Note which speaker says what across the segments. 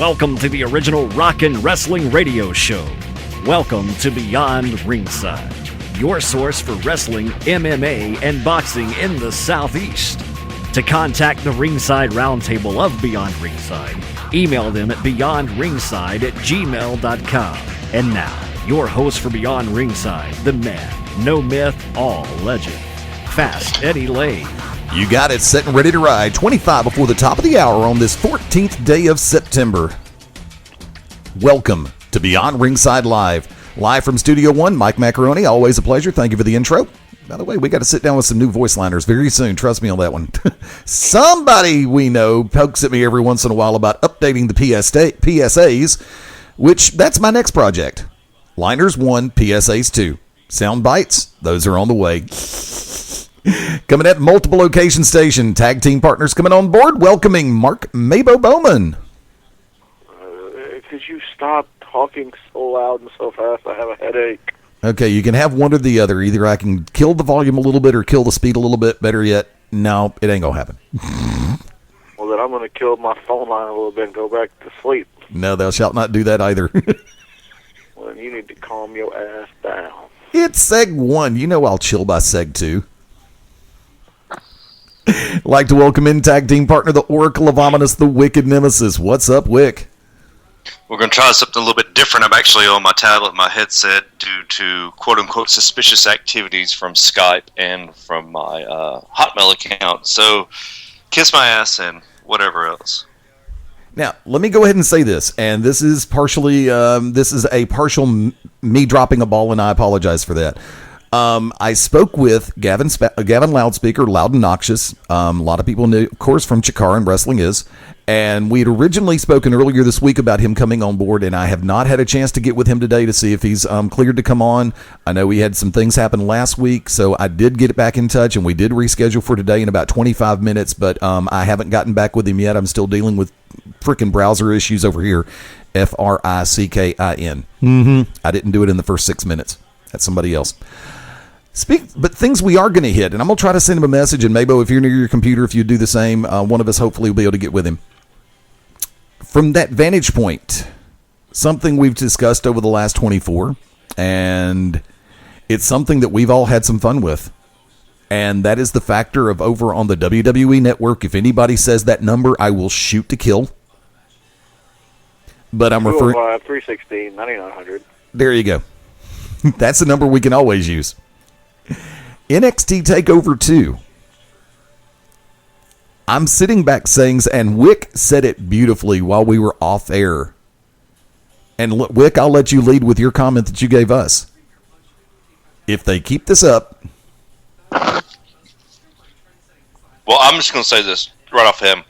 Speaker 1: Welcome to the original rock and wrestling radio show. Welcome to Beyond Ringside, your source for wrestling, MMA, and boxing in the Southeast. To contact the Ringside Roundtable of Beyond Ringside, email them at beyondringside@gmail.com. And now, your host for Beyond Ringside, the man, no myth, all legend, Fast Eddie Layne.
Speaker 2: You got it, set and ready to ride. 25 before the top of the hour on this 14th day of September. Welcome to Beyond Ringside Live. Live from Studio One, Mike Macaroni. Always a pleasure. Thank you for the intro. By the way, we got to sit down with some new voice liners very soon. Trust me on that one. Somebody we know pokes at me every once in a while about updating the PSAs, which that's my next project. Liners 1, PSAs 2. Sound bites, those are on the way. Coming at multiple location station, tag team partners coming on board, welcoming Mark MaBo Bowman.
Speaker 3: Could you stop talking so loud and so fast? I have a headache.
Speaker 2: Okay, you can have one or the other. Either I can kill the volume a little bit or kill the speed a little bit. Better yet, no, it ain't going to happen.
Speaker 3: Well, then I'm going to kill my phone line a little bit and go back to sleep.
Speaker 2: No, thou shalt not do that either.
Speaker 3: Well, then you need to calm your ass down.
Speaker 2: It's Seg 1. You know I'll chill by Seg 2. Like to welcome in tag team partner, the Oracle of Ominous, the Wicked Nemesis. What's up, Wick?
Speaker 4: We're going to try something a little bit different. I'm actually on my tablet, my headset, due to quote-unquote suspicious activities from Skype and from my Hotmail account. So, kiss my ass and whatever else.
Speaker 2: Now, let me go ahead and say this, and this is partially, this is a partial me dropping a ball, and I apologize for that. I spoke with Gavin Loudspeaker, Loud and Noxious. A lot of people knew, of course, from Chikara and Wrestling Is. And we had originally spoken earlier this week about him coming on board, and I have not had a chance to get with him today to see if he's cleared to come on. I know we had some things happen last week, so I did get back in touch, and we did reschedule for today in about 25 minutes, but I haven't gotten back with him yet. I'm still dealing with freaking browser issues over here. FRICKIN. I didn't do it in the first 6 minutes. That's somebody else. But things we are going to hit, and I'm going to try to send him a message, and maybe if you're near your computer, if you do the same, one of us hopefully will be able to get with him. From that vantage point, something we've discussed over the last 24, and it's something that we've all had some fun with, and that is the factor of over on the WWE Network. If anybody says that number, I will shoot to kill. But I'm referring...
Speaker 3: 316, 9900.
Speaker 2: There you go. That's the number we can always use. NXT Takeover 2. I'm sitting back saying, and Wick said it beautifully while we were off air. And Wick, I'll let you lead with your comment that you gave us. If they keep this up.
Speaker 4: Well, I'm just going to say this right off him.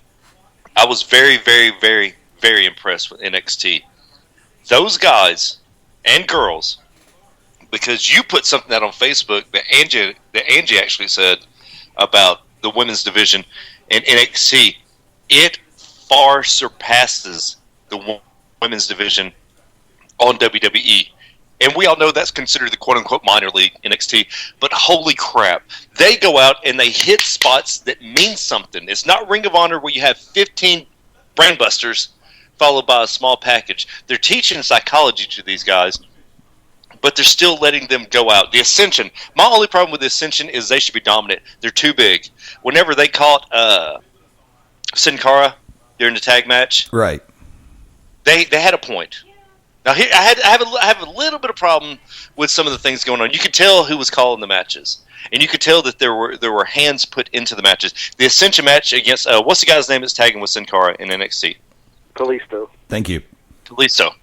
Speaker 4: I was very, very, very, very impressed with NXT. Those guys and girls, because you put something out on Facebook that Angie actually said about the women's division in NXT, it far surpasses the women's division on WWE. And we all know that's considered the quote-unquote minor league, NXT. But holy crap, they go out and they hit spots that mean something. It's not Ring of Honor where you have 15 brainbusters followed by a small package. They're teaching psychology to these guys, but they're still letting them go out. The Ascension. My only problem with the Ascension is they should be dominant. They're too big. Whenever they caught Sin Cara during the tag match,
Speaker 2: right?
Speaker 4: They had a point. Now here I have a little bit of problem with some of the things going on. You could tell who was calling the matches, and you could tell that there were hands put into the matches. The Ascension match against what's the guy's name that's tagging with Sin Cara in NXT?
Speaker 3: Kalisto.
Speaker 2: Thank you.
Speaker 4: Kalisto.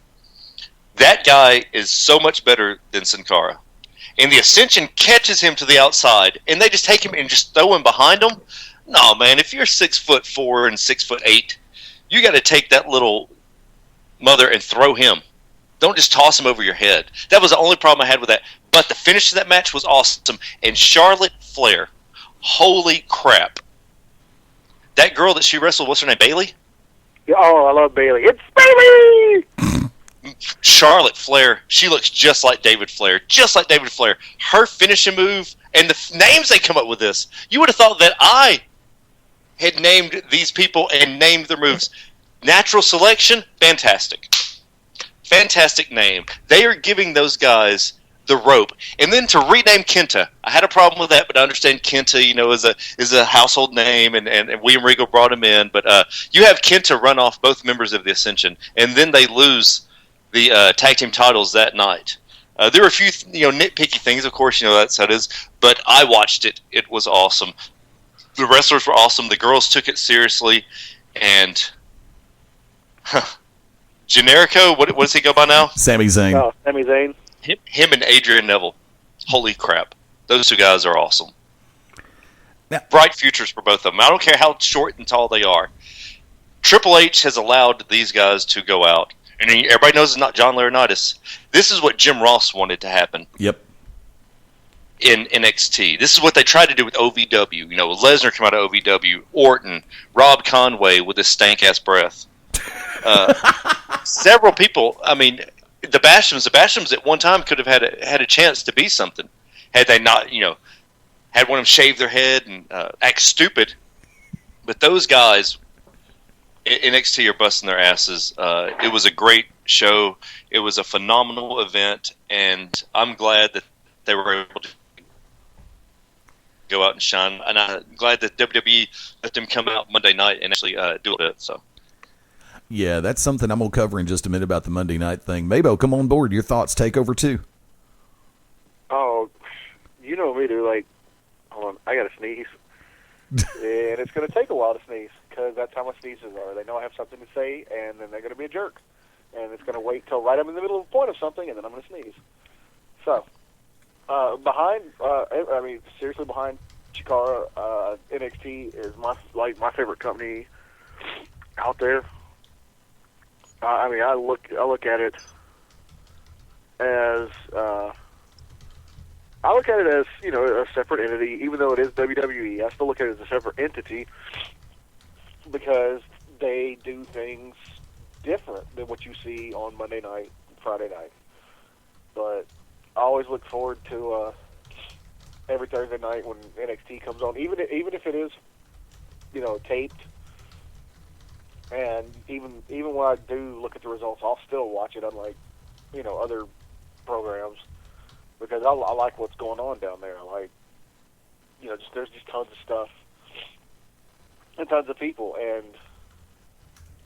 Speaker 4: That guy is so much better than Sin Cara. And the Ascension catches him to the outside, and they just take him and just throw him behind him. No, man, if you're 6'4" and 6'8", you got to take that little mother and throw him. Don't just toss him over your head. That was the only problem I had with that. But the finish of that match was awesome. And Charlotte Flair, holy crap. That girl that she wrestled, what's her name, Bayley?
Speaker 3: Oh, I love Bayley. It's Bayley!
Speaker 4: Charlotte Flair, she looks just like David Flair. Just like David Flair. Her finishing move and the names they come up with this. You would have thought that I had named these people and named their moves. Natural Selection, fantastic. Fantastic name. They are giving those guys the rope. And then to rename Kenta, I had a problem with that, but I understand Kenta, is a household name, and William Regal brought him in. But you have Kenta run off both members of the Ascension, and then they lose the tag team titles that night. There were a few nitpicky things, of course, that's how it is, but I watched it. It was awesome. The wrestlers were awesome. The girls took it seriously, and Generico, what does he go by now?
Speaker 2: Sami Zayn.
Speaker 3: Oh, Sami Zayn.
Speaker 4: Him and Adrian Neville. Holy crap. Those two guys are awesome.
Speaker 2: Yeah.
Speaker 4: Bright futures for both of them. I don't care how short and tall they are. Triple H has allowed these guys to go out. And everybody knows it's not John Laurinaitis. This is what Jim Ross wanted to happen.
Speaker 2: Yep.
Speaker 4: In NXT. This is what they tried to do with OVW. Lesnar came out of OVW. Orton. Rob Conway with his stank-ass breath. Several people, the Bashams at one time could have had a chance to be something had they not, had one of them shave their head and act stupid. But those guys in NXT are busting their asses. It was a great show. It was a phenomenal event, and I'm glad that they were able to go out and shine. And I'm glad that WWE let them come out Monday night and actually do it. So.
Speaker 2: Yeah, that's something I'm going to cover in just a minute about the Monday night thing. MaBo, come on board. Your thoughts take over, too.
Speaker 3: Oh, you know me, dude. Hold on. I got to sneeze. And it's going to take a while to sneeze because that's how my sneezes are. They know I have something to say, and then they're going to be a jerk. And it's going to wait till right I'm in the middle of the point of something, and then I'm going to sneeze. So, seriously, behind Chikara, NXT is my favorite company out there. I look at it as a separate entity, even though it is WWE. I still look at it as a separate entity because they do things different than what you see on Monday night, Friday night. But I always look forward to every Thursday night when NXT comes on, even if it is taped. And even when I do look at the results, I'll still watch it unlike, other programs because I like what's going on down there. There's just tons of stuff and tons of people, and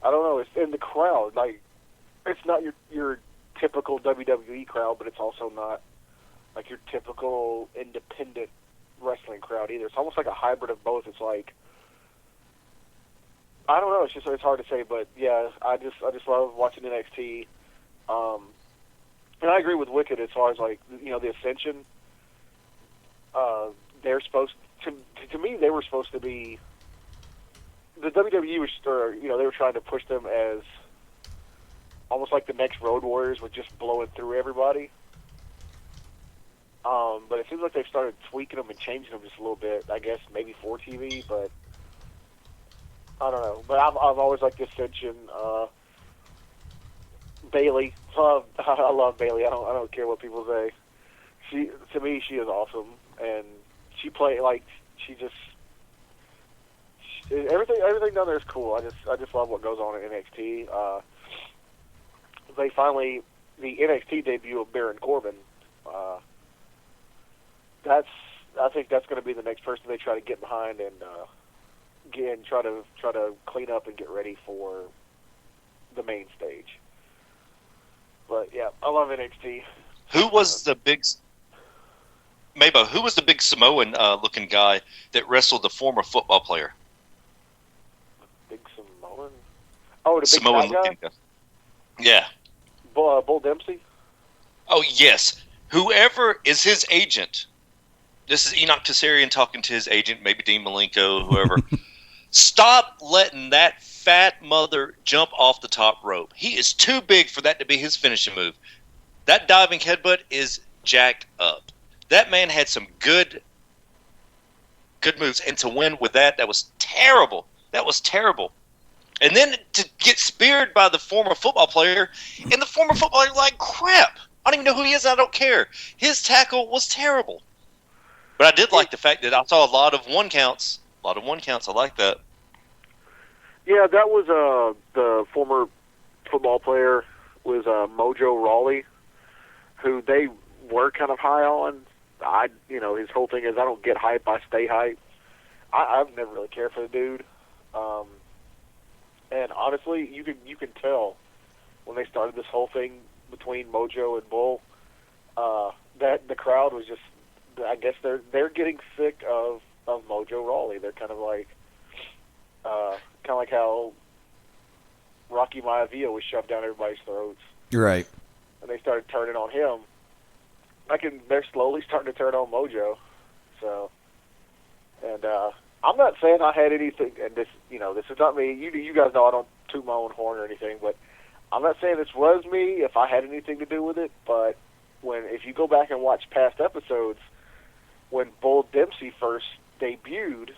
Speaker 3: I don't know. It's in the crowd. It's not your typical WWE crowd, but it's also not like your typical independent wrestling crowd either. It's almost like a hybrid of both. It's like. I don't know. It's hard to say, but yeah, I just love watching NXT. And I agree with Wicked as far as the Ascension. They're supposed to me. They were supposed to be the WWE was, they were trying to push them as almost like the next Road Warriors with just blowing through everybody. But it seems like they've started tweaking them and changing them just a little bit. I guess maybe for TV, but. I don't know, but I've always liked the Ascension. Bailey, I love Bailey. I don't care what people say. To me, she is awesome, and she everything down there is cool. I just love what goes on in NXT. The NXT debut of Baron Corbin. I think that's going to be the next person they try to get behind and. Try to clean up and get ready for the main stage. But yeah, I love NXT.
Speaker 4: Who was the big MaBo? Who was the big Samoan looking guy that wrestled the former football player?
Speaker 3: Big Samoan? Oh, the big
Speaker 4: Samoan
Speaker 3: guy?
Speaker 4: looking guy. Yeah.
Speaker 3: Bull Dempsey?
Speaker 4: Oh yes. Whoever is his agent. This is Enoch Kassarian talking to his agent, maybe Dean Malenko, whoever. Stop letting that fat mother jump off the top rope. He is too big for that to be his finishing move. That diving headbutt is jacked up. That man had some good moves, and to win with that was terrible. That was terrible. And then to get speared by the former football player, and the former football player like crap. I don't even know who he is. I don't care. His tackle was terrible. But I did like the fact that I saw a lot of one counts. I like that.
Speaker 3: Yeah, that was the former football player was Mojo Rawley, who they were kind of high on. His whole thing is I don't get hype, I stay hype. I've never really cared for the dude, and honestly, you can tell when they started this whole thing between Mojo and Bull that the crowd was just. I guess they're getting sick of Mojo Rawley. They're kind of like how Rocky Maivia was shoved down everybody's throats.
Speaker 2: You're right.
Speaker 3: And they started turning on him. They're slowly starting to turn on Mojo. So, and I'm not saying I had anything. And this is not me. You guys know I don't toot my own horn or anything, but I'm not saying this was me. If I had anything to do with it, but if you go back and watch past episodes, when Bull Dempsey first debuted,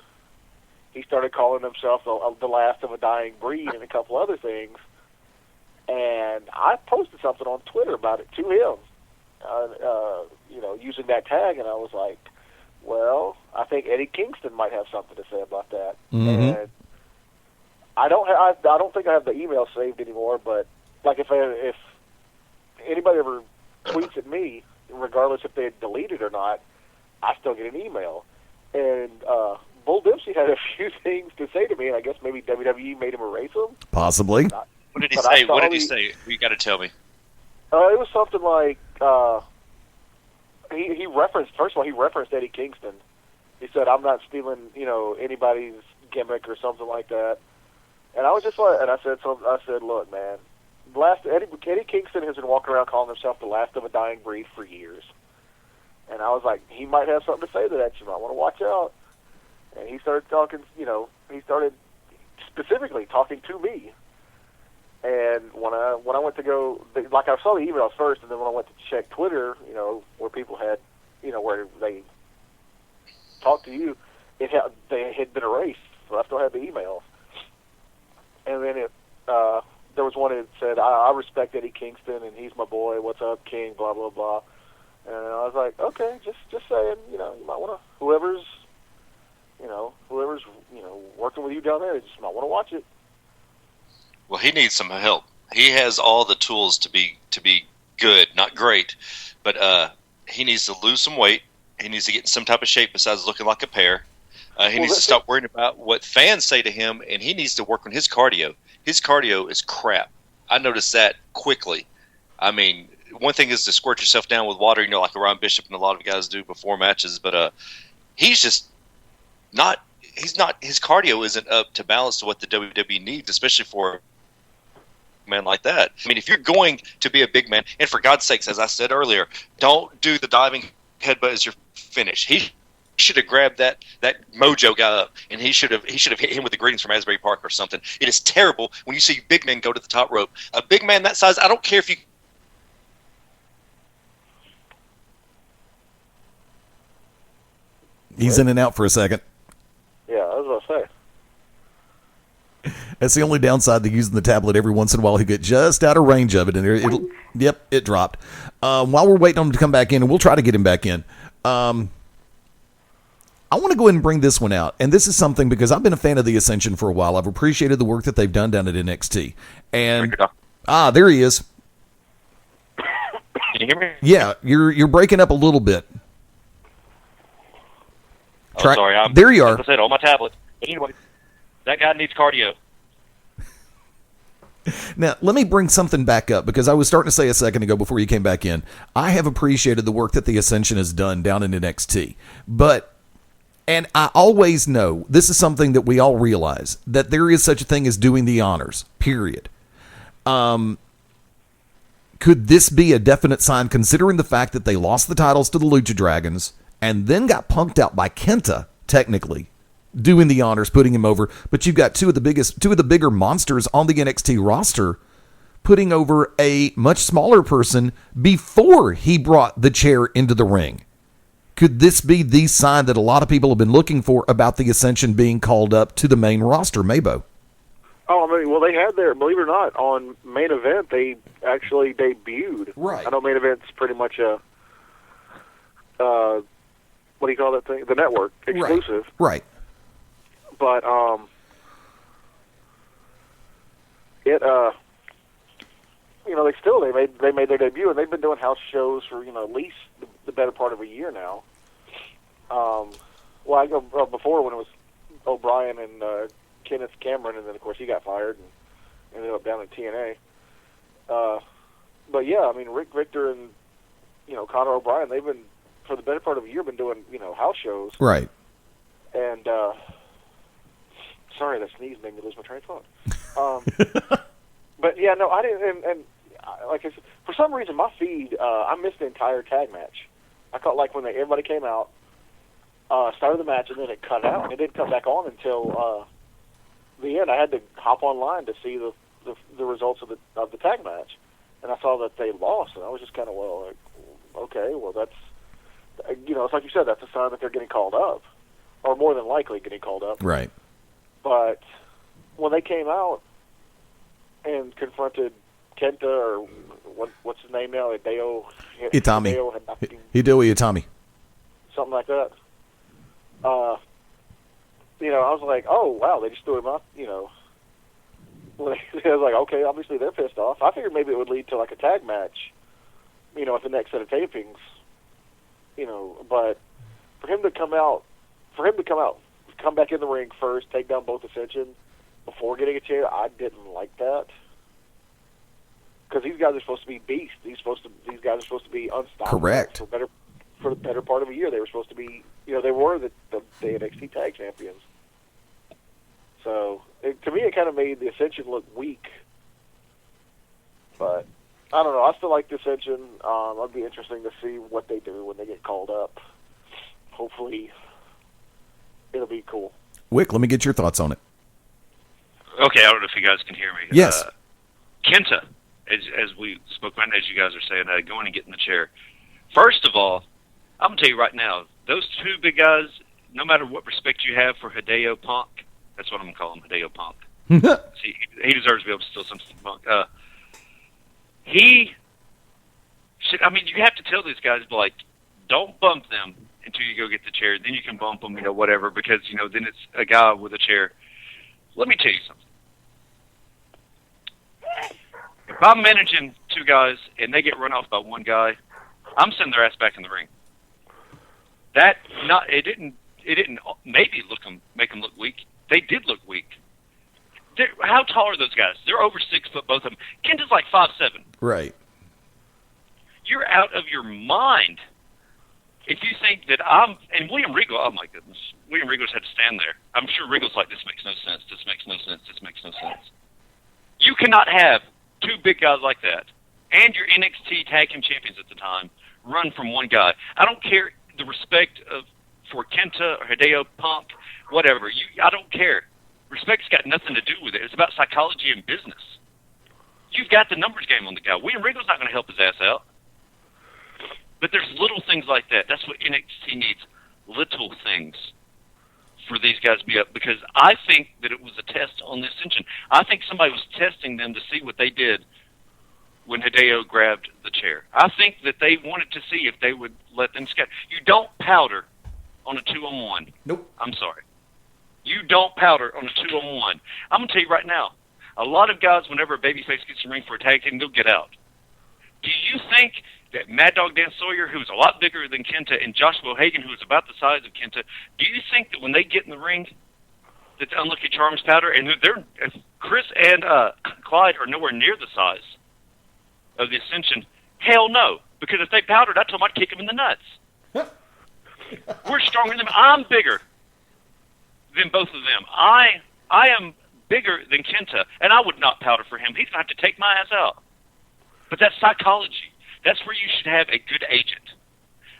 Speaker 3: he started calling himself the last of a dying breed and a couple other things. And I posted something on Twitter about it to him, using that tag, and I was like, well, I think Eddie Kingston might have something to say about that.
Speaker 2: Mm-hmm.
Speaker 3: And I don't think I have the email saved anymore, but like if anybody ever tweets at me, regardless if they delete it or not, I still get an email. And Bull Dempsey had a few things to say to me, and I guess maybe WWE made him erase them.
Speaker 2: Possibly.
Speaker 4: What did he say? What did he say? You got to tell me.
Speaker 3: It was something like he referenced Eddie Kingston. He said, "I'm not stealing, anybody's gimmick or something like that." And I was just like, and I said, "Look, man, Eddie Kingston has been walking around calling himself the last of a dying breed for years." And I was like, he might have something to say to that. You might want to watch out. And he started talking, he started specifically talking to me. And when I went to go, like I saw the emails first, and then when I went to check Twitter, where people had, where they talked to you, they had been erased, so I still had the emails. And then there was one that said, I respect Eddie Kingston, and he's my boy, what's up, King, blah, blah, blah. And I was like, okay, just saying, you might want to, whoever's working with you down there, you just might want to watch it.
Speaker 4: Well, he needs some help. He has all the tools to be good, not great, but he needs to lose some weight. He needs to get in some type of shape besides looking like a pear. He needs to stop worrying about what fans say to him, and he needs to work on his cardio. His cardio is crap. I noticed that quickly. I mean, one thing is to squirt yourself down with water, like Ron Bishop and a lot of guys do before matches, but he's just not. His cardio isn't up to balance to what the WWE needs, especially for a man like that. I mean, if you're going to be a big man, and for God's sakes, as I said earlier, don't do the diving headbutt as your finish. He should have grabbed that Mojo guy up, and he should have hit him with the greetings from Asbury Park or something. It is terrible when you see big men go to the top rope. A big man that size, I don't care if you.
Speaker 2: He's in and out for a second.
Speaker 3: Yeah, I was going to say.
Speaker 2: That's the only downside to using the tablet every once in a while. He get just out of range of it, and it dropped. While we're waiting on him to come back in, and we'll try to get him back in, I want to go ahead and bring this one out. And this is something because I've been a fan of the Ascension for a while. I've appreciated the work that they've done down at NXT. And there he is.
Speaker 5: Can you hear me?
Speaker 2: Yeah, you're breaking up a little bit.
Speaker 5: Sorry.
Speaker 2: There you are.
Speaker 5: Like I said, on my tablet. But anyway, that guy needs cardio.
Speaker 2: Now, let me bring something back up because I was starting to say a second ago before you came back in. I have appreciated the work that the Ascension has done down in NXT. And I always know, this is something that we all realize, that there is such a thing as doing the honors, period. Could this be a definite sign, considering the fact that they lost the titles to the Lucha Dragons and then got punked out by Kenta, technically, doing the honors, putting him over, but you've got two of the bigger monsters on the NXT roster putting over a much smaller person before he brought the chair into the ring. Could this be the sign that a lot of people have been looking for about the Ascension being called up to the main roster, MaBo?
Speaker 3: Oh, I mean, well, they had their, believe it or not, on Main Event, they actually debuted.
Speaker 2: Right.
Speaker 3: I know Main Event's pretty much a, what do you call that thing? The network exclusive.
Speaker 2: Right.
Speaker 3: But it they made their debut, and they've been doing house shows for at least the better part of a year now. Well, I go before when it was O'Brien and Kenneth Cameron, and then of course he got fired and ended up down in TNA. But yeah, I mean Rick Victor and Conor O'Brien, they've been for the better part of a year been doing house shows.
Speaker 2: Right.
Speaker 3: And sorry, that sneeze made me lose my train of thought. But yeah, no, I didn't. And like I said, for some reason, my feed I missed the entire tag match. I caught like when everybody came out, started the match, and then it cut out, and it didn't come back on until the end. I had to hop online to see the results of the tag match, and I saw that they lost, and I was just kind of okay, well that's it's like you said, that's a sign that they're getting called up, or more than likely getting called up.
Speaker 2: Right.
Speaker 3: But when they came out and confronted Kenta, or what's his name now, Hideo Itami, something like that. I was like, oh wow, they just threw him out. I was like, okay, obviously they're pissed off. I figured maybe it would lead to like a tag match, at the next set of tapings. But for him to come back in the ring first, take down both Ascension before getting a chair, I didn't like that. Because these guys are supposed to be beasts. These guys are supposed to be unstoppable.
Speaker 2: Correct.
Speaker 3: For the better part of a year, they were supposed to be. They were the NXT Tag Champions. So to me, it kind of made the Ascension look weak. But I don't know. I still like the Ascension. It'd be interesting to see what they do when they get called up. Hopefully, it'll be cool.
Speaker 2: Wick, let me get your thoughts on it.
Speaker 5: Okay, I don't know if you guys can hear me.
Speaker 2: Yes.
Speaker 5: Kenta, as we spoke about, as you guys are saying, going and getting the chair. First of all, I'm going to tell you right now, those two big guys, no matter what respect you have for Hideo Punk, that's what I'm going to call him, Hideo Punk. See, he deserves to be able to steal something from Punk. He should, you have to tell these guys, like, don't bump them until you go get the chair. Then you can bump them, whatever, because, then it's a guy with a chair. Let me tell you something. If I'm managing two guys and they get run off by one guy, I'm sending their ass back in the ring. It didn't maybe make them look weak. They did look weak. How tall are those guys? They're over 6 foot, both of them. Kenta's like 5'7".
Speaker 2: Right.
Speaker 5: You're out of your mind if you think that and William Regal, oh my goodness, William Regal's had to stand there. I'm sure Regal's like, this makes no sense, this makes no sense, this makes no sense. You cannot have two big guys like that and your NXT Tag Team Champions at the time run from one guy. I don't care the respect for Kenta or Hideo Punk, whatever. I don't care. Respect's got nothing to do with it. It's about psychology and business. You've got the numbers game on the guy. William Regal's not going to help his ass out. But there's little things like that. That's what NXT needs, little things for these guys to be up. Because I think that it was a test on the Ascension. I think somebody was testing them to see what they did when Hideo grabbed the chair. I think that they wanted to see if they would let them scatter. You don't powder on a 2-on-1.
Speaker 2: Nope.
Speaker 5: I'm sorry. You don't powder on a 2-on-1. I'm going to tell you right now, a lot of guys, whenever a babyface gets in the ring for a tag team, they'll get out. Do you think that Mad Dog Dan Sawyer, who is a lot bigger than Kenta, and Joshua O'Hagan, who is about the size of Kenta, do you think that when they get in the ring, that the Unlucky Charms powder, and Chris and Clyde are nowhere near the size of the Ascension? Hell no. Because if they powdered, I told them I'd kick them in the nuts. We're stronger than them. I'm bigger than both of them. I am bigger than Kenta, and I would not powder for him. He's going to have to take my ass out. But that's psychology. That's where you should have a good agent.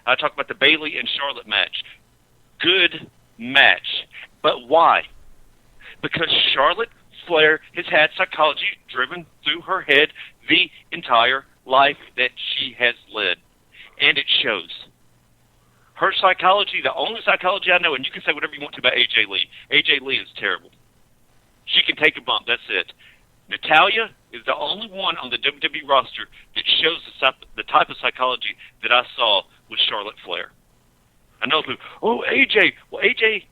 Speaker 5: I talk about the Bayley and Charlotte match. Good match. But why? Because Charlotte Flair has had psychology driven through her head the entire life that she has led. And it shows. Her psychology, the only psychology I know, and you can say whatever you want to about AJ Lee. AJ Lee is terrible. She can take a bump. That's it. Natalia is the only one on the WWE roster that shows the type of psychology that I saw with Charlotte Flair. I know who. Oh, AJ. Well, AJ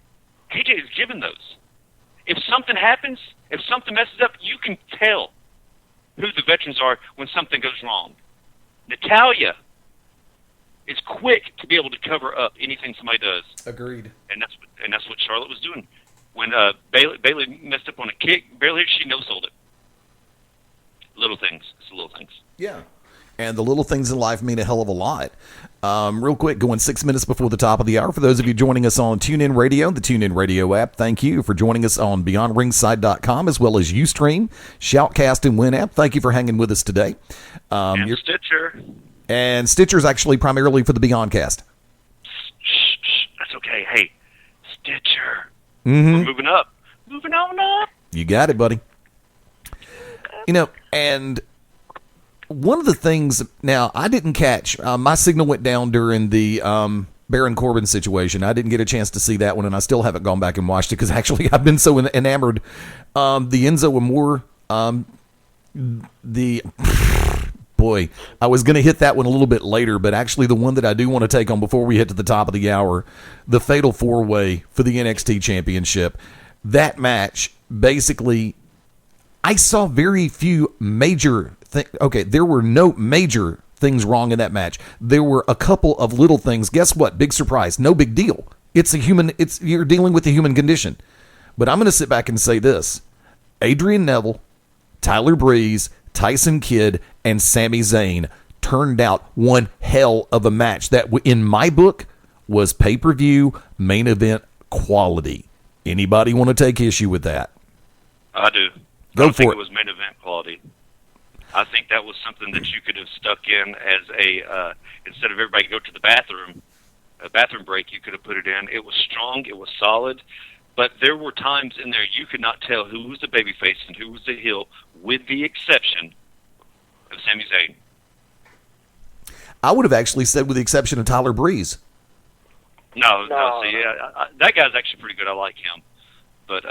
Speaker 5: is given those. If something happens, if something messes up, you can tell. who the veterans are when something goes wrong. Natalya is quick to be able to cover up anything somebody does.
Speaker 2: Agreed.
Speaker 5: And that's what Charlotte was doing. When Bayley messed up on a kick, barely she no-sold it. Little things. It's the little things.
Speaker 2: Yeah. And the little things in life mean a hell of a lot. Real quick, going 6 minutes before the top of the hour. For those of you joining us on TuneIn Radio, the TuneIn Radio app, thank you for joining us on BeyondRingside.com as well as Ustream, Shoutcast, and Winamp. Thank you for hanging with us today.
Speaker 5: And Stitcher.
Speaker 2: And Stitcher's actually primarily for the BeyondCast.
Speaker 5: Shh, that's okay. Hey, Stitcher.
Speaker 2: Mm-hmm.
Speaker 5: We're moving up. Moving on up.
Speaker 2: You got it, buddy. You know, and one of the things, now, I didn't catch, my signal went down during the Baron Corbin situation. I didn't get a chance to see that one, and I still haven't gone back and watched it because actually I've been so enamored. The Enzo Amore, boy, I was going to hit that one a little bit later, but actually the one that I do want to take on before we hit to the top of the hour, the Fatal 4-Way for the NXT Championship. That match, basically, I saw very few major things. Okay, there were no major things wrong in that match. There were a couple of little things. Guess what? Big surprise. No big deal. You're dealing with the human condition. But I'm going to sit back and say this. Adrian Neville, Tyler Breeze, Tyson Kidd, and Sami Zayn turned out one hell of a match that, in my book, was pay-per-view main event quality. Anybody want to take issue with that?
Speaker 5: I do.
Speaker 2: Go
Speaker 5: I don't think
Speaker 2: for
Speaker 5: it was main event quality. I think that was something that you could have stuck in as a instead of everybody go to the bathroom, a bathroom break. You could have put it in. It was strong. It was solid. But there were times in there you could not tell who was the babyface and who was the heel, with the exception of Sami Zayn.
Speaker 2: I would have actually said with the exception of Tyler Breeze.
Speaker 5: No. See, that guy's actually pretty good. I like him. But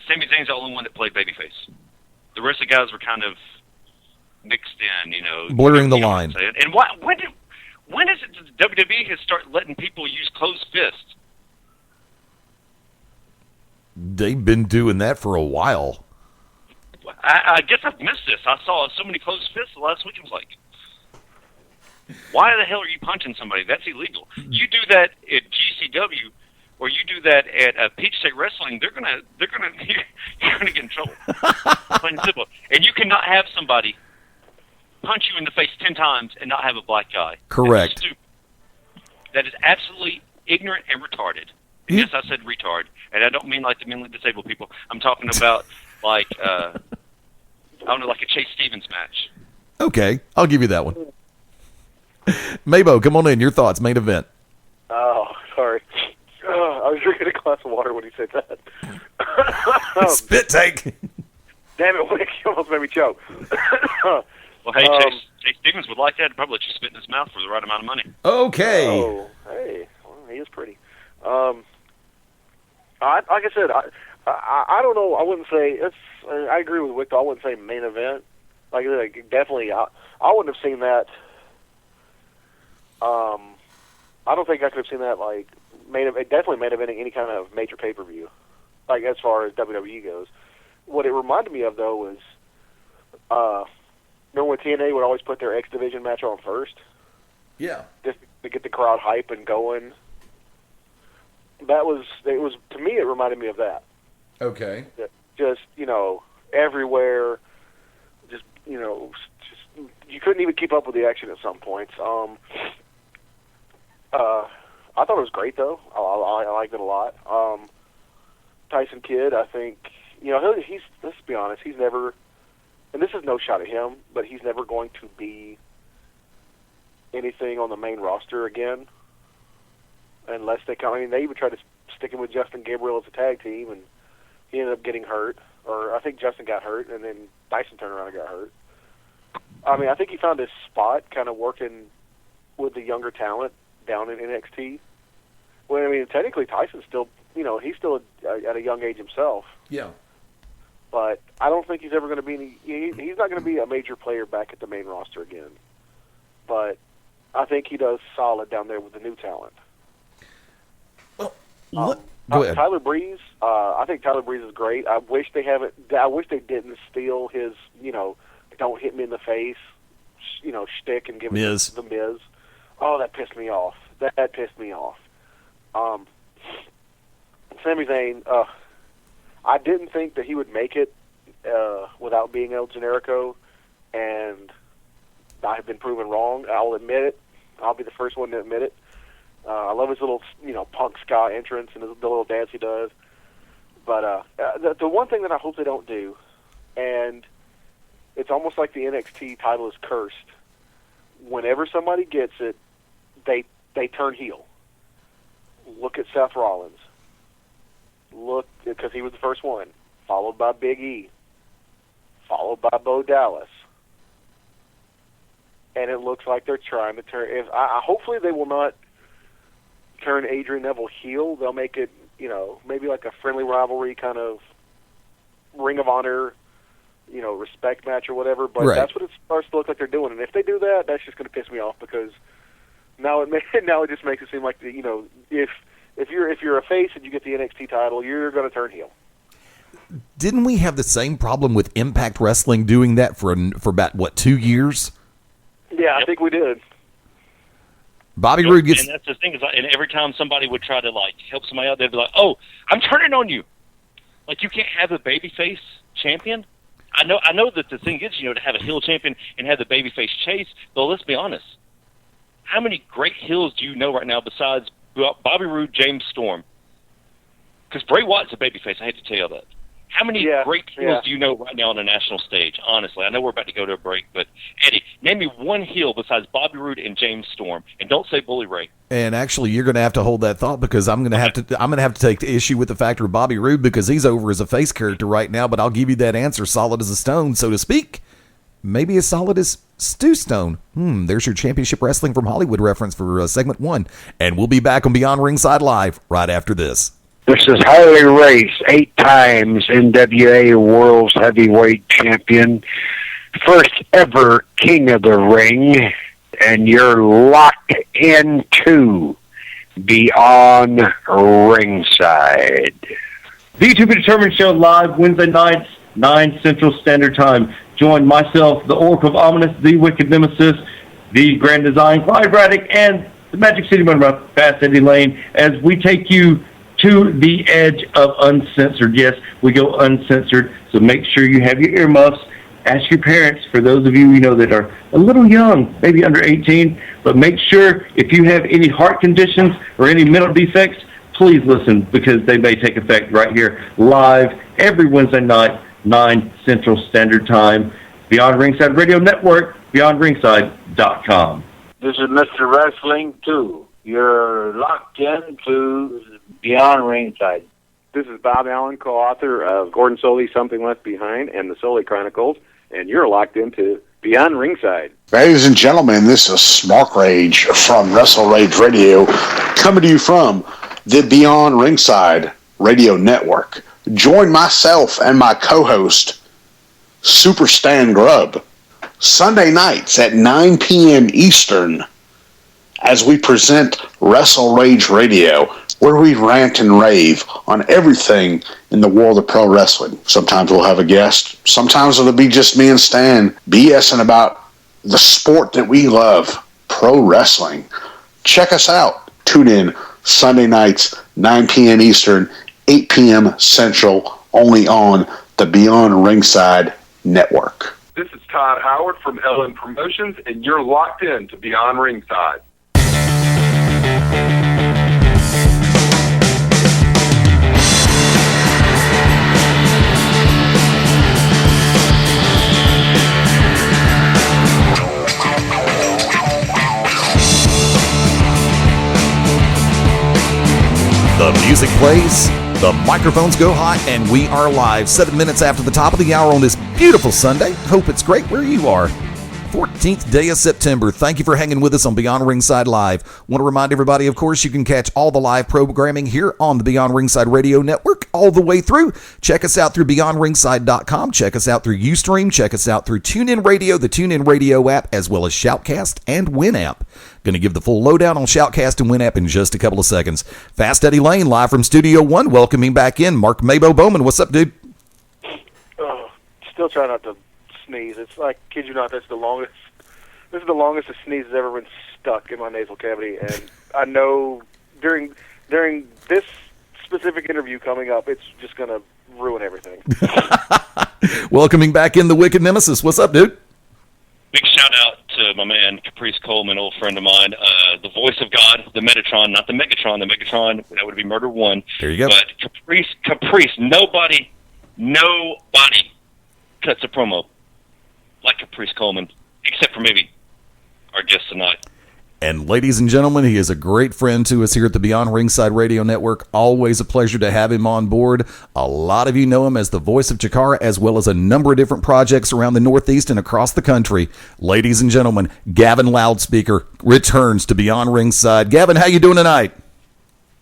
Speaker 5: Sami Zayn's the only one that played babyface. The rest of the guys were kind of mixed in,
Speaker 2: blurring the line.
Speaker 5: And when is it that WWE has started letting people use closed fists?
Speaker 2: They've been doing that for a while.
Speaker 5: I guess I've missed this. I saw so many closed fists last week. I was like, why the hell are you punching somebody? That's illegal. You do that at GCW, or you do that at Peach State Wrestling, you're gonna get in trouble. Plain and simple. And you cannot have somebody punch you in the face 10 times and not have a black guy.
Speaker 2: Correct.
Speaker 5: That's stupid. That is absolutely ignorant and retarded. And yes, I said retard, and I don't mean like the mentally disabled people. I'm talking about like I don't know, like a Chase Stevens match.
Speaker 2: Okay, I'll give you that one. MaBo, come on in. Your thoughts, main event.
Speaker 3: Oh, sorry. I was drinking a glass of water when he said that.
Speaker 2: Spit take.
Speaker 3: Damn it, Wick, you almost made me choke.
Speaker 5: Well, hey, Chase Stevens would like that. He'd probably let you spit in his mouth for the right amount of money.
Speaker 2: Okay.
Speaker 3: Oh, hey, well, he is pretty. Like I said, I don't know. I wouldn't say it's. I agree with Wick. I wouldn't say main event. Like I said, definitely, I wouldn't have seen that. I don't think I could have seen that like definitely main eventing any kind of major pay per view. Like as far as WWE goes, what it reminded me of though was, remember when TNA would always put their X Division match on first?
Speaker 2: Yeah.
Speaker 3: Just to get the crowd hype and going. It was to me. It reminded me of that.
Speaker 2: Okay.
Speaker 3: Just everywhere. Just you couldn't even keep up with the action at some points. I thought it was great though. I liked it a lot. Tyson Kidd, I think he's. Let's be honest. He's never, and this is no shot at him, but he's never going to be anything on the main roster again. Unless they come. I mean, they even tried to stick him with Justin Gabriel as a tag team, and he ended up getting hurt. Or I think Justin got hurt, and then Tyson turned around and got hurt. I mean, I think he found his spot kind of working with the younger talent down in NXT. Well, I mean, technically Tyson's still, he's still at a young age himself.
Speaker 2: Yeah.
Speaker 3: But I don't think he's ever going to be he's not going to be a major player back at the main roster again. But I think he does solid down there with the new talent.
Speaker 2: Well, Go ahead.
Speaker 3: Tyler Breeze. I think Tyler Breeze is great. I wish they didn't steal his, don't hit me in the face, shtick and give it to the Miz. Oh, that pissed me off. That pissed me off. Sami Zayn. I didn't think that he would make it without being El Generico, and I have been proven wrong. I'll admit it. I'll be the first one to admit it. I love his little, punk ska entrance and the little dance he does. But the one thing that I hope they don't do, and it's almost like the NXT title is cursed. Whenever somebody gets it, they turn heel. Look at Seth Rollins. Look, because he was the first one, followed by Big E, followed by Bo Dallas. And it looks like they're trying to turn. Hopefully they will not turn Adrian Neville heel. They'll make it, maybe like a friendly rivalry kind of Ring of Honor, respect match or whatever. But that's what it starts to look like they're doing. And if they do that, that's just going to piss me off because now it just makes it seem like if you're a face and you get the NXT title, you're going to turn heel.
Speaker 2: Didn't we have the same problem with Impact Wrestling doing that for about 2 years?
Speaker 3: Yeah, I think we did.
Speaker 2: Bobby Roode gets...
Speaker 5: And that's the thing, and every time somebody would try to, help somebody out, they'd be like, oh, I'm turning on you. You can't have a babyface champion? I know that the thing is, to have a heel champion and have the babyface chase, but let's be honest. How many great heels do you know right now besides Bobby Roode, James Storm? Because Bray Wyatt's a babyface, I hate to tell you that. How many great heels do you know right now on the national stage? Honestly, I know we're about to go to a break, but Eddie, name me one heel besides Bobby Roode and James Storm, and don't say Bully Ray.
Speaker 2: And actually, you're going to have to hold that thought because I'm going to have to take issue with the factor of Bobby Roode because he's over as a face character right now. But I'll give you that answer, solid as a stone, so to speak. Maybe as solid as Stu Stone. There's your Championship Wrestling from Hollywood reference for segment 1, and we'll be back on Beyond Ringside Live right after this.
Speaker 6: This is Harley Race, 8 times NWA World's Heavyweight Champion, first ever King of the Ring, and you're locked into Beyond Ringside.
Speaker 7: The To Be Determined show live Wednesday nights, 9 Central Standard Time. Join myself, the Oracle of Ominous, the Wicked Nemesis, the Grand Design, Clyde Braddock, and the Magic City Runner, Fast Eddie Layne, as we take you to the edge of uncensored. Yes, we go uncensored, so make sure you have your earmuffs. Ask your parents, for those of you that are a little young, maybe under 18, but make sure if you have any heart conditions or any mental defects, please listen because they may take effect right here live every Wednesday night, 9 Central Standard Time. Beyond Ringside Radio Network, beyondringside.com.
Speaker 8: This is Mr. Wrestling 2. You're locked into Beyond Ringside.
Speaker 9: This is Bob Allen, co-author of Gordon Soley's Something Left Behind and the Soley Chronicles, and you're locked into Beyond Ringside.
Speaker 10: Ladies and gentlemen, this is Smark Rage from Wrestle Rage Radio, coming to you from the Beyond Ringside Radio Network. Join myself and my co-host, Super Stan Grubb, Sunday nights at 9 p.m. Eastern, as we present Wrestle Rage Radio, where we rant and rave on everything in the world of pro wrestling. Sometimes we'll have a guest. Sometimes it'll be just me and Stan BSing about the sport that we love, pro wrestling. Check us out. Tune in Sunday nights, 9 p.m. Eastern, 8 p.m. Central, only on the Beyond Ringside Network.
Speaker 11: This is Todd Howard from LM Promotions, and you're locked in to Beyond Ringside.
Speaker 2: The music plays, the microphones go hot, and we are live 7 minutes after the top of the hour on this beautiful Sunday. Hope it's great where you are. 14th day of September. Thank you for hanging with us on Beyond Ringside Live. Want to remind everybody, of course, you can catch all the live programming here on the Beyond Ringside Radio Network all the way through. Check us out through BeyondRingside.com. Check us out through Ustream. Check us out through TuneIn Radio, the TuneIn Radio app, as well as Shoutcast and Winamp. Going to give the full lowdown on Shoutcast and Winamp in just a couple of seconds. Fast Eddie Layne, live from Studio One, welcoming back in Mark MaBo Bowman. What's up, dude?
Speaker 3: Still trying not to sneeze. It's like, kid you not, this is the longest a sneeze has ever been stuck in my nasal cavity, and I know during this specific interview coming up, it's just going to ruin everything.
Speaker 2: Welcoming back in the Wicked Nemesis. What's up, dude?
Speaker 5: Big shout out to my man Caprice Coleman, old friend of mine, the voice of God, the Metatron, not the Megatron. The Megatron, that would be Murder One.
Speaker 2: There you go.
Speaker 5: But Caprice, nobody cuts a promo like Caprice Coleman, except for maybe our guest tonight.
Speaker 2: And ladies and gentlemen, he is a great friend to us here at the Beyond Ringside Radio Network. Always a pleasure to have him on board. A lot of you know him as the voice of Chikara, as well as a number of different projects around the Northeast and across the country. Ladies and gentlemen, Gavin Loudspeaker returns to Beyond Ringside. Gavin, how you doing tonight?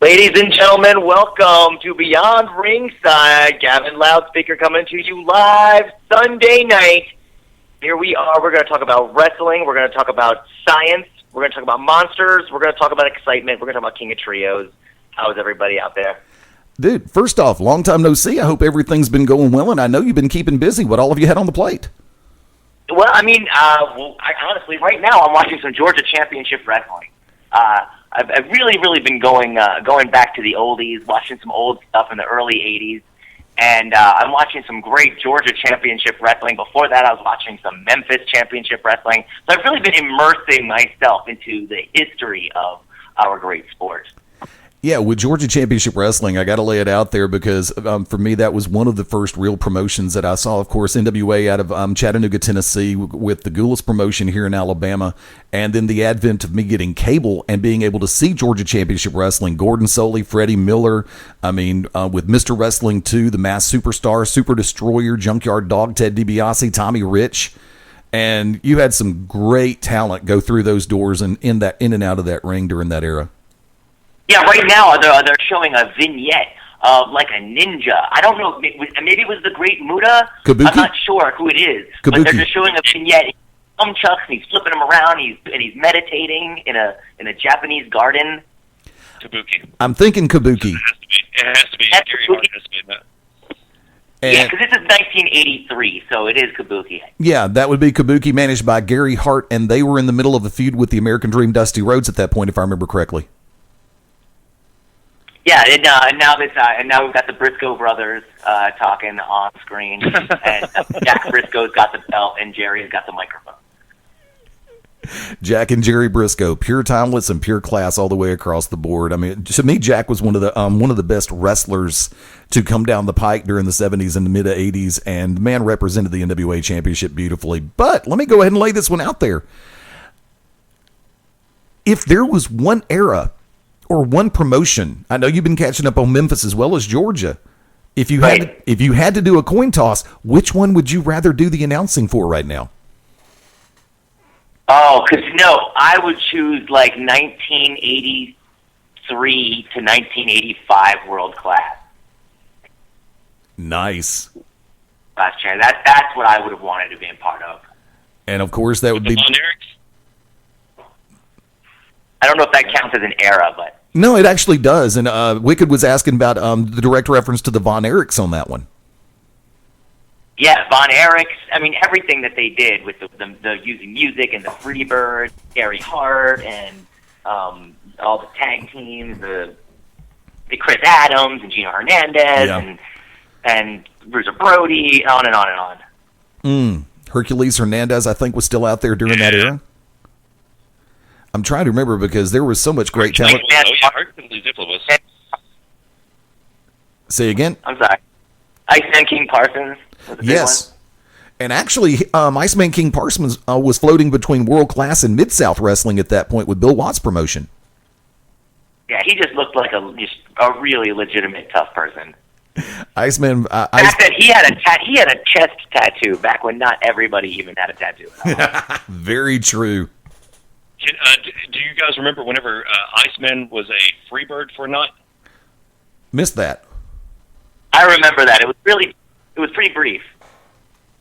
Speaker 12: Ladies and gentlemen, welcome to Beyond Ringside. Gavin Loudspeaker coming to you live Sunday night. Here we are. We're going to talk about wrestling. We're going to talk about science. We're going to talk about monsters. We're going to talk about excitement. We're going to talk about King of Trios. How's everybody out there?
Speaker 2: Dude, first off, long time no see. I hope everything's been going well, and I know you've been keeping busy. What all have you had on the plate?
Speaker 12: Well, I mean, honestly, right now I'm watching some Georgia Championship Wrestling. I've really been going back to the oldies, watching some old stuff in the early 80s. And I'm watching some great Georgia Championship Wrestling. Before that, I was watching some Memphis Championship Wrestling. So I've really been immersing myself into the history of our great sport.
Speaker 2: Yeah, with Georgia Championship Wrestling, I got to lay it out there because for me, that was one of the first real promotions that I saw. Of course, NWA out of Chattanooga, Tennessee, with the Goulas promotion here in Alabama, and then the advent of me getting cable and being able to see Georgia Championship Wrestling. Gordon Soley, Freddie Miller, with Mr. Wrestling 2, the Masked Superstar, Super Destroyer, Junkyard Dog, Ted DiBiase, Tommy Rich, and you had some great talent go through those doors and in and out of that ring during that era.
Speaker 12: Yeah, right now they're showing a vignette of like a ninja. I don't know, maybe it was the Great Muda.
Speaker 2: Kabuki?
Speaker 12: I'm not sure who it is,
Speaker 2: Kabuki.
Speaker 12: but they're just showing a vignette. Chucks, and he's flipping them around. He's meditating in a Japanese garden.
Speaker 5: Kabuki.
Speaker 2: I'm thinking Kabuki.
Speaker 5: It has to be. Gary Hart has to be in that.
Speaker 12: Yeah, because this is 1983, so it is Kabuki.
Speaker 2: Yeah, that would be Kabuki, managed by Gary Hart, and they were in the middle of a feud with the American Dream Dusty Rhodes at that point, if I remember correctly.
Speaker 12: Yeah, and now we've got the Briscoe brothers talking on screen, and Jack Briscoe's got the belt, and Jerry's got the microphone.
Speaker 2: Jack and Jerry Briscoe, pure timeless and pure class all the way across the board. I mean, to me, Jack was one of the best wrestlers to come down the pike during the 70s and the mid 80s, and the man represented the NWA Championship beautifully. But let me go ahead and lay this one out there. If there was one era or one promotion, I know you've been catching up on Memphis as well as Georgia. If you had to do a coin toss, which one would you rather do the announcing for right now?
Speaker 12: Oh, because I would choose like 1983 to 1985 World Class.
Speaker 2: Nice.
Speaker 12: Last year, that's what I would have wanted to be a part of.
Speaker 2: And of course, that would be.
Speaker 12: I don't know if that counts as an era, but
Speaker 2: no, it actually does. And Wicked was asking about the direct reference to the Von Erichs on that one.
Speaker 12: yeah, Von Erichs. I mean, everything that they did with the using music and the Freebird, Gary Hart, and all the tag teams, the Chris Adams and Gino Hernandez and Bruiser Brody, on and on and on.
Speaker 2: Hercules Hernandez, I think, was still out there during that era. I'm trying to remember because there was so much great talent.
Speaker 5: Hercules was.
Speaker 2: Say again?
Speaker 12: I'm sorry. Iceman King Parsons was a big one.
Speaker 2: And actually, Iceman King Parsons was floating between World Class and Mid-South Wrestling at that point with Bill Watts' promotion.
Speaker 12: Yeah, he just looked like a really legitimate tough person.
Speaker 2: Iceman.
Speaker 12: The fact that he had a chest tattoo back when not everybody even had a tattoo.
Speaker 2: Very true.
Speaker 5: Do you guys remember whenever Iceman was a Freebird for a night?
Speaker 2: Missed that.
Speaker 12: I remember that. It was pretty brief.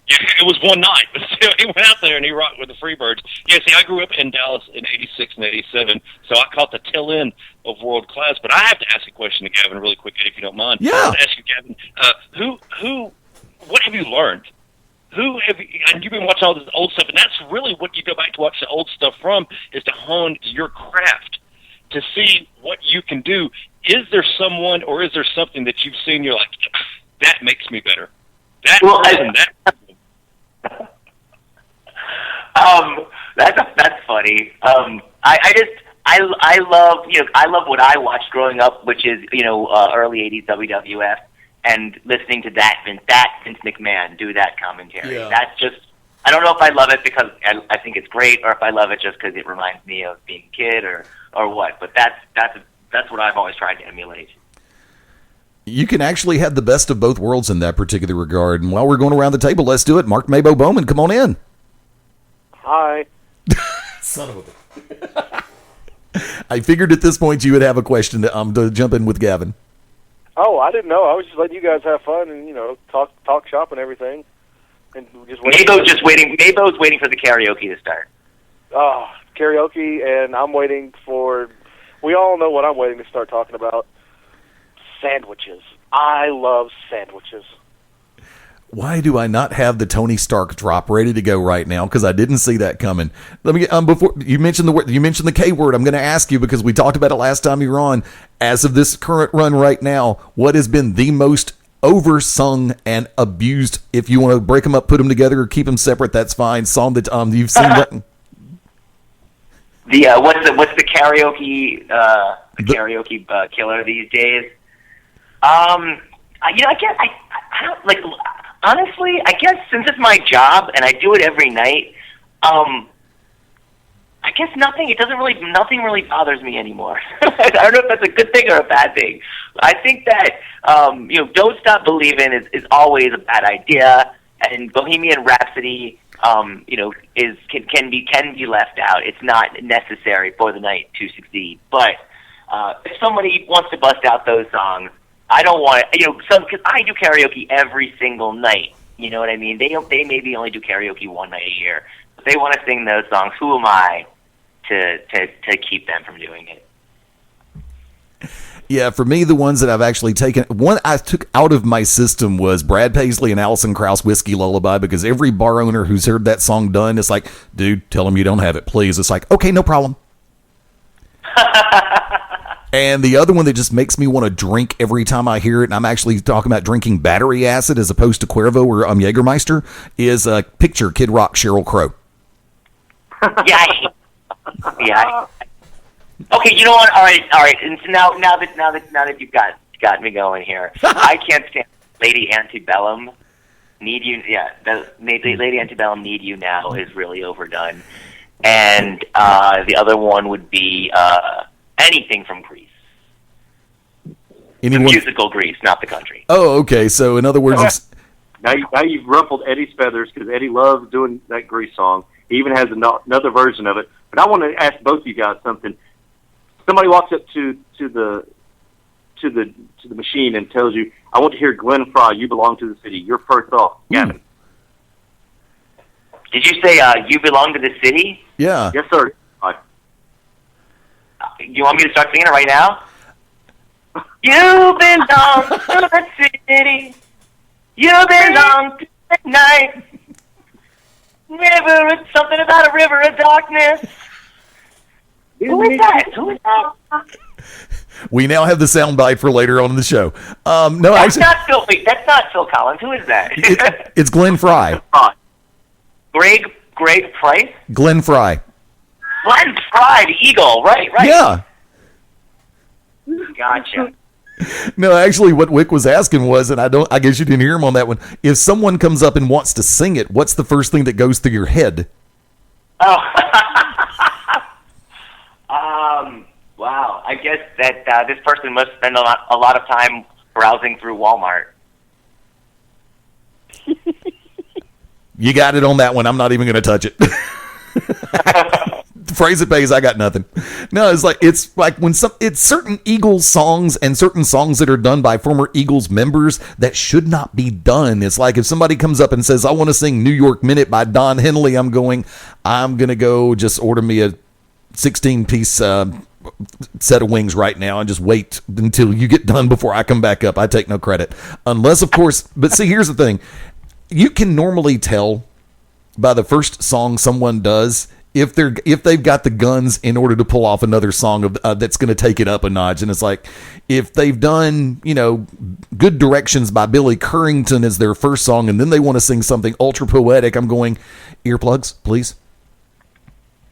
Speaker 5: Yeah, it was one night, but still, he went out there and he rocked with the Freebirds. Yeah, see, I grew up in Dallas in '86 and '87, so I caught the tail end of World Class. But I have to ask a question to Gavin really quick, if you don't mind.
Speaker 2: Yeah.
Speaker 5: I want to ask you, Gavin, what have you learned? And you've been watching all this old stuff, and that's really what you go back to watch the old stuff from, is to hone your craft, to see what you can do. Is there someone or is there something that you've seen you're like, that makes me better? That's
Speaker 12: funny. I love what I watched growing up, which is early '80s WWF, and listening to that Vince McMahon do that commentary.
Speaker 2: Yeah.
Speaker 12: That's just, I don't know if I love it because I think it's great, or if I love it just because it reminds me of being a kid, or what. But that's what I've always tried to emulate.
Speaker 2: You can actually have the best of both worlds in that particular regard. And while we're going around the table, let's do it. Mark MaBo Bowman, come on in.
Speaker 3: Hi.
Speaker 2: Son of a... I figured at this point you would have a question to jump in with Gavin.
Speaker 3: Oh, I didn't know. I was just letting you guys have fun and talk shop and everything. And just
Speaker 12: MaBo's waiting for the karaoke to start.
Speaker 3: Oh, karaoke, and I'm waiting for. We all know what I'm waiting to start talking about. Sandwiches. I love sandwiches.
Speaker 2: Why do I not have the Tony Stark drop ready to go right now? Because I didn't see that coming. Let me before you mentioned the K word. I'm going to ask you, because we talked about it last time you were on. As of this current run right now, what has been the most oversung and abused? If you want to break them up, put them together, or keep them separate, that's fine. Song that you've seen.
Speaker 12: What's the karaoke karaoke killer these days? I guess I don't like. Honestly, I guess since it's my job and I do it every night, I guess nothing really bothers me anymore. I don't know if that's a good thing or a bad thing. I think that Don't Stop Believin' is always a bad idea, and Bohemian Rhapsody can be left out. It's not necessary for the night to succeed. But if somebody wants to bust out those songs, I don't want because I do karaoke every single night. You know what I mean? They maybe only do karaoke one night a year. If they want to sing those songs, who am I to keep them from doing it?
Speaker 2: Yeah, for me, the ones that I've actually taken, one I took out of my system was Brad Paisley and Alison Krauss Whiskey Lullaby, because every bar owner who's heard that song done, it's like, dude, tell them you don't have it, please. It's like, okay, no problem. And the other one that just makes me want to drink every time I hear it, and I'm actually talking about drinking battery acid as opposed to Cuervo or Jägermeister, is Picture Kid Rock, Sheryl Crow.
Speaker 12: Yeah. Okay, you know what? All right. And so now that you've got me going here, I can't stand Lady Antebellum. Need You? Yeah, Lady Antebellum. Need You Now is really overdone. And the other one would be anything from Grease. The musical Grease, not the country.
Speaker 2: Oh, okay. So in other words,
Speaker 7: now you've ruffled Eddie's feathers, because Eddie loves doing that Grease song. He even has another version of it. But I want to ask both of you guys something. Somebody walks up to the machine and tells you, "I want to hear Glenn Frey, You Belong to the City." Your first thought, Gavin.
Speaker 12: Did you say You Belong to the City?
Speaker 2: Yeah.
Speaker 7: Yes, sir.
Speaker 12: You want me to start singing it right now? You belong to the city. You belong to the night. River, something about a river of darkness. Who is that?
Speaker 2: We now have the soundbite for later on in the show.
Speaker 12: That's not Phil Collins. Who is that?
Speaker 2: It's Glenn Frey.
Speaker 12: Greg Price?
Speaker 2: Glenn Frey.
Speaker 12: Glenn Frey, the Eagle. Right.
Speaker 2: Yeah.
Speaker 12: Gotcha.
Speaker 2: No, actually, what Wick was asking was, and I guess you didn't hear him on that one. If someone comes up and wants to sing it, what's the first thing that goes through your head?
Speaker 12: Oh, wow. I guess that this person must spend a lot of time browsing through Walmart.
Speaker 2: You got it on that one. I'm not even going to touch it. Phrase it pays. I got nothing. No, it's like when it's certain Eagles songs and certain songs that are done by former Eagles members that should not be done. It's like if somebody comes up and says, I want to sing New York Minute by Don Henley, I'm going to go just order me a 16-piece set of wings right now and just wait until you get done before I come back up. I take no credit. Unless, of course, but see, here's the thing. You can normally tell by the first song someone does if they've got the guns in order to pull off another song that's going to take it up a notch. And it's like if they've done, Good Directions by Billy Currington as their first song, and then they want to sing something ultra poetic, I'm going, earplugs, please.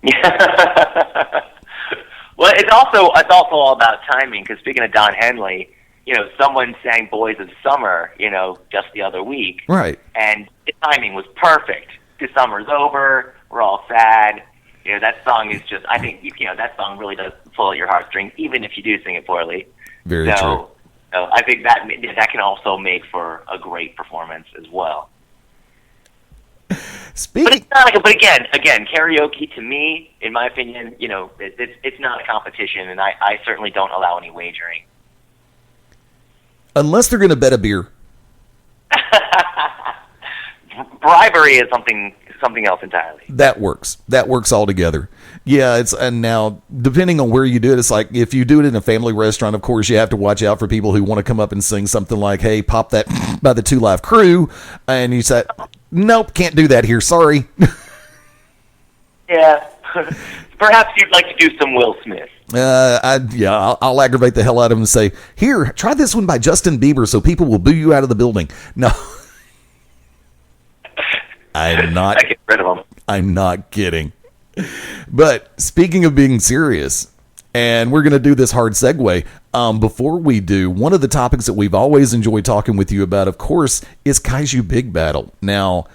Speaker 12: Yeah. Well, it's also all about timing. Because speaking of Don Henley, someone sang "Boys of Summer," just the other week,
Speaker 2: right?
Speaker 12: And the timing was perfect. The summer's over. We're all sad. That song is just. I think that song really does pull at your heartstrings, even if you do sing it poorly.
Speaker 2: Very true.
Speaker 12: So I think that can also make for a great performance as well. But it's not but again, karaoke to me, in my opinion, it's not a competition, and I certainly don't allow any wagering.
Speaker 2: Unless they're going to bet a beer.
Speaker 12: Bribery is something else entirely.
Speaker 2: That works altogether. Yeah, and now depending on where you do it, it's like if you do it in a family restaurant, of course you have to watch out for people who want to come up and sing something like, "Hey, pop that" by the 2 Live Crew, and you say, "Nope, can't do that here. Sorry."
Speaker 12: Yeah. Perhaps you'd like to do some Will Smith.
Speaker 2: I'll aggravate the hell out of him and say, "Here, try this one by Justin Bieber so people will boo you out of the building." No. I'm not.
Speaker 12: I get rid of them.
Speaker 2: I'm not kidding. But speaking of being serious, and we're going to do this hard segue. Before we do, one of the topics that we've always enjoyed talking with you about, of course, is Kaiju Big Battle. Now,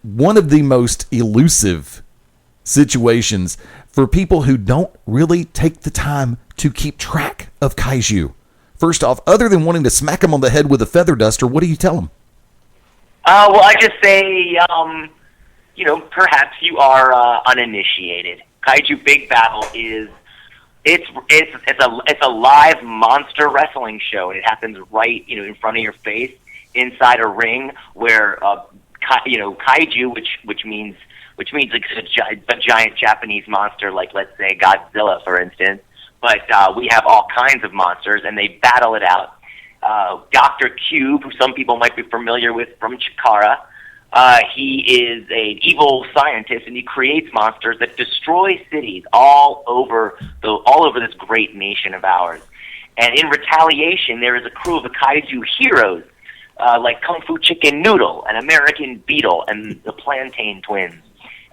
Speaker 2: one of the most elusive situations for people who don't really take the time to keep track of Kaiju. First off, other than wanting to smack them on the head with a feather duster, what do you tell them?
Speaker 12: Well, I just say, perhaps you are uninitiated. Kaiju Big Battle is it's a live monster wrestling show, and it happens right in front of your face inside a ring where kaiju, which means like a giant Japanese monster, like let's say Godzilla, for instance. But we have all kinds of monsters, and they battle it out. Dr. Cube, who some people might be familiar with from Chikara, he is an evil scientist, and he creates monsters that destroy cities all over this great nation of ours. And in retaliation, there is a crew of the kaiju heroes, like Kung Fu Chicken Noodle, and American Beetle, and the Plantain Twins.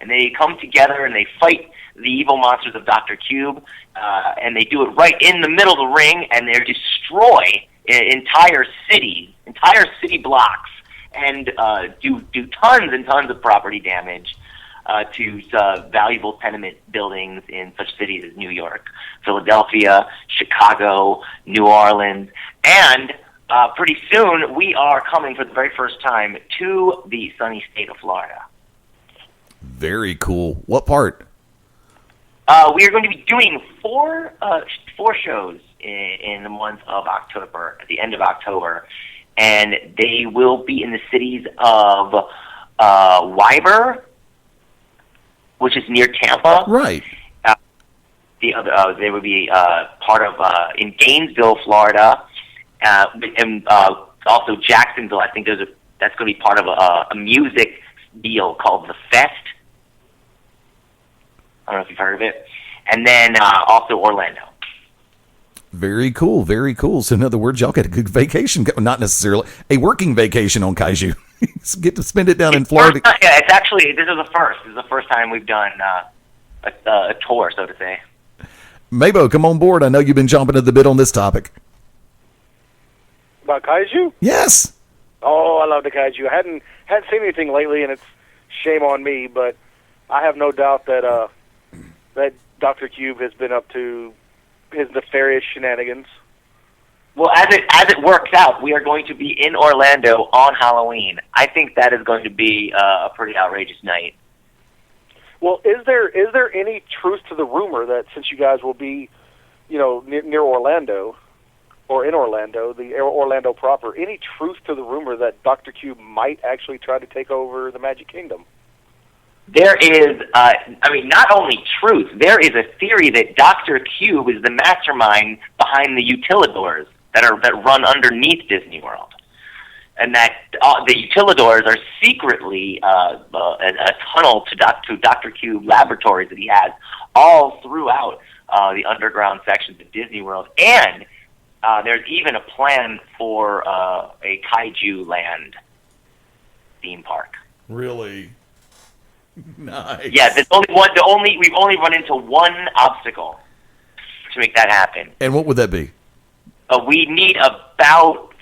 Speaker 12: And they come together and they fight the evil monsters of Dr. Cube, and they do it right in the middle of the ring, and they destroy entire city blocks, and do tons and tons of property damage to valuable tenement buildings in such cities as New York, Philadelphia, Chicago, New Orleans, and pretty soon we are coming for the very first time to the sunny state of Florida.
Speaker 2: Very cool. What part?
Speaker 12: We are going to be doing four shows in the month of October, at the end of October, and they will be in the cities of Weber, which is near Tampa.
Speaker 2: Right.
Speaker 12: They would be part of in Gainesville, Florida, and also Jacksonville. I think that's going to be part of a music deal called the Fest. I don't know if you've heard of it. And then also Orlando.
Speaker 2: Very cool, very cool. So in other words, y'all get a good vacation. Not necessarily a working vacation on Kaiju. Get to spend it down in Florida.
Speaker 12: Yeah, it's actually, this is the first. This is the first time we've done a tour, so to say.
Speaker 2: MaBo, come on board. I know you've been chomping at the bit on this topic.
Speaker 3: About Kaiju?
Speaker 2: Yes.
Speaker 3: Oh, I love the Kaiju. I hadn't seen anything lately, and it's shame on me, but I have no doubt that that Dr. Cube has been up to his nefarious shenanigans.
Speaker 12: Well, as it works out, we are going to be in Orlando on Halloween. I think that is going to be a pretty outrageous night.
Speaker 3: Well, is there any truth to the rumor that since you guys will be, near Orlando, or in Orlando, the Orlando proper, any truth to the rumor that Dr. Cube might actually try to take over the Magic Kingdom?
Speaker 12: There is, not only truth, there is a theory that Dr. Cube is the mastermind behind the utilidors that run underneath Disney World. And that the utilidors are secretly a tunnel to Dr. Cube laboratories that he has all throughout the underground sections of Disney World. And there's even a plan for a Kaiju Land theme park.
Speaker 2: Really? Nice.
Speaker 12: Yeah, we've only run into one obstacle to make that happen.
Speaker 2: And what would that be?
Speaker 12: We need about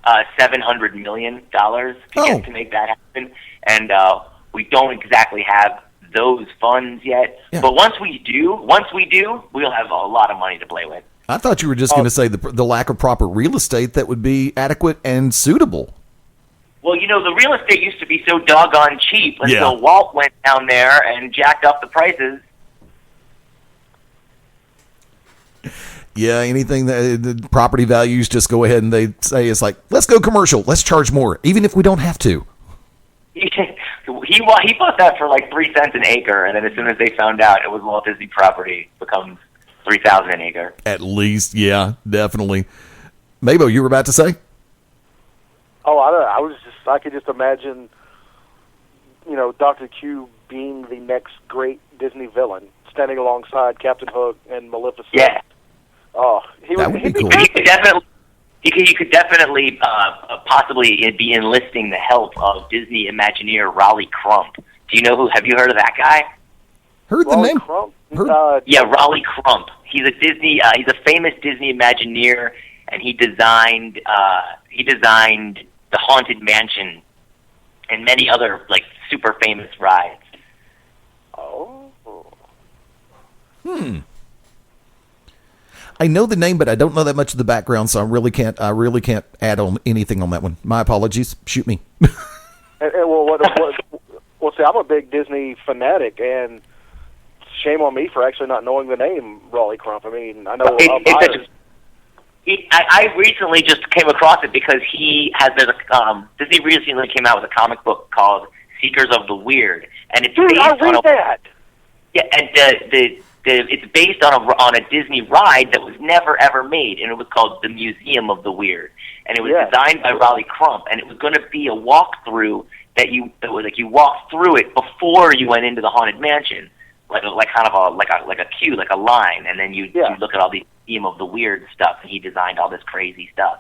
Speaker 12: $700 million to make that happen, and we don't exactly have those funds yet. Yeah. But once we do, we'll have a lot of money to play with.
Speaker 2: I thought you were just going to say the lack of proper real estate that would be adequate and suitable.
Speaker 12: Well, the real estate used to be so doggone cheap until Walt went down there and jacked up the prices.
Speaker 2: Yeah, anything that the property values just go ahead and they say it's like, let's go commercial, let's charge more, even if we don't have to.
Speaker 12: He bought that for like 3 cents an acre, and then as soon as they found out it was Walt Disney property, it becomes $3,000 an acre.
Speaker 2: At least, yeah, definitely. MaBo, you were about to say?
Speaker 3: Oh, I could just imagine, Dr. Q being the next great Disney villain, standing alongside Captain Hook and Maleficent.
Speaker 12: Yeah.
Speaker 3: Oh,
Speaker 2: that would be cool.
Speaker 12: He could definitely possibly be enlisting the help of Disney Imagineer Raleigh Crump. Have you heard of that guy?
Speaker 2: Heard the name.
Speaker 3: Crump?
Speaker 12: Yeah, Raleigh Crump. He's a famous Disney Imagineer, and he designed the Haunted Mansion and many other super famous rides.
Speaker 3: Oh.
Speaker 2: I know the name, but I don't know that much of the background, so I really can't add on anything on that one. My apologies. Shoot me.
Speaker 3: Well, see, I'm a big Disney fanatic, and shame on me for actually not knowing the name Raleigh Crump. I mean, I know
Speaker 12: I recently just came across it because Disney recently came out with a comic book called Seekers of the Weird, and it's based on
Speaker 3: that.
Speaker 12: Yeah, and it's based on a Disney ride that was never ever made, and it was called the Museum of the Weird, and it was designed by Raleigh Crump, and it was going to be a walkthrough you walked through it before you went into the Haunted Mansion, like a queue, like a line, and then you look at all the Museum of the Weird stuff, and he designed all this crazy stuff.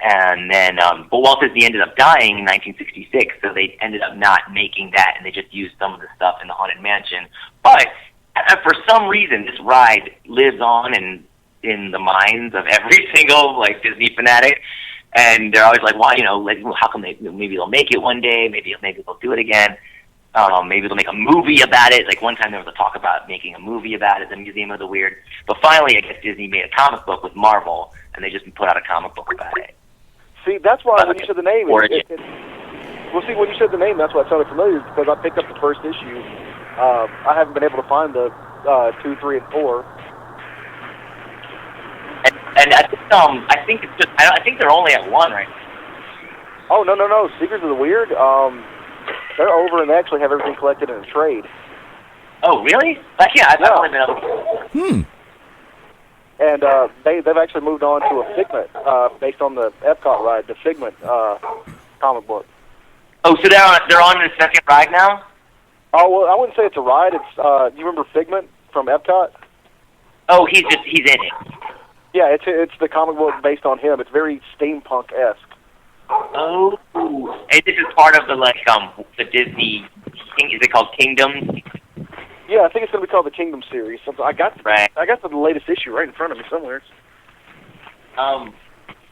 Speaker 12: And then, but Walt Disney ended up dying in 1966, so they ended up not making that, and they just used some of the stuff in the Haunted Mansion. But for some reason, this ride lives on in the minds of every single Disney fanatic, and they're always like, "Why? How come maybe they'll make it one day? Maybe they'll do it again. Maybe they'll make a movie about it." One time there was a talk about making a movie about it, the Museum of the Weird. But finally, I guess Disney made a comic book with Marvel, and they just put out a comic book about it.
Speaker 3: See, that's why when you said the name, when you said the name, that's why it sounded familiar, because I picked up the first issue. I haven't been able to find the 2, 3, and 4.
Speaker 12: And I think they're only at 1 right now.
Speaker 3: Oh, no. Secrets of the Weird, they're over, and they actually have everything collected in a trade.
Speaker 12: Oh, really? I've only been able to...
Speaker 3: And they've actually moved on to a Figment, based on the Epcot ride, the Figment comic book.
Speaker 12: Oh, so they're on the second ride now?
Speaker 3: Oh, well, I wouldn't say it's a ride. It's you remember Figment from Epcot?
Speaker 12: Oh, he's in it.
Speaker 3: Yeah, it's the comic book based on him. It's very steampunk-esque.
Speaker 12: Oh, and this is part of the Disney. Is it called Kingdom?
Speaker 3: Yeah, I think it's going to be called the Kingdom series. I got the latest issue right in front of me somewhere.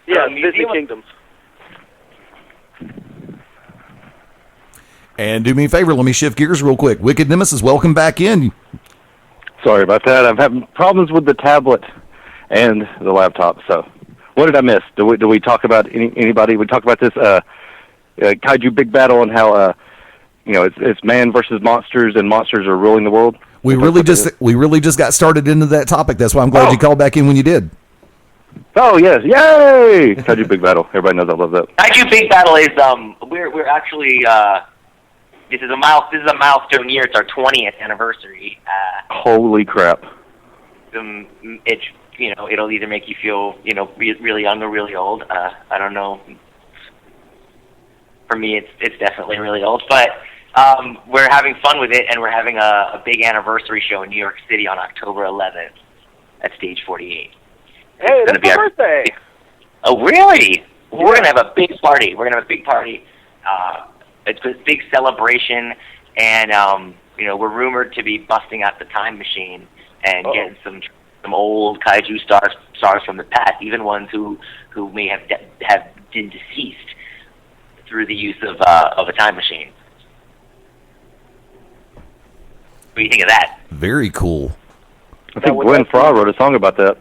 Speaker 3: Disney Kingdoms.
Speaker 2: And do me a favor, let me shift gears real quick. Wicked Nemesis, welcome back in.
Speaker 13: Sorry about that. I'm having problems with the tablet and the laptop, so What did I miss? Do we talk about anybody? We talk about this Kaiju big battle and how it's man versus monsters and monsters are ruling the world.
Speaker 2: We really just got started into that topic. That's why I'm glad you called back in when you did.
Speaker 13: Oh yes, yay! Kaiju big battle. Everybody knows I love that.
Speaker 12: Kaiju big battle is we're actually this is a milestone year. It's our 20th anniversary.
Speaker 13: Holy crap!
Speaker 12: It's it'll either make you feel really young or really old. I don't know. For me, it's definitely really old, but we're having fun with it, and we're having a big anniversary show in New York City on October 11th at Stage 48.
Speaker 3: Hey, that's my birthday.
Speaker 12: Oh, really? Well, we're gonna have a big party. It's a big celebration, and we're rumored to be busting out the time machine and getting some old kaiju stars from the past, even ones who may have been deceased through the use of a time machine. What do you think of that?
Speaker 2: Very cool.
Speaker 13: I think Gwen Frey wrote a song about that.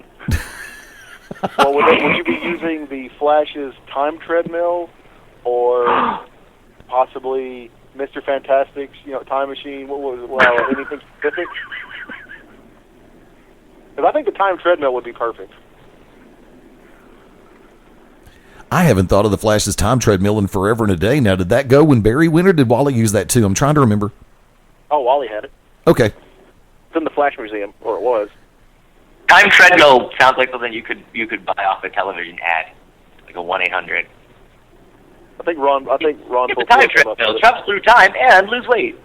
Speaker 3: Well, would you be using the Flash's time treadmill, or possibly Mr. Fantastic's time machine? Anything specific? Because I think the time treadmill would be perfect.
Speaker 2: I haven't thought of the Flash's time treadmill in forever and a day. Now, did that go when Barry went, or did Wally use that too? I'm trying to remember.
Speaker 3: Oh, Wally had it.
Speaker 2: Okay.
Speaker 3: It's in the Flash Museum, or it was.
Speaker 12: Time treadmill sounds like something you could buy off a television ad, like a 1-800.
Speaker 3: I think Ron.
Speaker 12: It's a time treadmill. Travel through time and lose weight.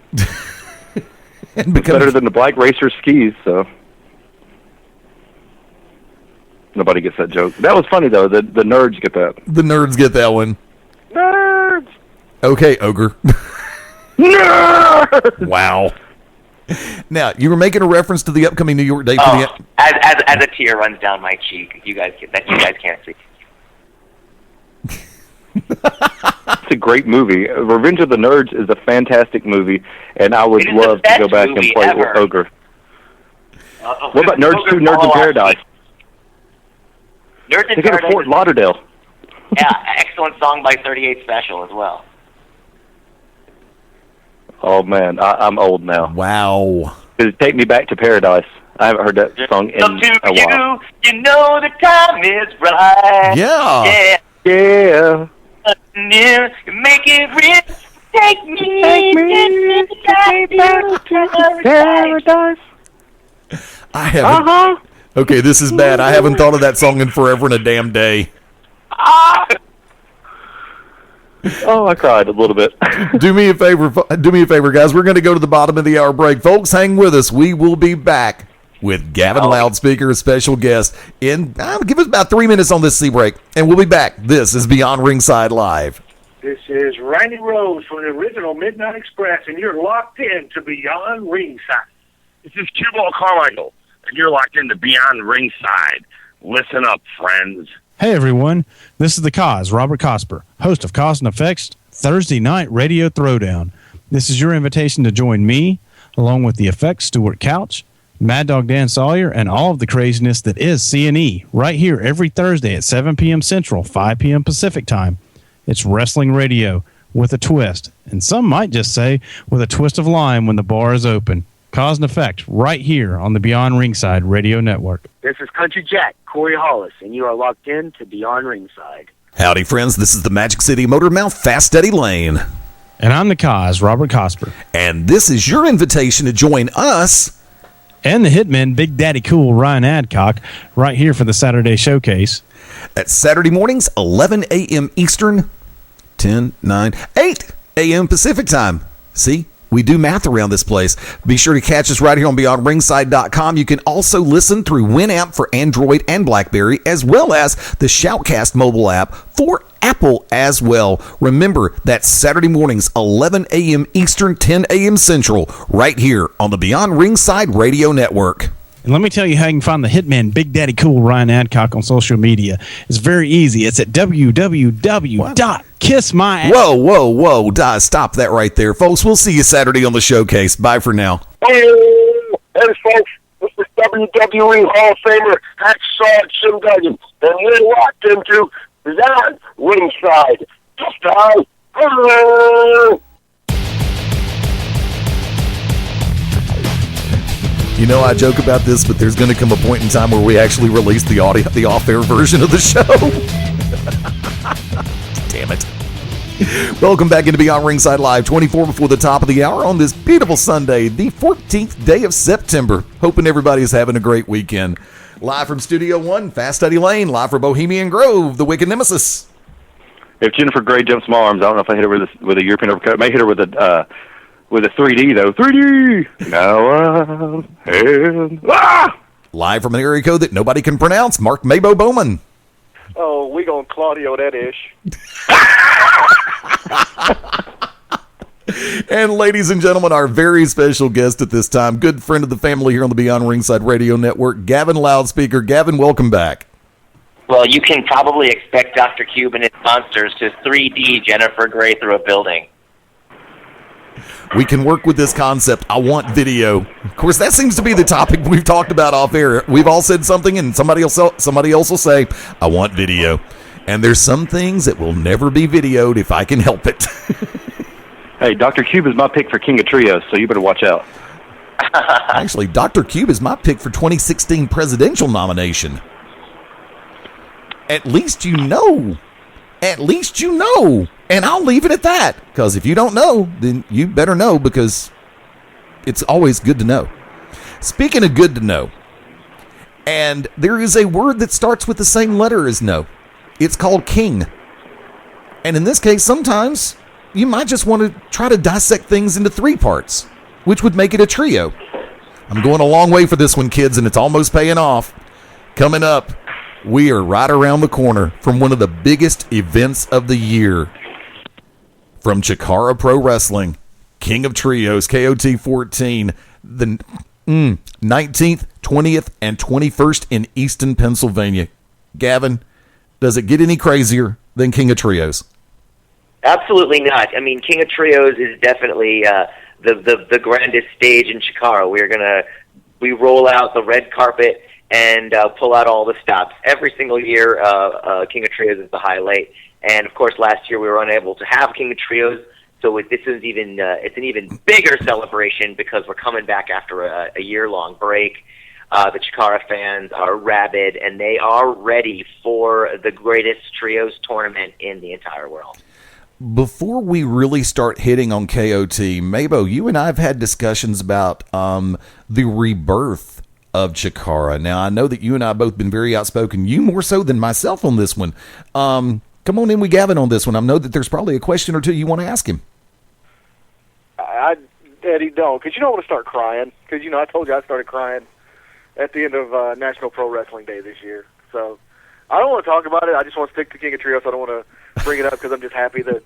Speaker 13: It's better than the black racer skis, so nobody gets that joke. That was funny though. The nerds get that.
Speaker 2: The nerds get that one.
Speaker 3: Nerds.
Speaker 2: Okay, Ogre.
Speaker 13: Nerd.
Speaker 2: Wow. Now, you were making a reference to the upcoming New York date.
Speaker 12: As a tear runs down my cheek, you guys can't see.
Speaker 13: It's a great movie. Revenge of the Nerds is a fantastic movie, and I would love to go back and play
Speaker 12: ever.
Speaker 13: Ogre. What about Nerds 2, Nerds in Paradise?
Speaker 12: Nerds in
Speaker 13: They go to
Speaker 12: Paradise.
Speaker 13: Fort Lauderdale.
Speaker 12: Yeah, excellent song by 38 Special as well.
Speaker 13: Oh, man, I'm old now.
Speaker 2: Wow.
Speaker 13: Take Me Back to Paradise. I haven't heard that song in a while.
Speaker 12: You know the time is right.
Speaker 2: Yeah.
Speaker 13: Yeah.
Speaker 12: Make it real. Take me back to paradise.
Speaker 2: I haven't. Okay, this is bad. I haven't thought of that song in forever and a damn day.
Speaker 13: Oh, I cried a little bit.
Speaker 2: Do me a favor, guys. We're going to go to the bottom of the hour break. Folks, hang with us. We will be back with Gavin Loudspeaker, a special guest, in give us about 3 minutes on this C break, and we'll be back. This is Beyond Ringside Live.
Speaker 14: This is Randy Rose from the original Midnight Express, and you're locked in to Beyond Ringside.
Speaker 15: This is Q-Ball Carmichael, and you're locked into Beyond Ringside. Listen up, friends.
Speaker 16: Hey everyone, this is the Cause, Robert Cosper, host of Cause and Effects Thursday Night Radio Throwdown. This is your invitation to join me, along with the Effects Stuart Couch, Mad Dog Dan Sawyer, and all of the craziness that is C&E, right here every Thursday at 7 p.m. Central, 5 p.m. Pacific Time. It's wrestling radio with a twist, and some might just say with a twist of lime when the bar is open. Cause and Effect, right here on the Beyond Ringside Radio Network.
Speaker 14: This is Country Jack, Corey Hollis, and you are locked in to Beyond Ringside.
Speaker 2: Howdy, friends. This is the Magic City Motor Mouth, Fast Eddie Layne.
Speaker 16: And I'm the Cause, Robert Cosper.
Speaker 2: And this is your invitation to join us
Speaker 16: and the Hitman, Big Daddy Cool, Ryan Adcock, right here for the Saturday Showcase.
Speaker 2: At Saturday mornings, 11 a.m. Eastern, 8 a.m. Pacific Time. See? We do math around this place. Be sure to catch us right here on BeyondRingside.com. You can also listen through Winamp for Android and BlackBerry, as well as the Shoutcast mobile app for Apple as well. Remember, that's Saturday mornings, 11 a.m. Eastern, 10 a.m. Central, right here on the Beyond Ringside Radio Network.
Speaker 16: And let me tell you how you can find the Hitman, Big Daddy Cool, Ryan Adcock on social media. It's very easy. It's at www.kissmyass.
Speaker 2: Whoa. Stop that right there. Folks, we'll see you Saturday on the Showcase. Bye for now.
Speaker 14: Hey, folks, this is WWE Hall of Famer Hacksaw Jim Duggan. and you're locked into Beyond Ringside.
Speaker 2: You know, I joke about this, but there's going to come a point in time where we actually release the off-air version of the show. Damn it. Welcome back into Beyond Ringside Live, 24 before the top of the hour on this beautiful Sunday, the 14th day of September. Hoping everybody's having a great weekend. Live from Studio 1, Fast Eddie Layne, live for Bohemian Grove, the Wicked Nemesis.
Speaker 13: If Jennifer Grey jumps my arms, I don't know if I hit her with a European uppercut. I may hit her with a 3D, though. 3D! Now
Speaker 2: Live from an area code that nobody can pronounce, Mark MaBo Bowman.
Speaker 3: Oh, we gonna Claudio that ish.
Speaker 2: And ladies and gentlemen, our very special guest at this time, good friend of the family here on the Beyond Ringside Radio Network, Gavin Loudspeaker. Gavin, welcome back.
Speaker 12: Well, you can probably expect Dr. Cube and his monsters to 3D Jennifer Grey through a building.
Speaker 2: We can work with this concept. I want video. Of course, that seems to be the topic we've talked about off air. We've all said something, and somebody else will say, I want video. And there's some things that will never be videoed if I can help it.
Speaker 13: Hey, Dr. Cube is my pick for King of Trios, so you better watch out.
Speaker 2: Actually, Dr. Cube is my pick for 2016 presidential nomination. At least you know. At least you know. And I'll leave it at that. Because if you don't know, then you better know, because it's always good to know. Speaking of good to know, and there is a word that starts with the same letter as know. It's called king. And in this case, sometimes you might just want to try to dissect things into three parts, which would make it a trio. I'm going a long way for this one, kids, and it's almost paying off. Coming up, we are right around the corner from one of the biggest events of the year. From Chikara Pro Wrestling, King of Trios, KOT 14, the 19th, 20th, and 21st in Easton, Pennsylvania. Gavin, does it get any crazier than King of Trios?
Speaker 12: Absolutely not. I mean, King of Trios is definitely the grandest stage in Chikara. We roll out the red carpet and pull out all the stops. Every single year, King of Trios is the highlight. And, of course, last year we were unable to have King of Trios, so it's an even bigger celebration because we're coming back after a year-long break. The Chikara fans are rabid, and they are ready for the greatest Trios tournament in the entire world.
Speaker 2: Before we really start hitting on KOT, MaBo, you and I have had discussions about the rebirth of Chikara. Now, I know that you and I have both been very outspoken, you more so than myself on this one. Come on in with Gavin on this one. I know that there's probably a question or two you want to ask him.
Speaker 3: Eddie, don't, because I want to start crying. Because, I told you I started crying at the end of National Pro Wrestling Day this year. So I don't want to talk about it. I just want to stick to King of Trios. I don't want to bring it up because I'm just happy that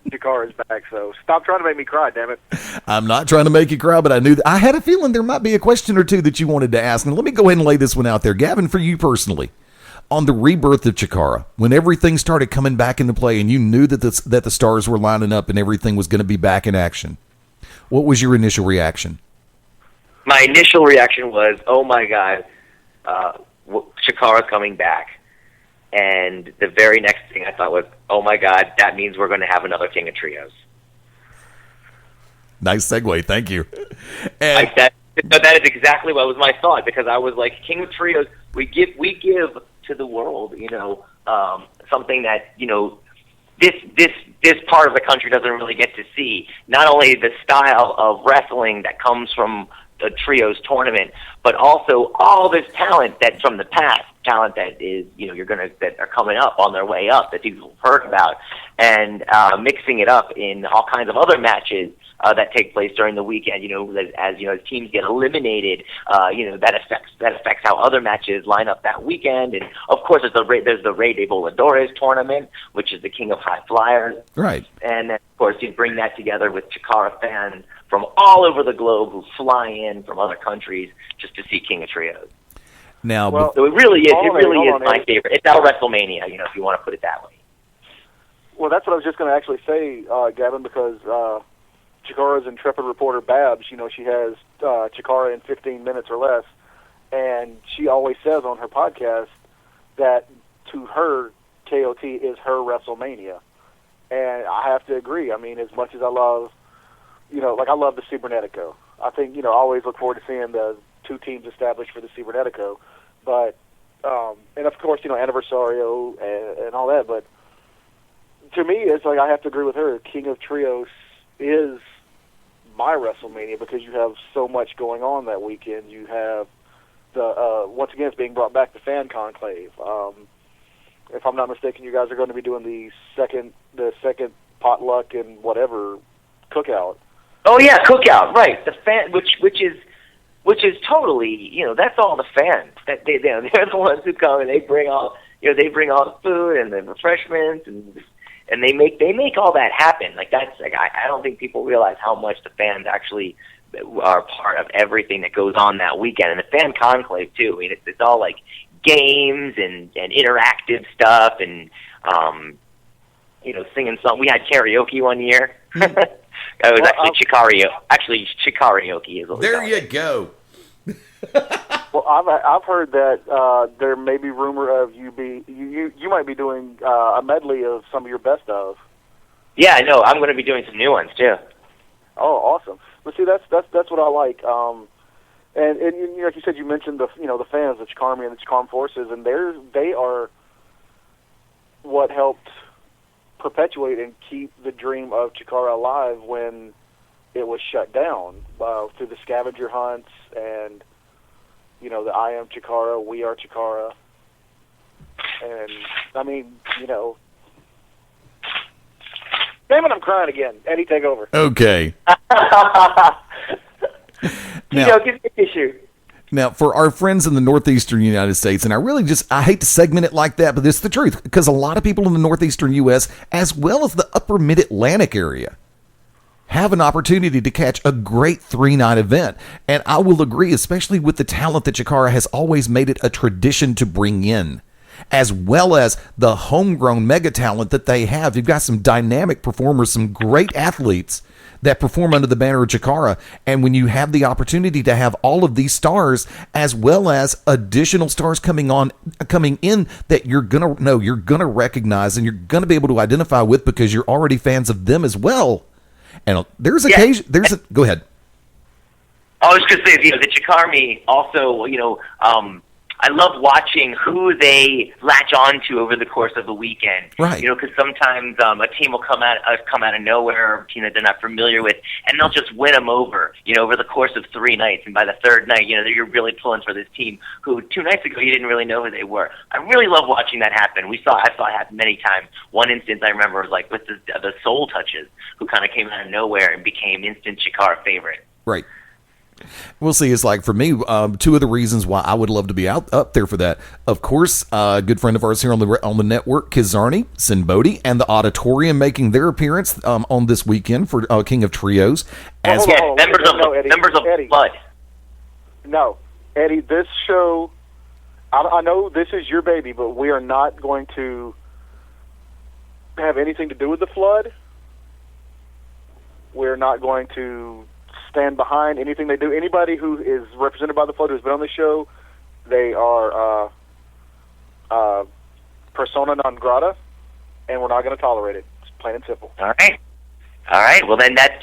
Speaker 3: Chikara is back. So stop trying to make me cry, damn it.
Speaker 2: I'm not trying to make you cry, but I had a feeling there might be a question or two that you wanted to ask. And let me go ahead and lay this one out there. Gavin, for you personally, on the rebirth of Chikara, when everything started coming back into play and you knew that the stars were lining up and everything was going to be back in action, what was your initial reaction?
Speaker 12: My initial reaction was, oh my God, Chikara's coming back. And the very next thing I thought was, oh my God, that means we're going to have another King of Trios.
Speaker 2: Nice segue, thank you.
Speaker 12: And that is exactly what was my thought, because I was like, King of Trios, we give to the world, something that, this part of the country doesn't really get to see. Not only the style of wrestling that comes from the Trios tournament, but also all this talent that's from the past, talent that is, that are coming up on their way up that people have heard about, and mixing it up in all kinds of other matches that take place during the weekend. As teams get eliminated, that affects how other matches line up that weekend. And of course, there's the Rey de Voladores tournament, which is the King of High Flyers.
Speaker 2: Right.
Speaker 12: And then, of course, you bring that together with Chikara fans from all over the globe who fly in from other countries just to see King of Trios.
Speaker 2: Now,
Speaker 12: so it really is. It really is my favorite. It's our WrestleMania, if you want to put it that way.
Speaker 3: Well, that's what I was just going to actually say, Gavin, because Chikara's intrepid reporter Babs, she has Chikara in 15 minutes or less, and she always says on her podcast that to her, KOT is her WrestleMania. And I have to agree. I mean, as much as I love, I love the Cibernetico. I think, I always look forward to seeing the two teams established for the Cibernetico. But, and of course, Anniversario and all that. But to me, it's like I have to agree with her. King of Trios is my WrestleMania because you have so much going on that weekend. You have once again, it's being brought back to Fan Conclave. If I'm not mistaken, you guys are going to be doing the second potluck and whatever cookout.
Speaker 12: Oh yeah, cookout, right? The fan, which is totally, that's all the fans. That they're the ones who come and they bring all the food and the refreshments and they make all that happen. Like that's like I don't think people realize how much the fans actually are part of everything that goes on that weekend, and the Fan Conclave too. I mean, it's all like games and interactive stuff and singing songs. We had karaoke one year. It was actually Chikaraoke is what
Speaker 2: there you go.
Speaker 3: Well, I've heard that there may be rumor of you might be doing a medley of some of your best of.
Speaker 12: Yeah, I know. I'm going to be doing some new ones too.
Speaker 3: Oh, awesome! But see, that's what I like. And like you said, you mentioned the fans, the Chikarmi and the Chikarm forces, and they are what helped perpetuate and keep the dream of Chikara alive when it was shut down through the scavenger hunts and the I am Chikara, we are Chikara, and I mean damn it, I'm crying again. Eddie, take over.
Speaker 2: Okay.
Speaker 12: Give me a tissue.
Speaker 2: Now, for our friends in the northeastern United States, and I hate to segment it like that, but it's the truth, because a lot of people in the northeastern U.S., as well as the upper mid-Atlantic area, have an opportunity to catch a great 3-night event. And I will agree, especially with the talent that Chikara has always made it a tradition to bring in, as well as the homegrown mega talent that they have. You've got some dynamic performers, some great athletes that perform under the banner of Chikara, and when you have the opportunity to have all of these stars as well as additional stars coming in that you're gonna recognize and you're gonna be able to identify with because you're already fans of them as well. And go ahead.
Speaker 12: I was just going to say, the Chikarmi also, I love watching who they latch on to over the course of the weekend.
Speaker 2: Right.
Speaker 12: Because sometimes a team will come out of nowhere, a team that they're not familiar with, and they'll just win them over, over the course of 3 nights. And by the third night, you're really pulling for this team who 2 nights ago you didn't really know who they were. I really love watching that happen. I saw it happen many times. One instance I remember was like with the Soul Touches, who kind of came out of nowhere and became instant Chikara favorite.
Speaker 2: Right. We'll see. It's like, for me, 2 of the reasons why I would love to be up there for that. Of course, a good friend of ours here on the network, Kizarni, Sinbodi, and the Auditorium making their appearance on this weekend for King of Trios.
Speaker 12: Members of Blood.
Speaker 3: No, Eddie, this show, I know this is your baby, but we are not going to have anything to do with the Flood. We're not going to stand behind anything they do. Anybody who is represented by the Flood who's been on the show, they are persona non grata, and we're not going to tolerate it. It's plain and simple.
Speaker 12: All right. Well, then that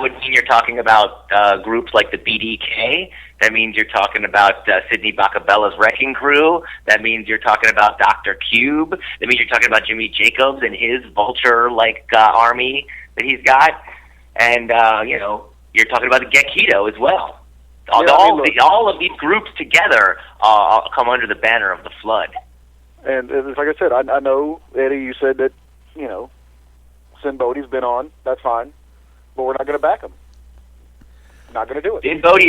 Speaker 12: would mean you're talking about groups like the BDK. That means you're talking about Sidney Bacabella's Wrecking Crew. That means you're talking about Dr. Cube. That means you're talking about Jimmy Jacobs and his vulture-like army that he's got. And, you're talking about the Gekido as well. All of these groups together come under the banner of the Flood.
Speaker 3: And like I said, I know, Eddie, you said that, Sinbodi's been on. That's fine. But we're not going to back him. Not going to do it.
Speaker 12: Sinbodi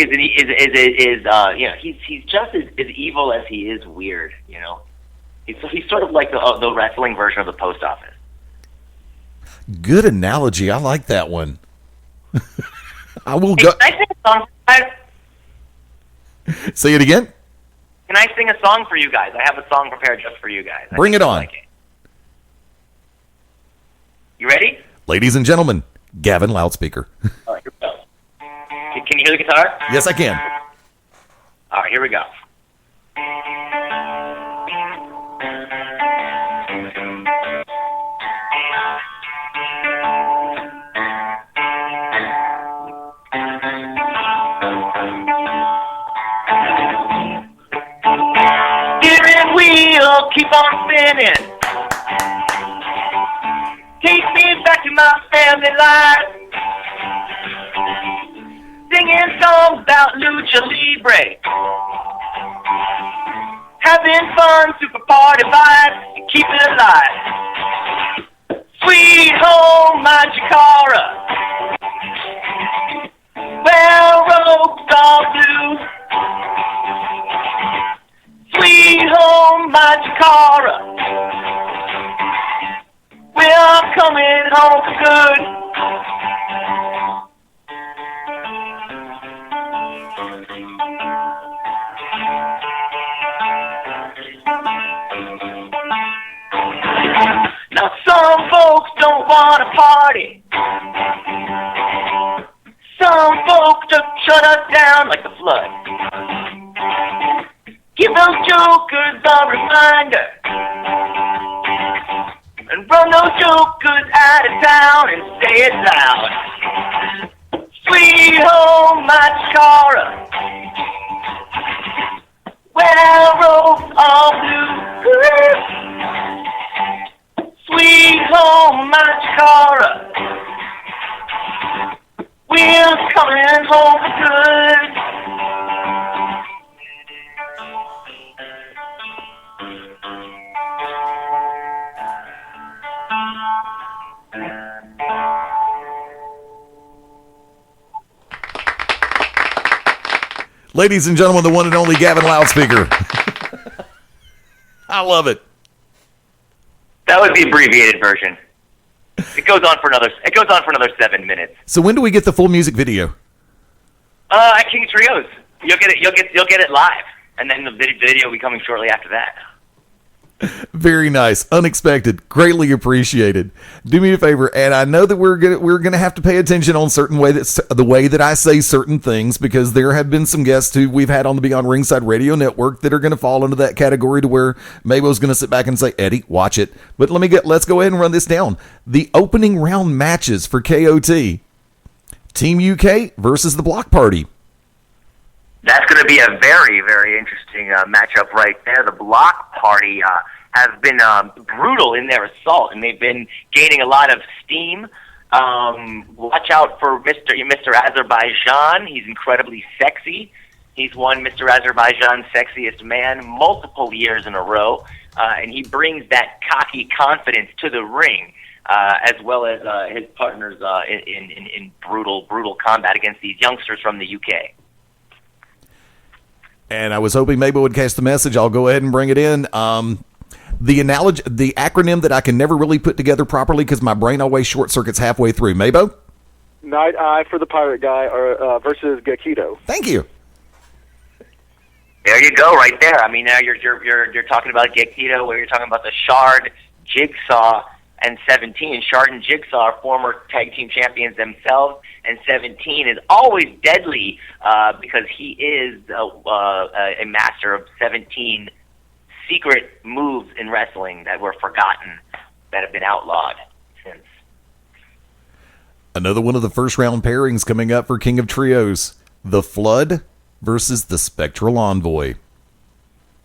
Speaker 12: he's just as evil as he is weird, He's sort of like the wrestling version of the post office.
Speaker 2: Good analogy. I like that one. I will go.
Speaker 12: Can I sing a song?
Speaker 2: Say it again.
Speaker 12: Can I sing a song for you guys? I have a song prepared just for you guys.
Speaker 2: Bring it on.
Speaker 12: Like it. You ready?
Speaker 2: Ladies and gentlemen, Gavin Loudspeaker.
Speaker 12: All right, here we go. Can you hear the guitar?
Speaker 2: Yes, I can.
Speaker 12: All right, here we go. keep on spinning. Take me back to my family life. Singing songs about lucha libre. Having fun, super party vibes, and keep it alive. Sweet home, my Chikara. Well, robes all blue. Sweet home, my Chikara. We're coming home for good. Now some folks don't want to party. Some folks just shut us down like the flood. Give those jokers a reminder. And run those jokers out of town and say it loud. Sweet home, my Chikara. Well, robes all blue. Sweet home, my Chikara. We're coming home for good.
Speaker 2: Ladies and gentlemen, the one and only Gavin Loudspeaker. I love it.
Speaker 12: That was the abbreviated version. It goes on for another 7 minutes.
Speaker 2: So when do we get the full music video?
Speaker 12: At King Trios. You'll get it live, and then the video will be coming shortly after that.
Speaker 2: Very nice, unexpected, greatly appreciated. Do me a favor, and I know that we're gonna have to pay attention on the way that I say certain things, because there have been some guests who we've had on the Beyond Ringside Radio Network that are going to fall into that category, to where MaBo's going to sit back and say, "Eddie, watch it." But let's go ahead and run this down. The opening round matches for KOT: Team UK versus the Block Party.
Speaker 12: That's going to be a very, very interesting matchup right there. The Block Party has been brutal in their assault, and they've been gaining a lot of steam. Watch out for Mr. Azerbaijan. He's incredibly sexy. He's won Mr. Azerbaijan's Sexiest Man multiple years in a row, and he brings that cocky confidence to the ring, as well as his partners in brutal combat against these youngsters from the UK.
Speaker 2: And I was hoping MaBo would catch the message. I'll go ahead and bring it in. The acronym that I can never really put together properly because my brain always short circuits halfway through. MaBo?
Speaker 3: Night Eye for the Pirate Guy versus Gekido.
Speaker 2: Thank you.
Speaker 12: There you go, right there. I mean, now you're talking about Gekido, where you're talking about the Shard, Jigsaw, and 17. Shard and Jigsaw are former tag team champions themselves, and 17 is always deadly because he is a master of 17 secret moves in wrestling that were forgotten, that have been outlawed since.
Speaker 2: Another one of the first round pairings coming up for King of Trios: The Flood versus the Spectral Envoy.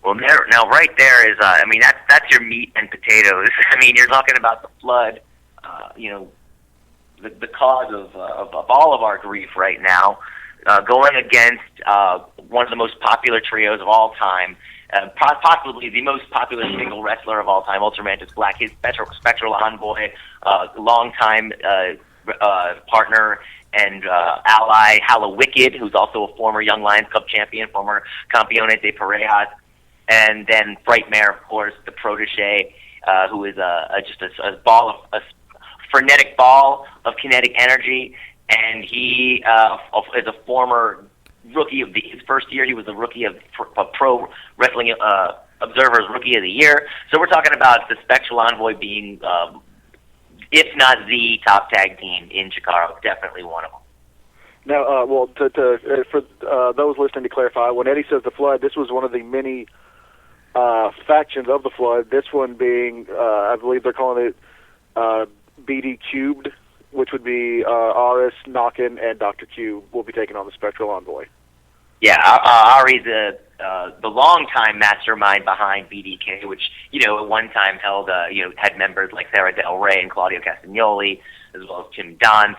Speaker 12: Well, now right there is, I mean, that's your meat and potatoes. I mean, you're talking about the Flood, the cause of all of our grief right now, going against one of the most popular trios of all time, possibly the most popular single wrestler of all time, Ultramantis Black, his Spectral Envoy, longtime partner and ally, Hala Wicked, who's also a former Young Lions Cup champion, former Campeones de Parejas, and then Frightmare, of course, the protege, who is just a frenetic ball of kinetic energy, and he is a former rookie of his first year. He was a rookie of Pro Wrestling Observer's Rookie of the Year. So we're talking about the Spectral Envoy being, if not the top tag team in Chikara, definitely one of them.
Speaker 3: Now, for those listening to clarify, when Eddie says the Flood, this was one of the many factions of the Flood. This one being, I believe they're calling it BD Cubed, which would be Aris, Knockin', and Dr. Q will be taking on the Spectral Envoy.
Speaker 12: Yeah, Ari's the longtime mastermind behind BDK, which, at one time held, had members like Sarah Del Rey and Claudio Castagnoli, as well as Tim Donst,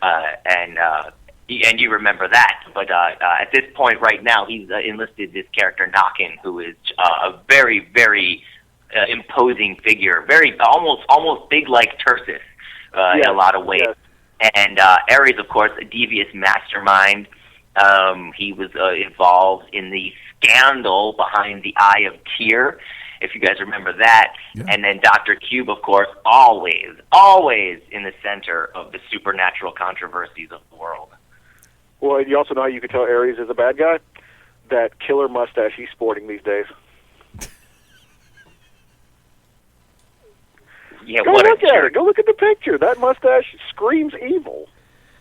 Speaker 12: and you remember that. But at this point right now, he's enlisted this character, Knockin', who is a very, very imposing figure, very almost big like Tursis in a lot of ways. Yes. And Aries, of course, a devious mastermind. He was involved in the scandal behind the Eye of Tyr, if you guys remember that. Yeah. And then Dr. Cube, of course, always in the center of the supernatural controversies of the world.
Speaker 3: Well, you also know how you can tell Aries is a bad guy? That killer mustache he's sporting these days.
Speaker 12: Yeah,
Speaker 3: Go look at it. Go look at the picture. That mustache screams evil.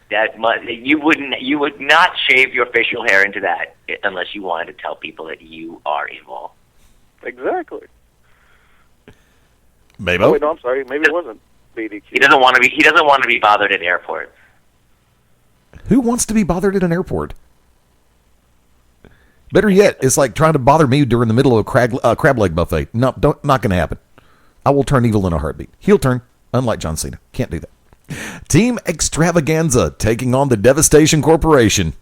Speaker 12: You would not shave your facial hair into that unless you wanted to tell people that you are evil.
Speaker 3: Exactly.
Speaker 2: MaBo?
Speaker 3: Oh, wait, no, I'm sorry. Maybe it wasn't BDQ.
Speaker 12: He doesn't want to be bothered at airports.
Speaker 2: Who wants to be bothered at an airport? Better yet, it's like trying to bother me during the middle of a crab leg buffet. No, not going to happen. I will turn evil in a heartbeat. Heel turn, unlike John Cena. Can't do that. Team Extravaganza taking on the Devastation Corporation.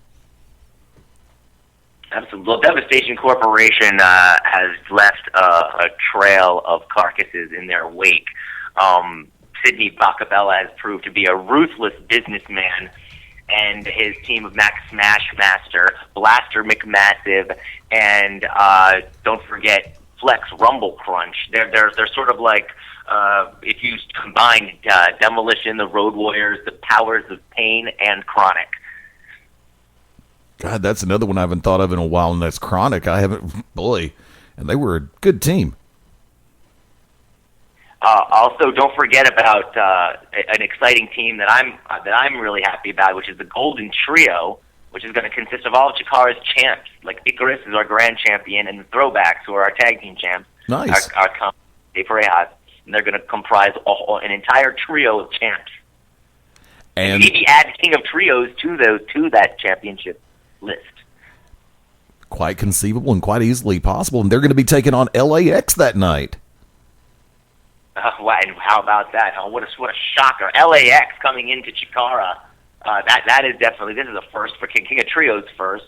Speaker 12: Absolutely. Well, Devastation Corporation has left a trail of carcasses in their wake. Sidney Bacabella has proved to be a ruthless businessman, and his team of Max Smashmaster, Blaster McMassive, and don't forget Flex Rumble Crunch. They're sort of like if you combine Demolition, the Road Warriors, the Powers of Pain, and Chronic.
Speaker 2: God, that's another one I haven't thought of in a while, and that's Chronic. And they were a good team.
Speaker 12: Also, don't forget about an exciting team that I'm really happy about, which is the Golden Trio, which is going to consist of all of Chikara's champs. Like Icarus is our grand champion, and the Throwbacks, who are our tag team champs,
Speaker 2: nice.
Speaker 12: are Dave Rejas, and they're going to comprise an entire trio of champs. And maybe add King of Trios to that championship list.
Speaker 2: Quite conceivable and quite easily possible, and they're going to be taking on LAX that night.
Speaker 12: Wow, and how about that? Oh, what a shocker! LAX coming into Chikara. That is definitely, this is a first for King of Trios first.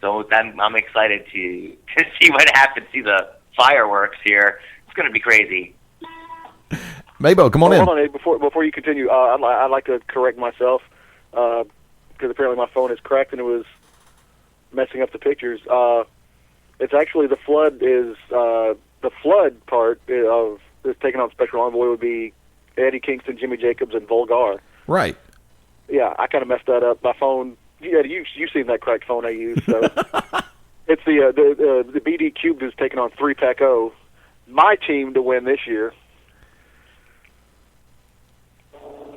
Speaker 12: So I'm excited to see what happens. See the fireworks here. It's going to be crazy.
Speaker 2: MaBo, come on in.
Speaker 3: Hold on, before you continue, I'd like to correct myself because apparently my phone is cracked and it was messing up the pictures. It's actually the flood part of this taking on Spectral Envoy would be Eddie Kingston, Jimmy Jacobs, and Volgar.
Speaker 2: Right.
Speaker 3: Yeah, I kind of messed that up. My phone. Yeah, you've seen that cracked phone I use. So it's the BD Cubed is taking on 3-Pack-O, my team to win this year.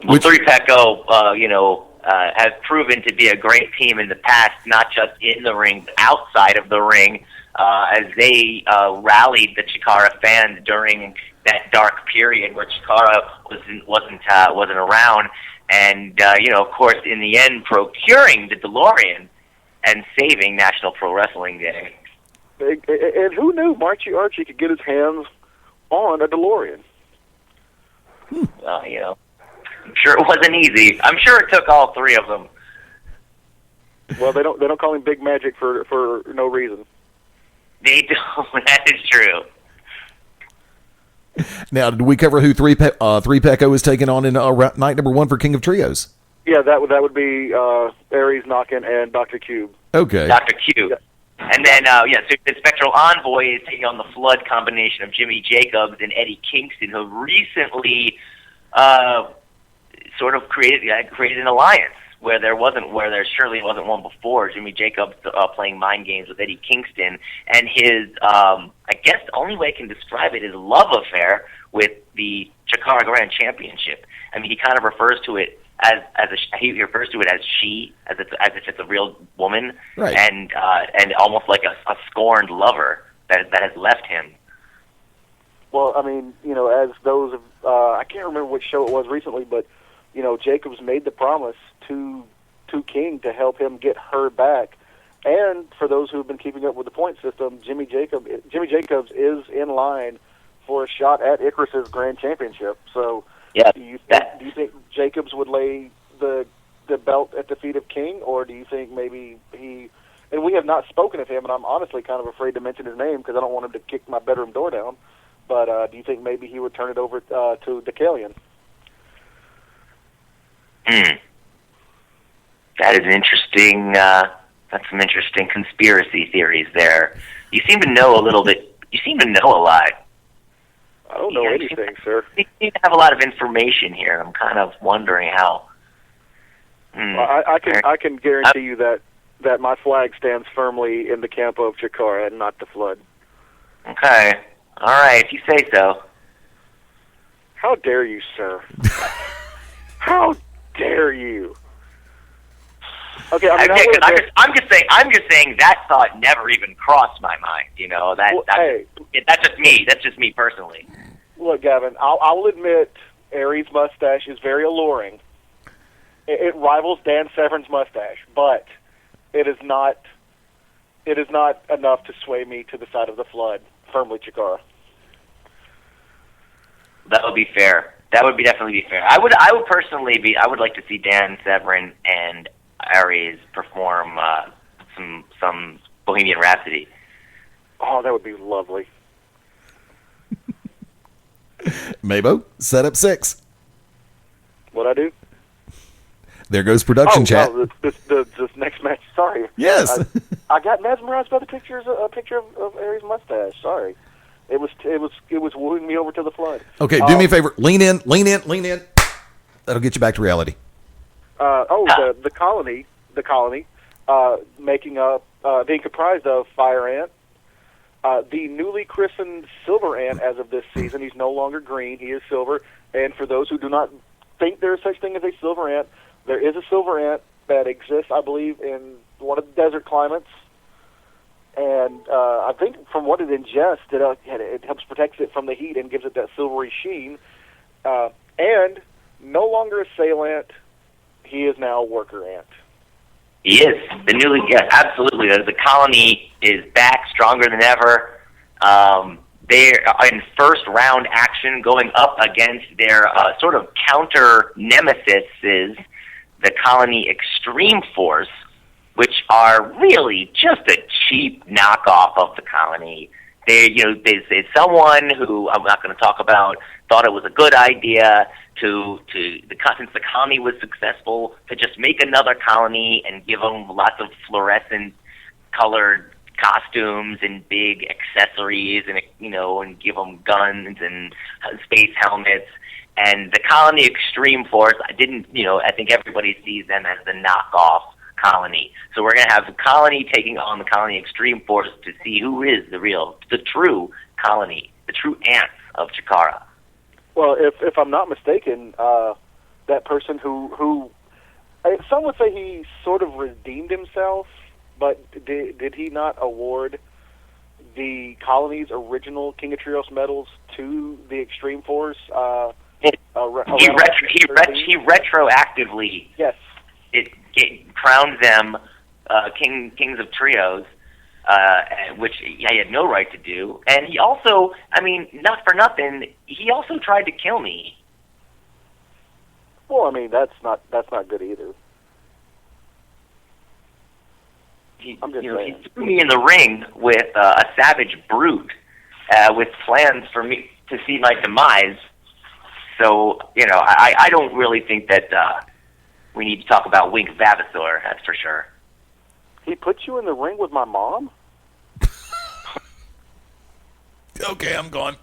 Speaker 12: Well, 3-Pack-O, has proven to be a great team in the past, not just in the ring, but outside of the ring, as they rallied the Chikara fans during that dark period where Chikara wasn't around, and of course, in the end, procuring the DeLorean and saving National Pro Wrestling Day.
Speaker 3: And who knew Archie could get his hands on a DeLorean?
Speaker 12: I'm sure it wasn't easy. I'm sure it took all three of them.
Speaker 3: Well, they don't call him Big Magic for no reason.
Speaker 12: They don't. That is true.
Speaker 2: Now, did we cover who 3-Pack-O is taking on in night number 1 for King of Trios?
Speaker 3: Yeah, that would be Aries, Knockin', and Dr. Cube.
Speaker 2: Okay.
Speaker 12: Dr. Cube. Yeah. And then, so the Spectral Envoy is taking on the Flood combination of Jimmy Jacobs and Eddie Kingston, who recently sort of created an alliance where there surely wasn't one before. Jimmy Jacobs playing mind games with Eddie Kingston, and his I guess the only way I can describe it is love affair with the Chikara Grand Championship. I mean, he kind of refers to it as he refers to it as she, as if it's a real woman,
Speaker 2: right.
Speaker 12: And almost like a scorned lover that has left him.
Speaker 3: Well, I mean, as those I can't remember which show it was recently, but Jacobs made the promise to King to help him get her back, And for those who've been keeping up with the point system, Jimmy Jacobs is in line for a shot at Icarus's Grand Championship. So, do you think Jacobs would lay the belt at the feet of King, or do you think maybe he? And we have not spoken of him, and I'm honestly kind of afraid to mention his name because I don't want him to kick my bedroom door down. But do you think maybe he would turn it over to Decalion?
Speaker 12: That is interesting. That's some interesting conspiracy theories there. You seem to know a little bit. You seem to know a lot.
Speaker 3: I don't know anything, sir.
Speaker 12: You seem to have a lot of information here. I'm kind of wondering how.
Speaker 3: Well, I can guarantee you that my flag stands firmly in the camp of Chikara and not the Flood.
Speaker 12: Okay. All right, if you say so.
Speaker 3: How dare you, sir? How dare you? Okay, I mean,
Speaker 12: I'm just saying that thought never even crossed my mind. You know that's just me. That's just me personally.
Speaker 3: Look, Gavin, I'll admit Aries' mustache is very alluring. It rivals Dan Severn's mustache, but it is not enough to sway me to the side of the Flood. Firmly, Chikara.
Speaker 12: That would be fair. That would definitely be fair. I would personally be. I would like to see Dan Severn and Aries perform some Bohemian Rhapsody.
Speaker 3: Oh, that would be lovely.
Speaker 2: MaBo, set up 6.
Speaker 3: What'd I do?
Speaker 2: There goes production chat.
Speaker 3: No, this next match. Sorry.
Speaker 2: Yes.
Speaker 3: I got mesmerized by the picture of Aries' mustache. Sorry. It was wooing me over to the Flood.
Speaker 2: Okay, do me a favor. Lean in. That'll get you back to reality.
Speaker 3: The colony, making up, being comprised of Fire Ant, the newly christened Silver Ant as of this season. He's no longer green; he is silver. And for those who do not think there is such thing as a Silver Ant, there is a Silver Ant that exists, I believe, in one of the desert climates. And I think from what it ingests, it helps protect it from the heat and gives it that silvery sheen. And no longer a Sail Ant, he is now a Worker Ant.
Speaker 12: He is. Absolutely. The colony is back, stronger than ever. They're in first round action going up against their sort of counter nemesis, the Colony Extreme Force, which are really just a cheap knockoff of the Colony. There's someone who I'm not going to talk about thought it was a good idea since the Colony was successful, to just make another colony and give them lots of fluorescent colored costumes and big accessories and give them guns and space helmets. And the Colony Extreme Force, I think everybody sees them as the knockoff Colony. So we're going to have the Colony taking on the Colony Extreme Force to see who is the true Colony, the true ants of Chikara.
Speaker 3: Well, if I'm not mistaken, that person who some would say he sort of redeemed himself, but did he not award the Colony's original King of Trios medals to the Extreme Force?
Speaker 12: He retroactively it crowned them kings of trios, which he had no right to do. And he also, not for nothing, he also tried to kill me.
Speaker 3: Well, that's not good either.
Speaker 12: He threw me in the ring with a savage brute with plans for me to see my demise. So, I don't really think that we need to talk about Wink Vavasaur, that's for sure.
Speaker 3: He put you in the ring with my mom?
Speaker 2: Okay, I'm gone.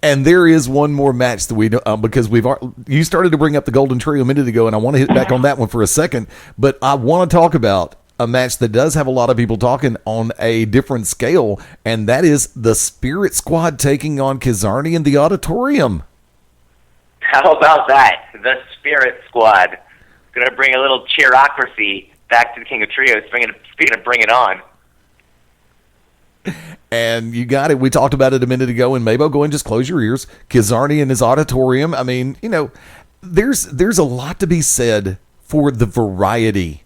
Speaker 2: And there is one more match that we because you started to bring up the Golden Trio a minute ago, and I want to hit back on that one for a second. But I want to talk about a match that does have a lot of people talking on a different scale, and that is the Spirit Squad taking on Kizarny in the Auditorium.
Speaker 12: How about that? The Spirit Squad. Going to bring a little cheerocracy back to the King of Trios. Speaking of bring it on.
Speaker 2: And you got it. We talked about it a minute ago. And MaBo, go and just close your ears. Kizarny in his Auditorium. There's a lot to be said for the variety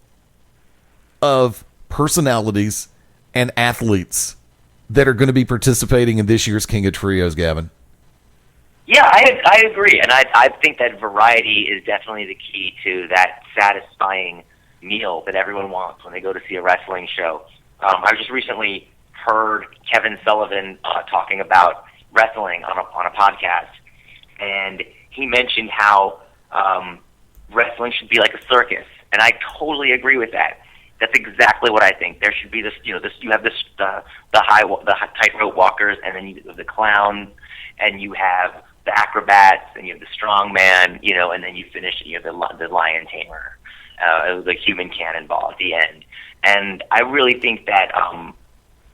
Speaker 2: of personalities and athletes that are going to be participating in this year's King of Trios, Gavin.
Speaker 12: Yeah, I agree, and I think that variety is definitely the key to that satisfying meal that everyone wants when they go to see a wrestling show. I just recently heard Kevin Sullivan talking about wrestling on a podcast, and he mentioned how wrestling should be like a circus, and I totally agree with that. That's exactly what I think. There should be this, you have this the tightrope walkers, and then you have the clowns, and you have the acrobats, and you have the strong man, and then you finish, you have the lion tamer, the human cannonball at the end. And I really think that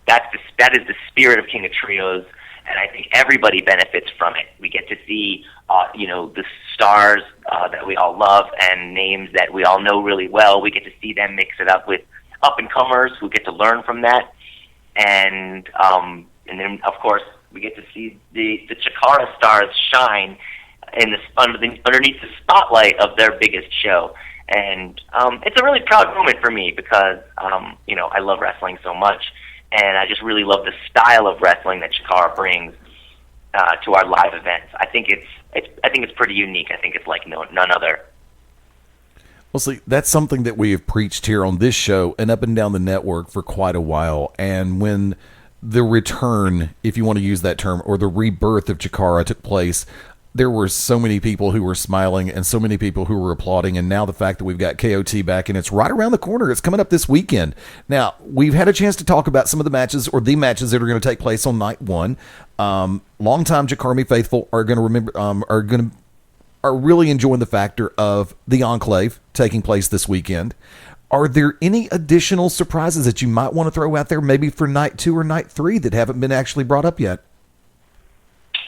Speaker 12: that is the spirit of King of Trios, and I think everybody benefits from it. We get to see, the stars that we all love and names that we all know really well. We get to see them mix it up with up-and-comers who get to learn from that. And then, of course, we get to see the Chikara stars shine underneath the spotlight of their biggest show. And it's a really proud moment for me because, I love wrestling so much. And I just really love the style of wrestling that Chikara brings to our live events. I think it's pretty unique. I think it's like none other.
Speaker 2: Well, see, that's something that we have preached here on this show and up and down the network for quite a while. And when the return, if you want to use that term, or the rebirth of Chikara took place, there were so many people who were smiling and so many people who were applauding. And now the fact that we've got KOT back and it's right around the corner, it's coming up this weekend. Now, we've had a chance to talk about some of the matches or the matches that are going to take place on night one. Longtime Jakarmi faithful are going to remember, are really enjoying the factor of the Enclave taking place this weekend. Are there any additional surprises that you might want to throw out there, maybe for night 2 or night 3 that haven't been actually brought up yet?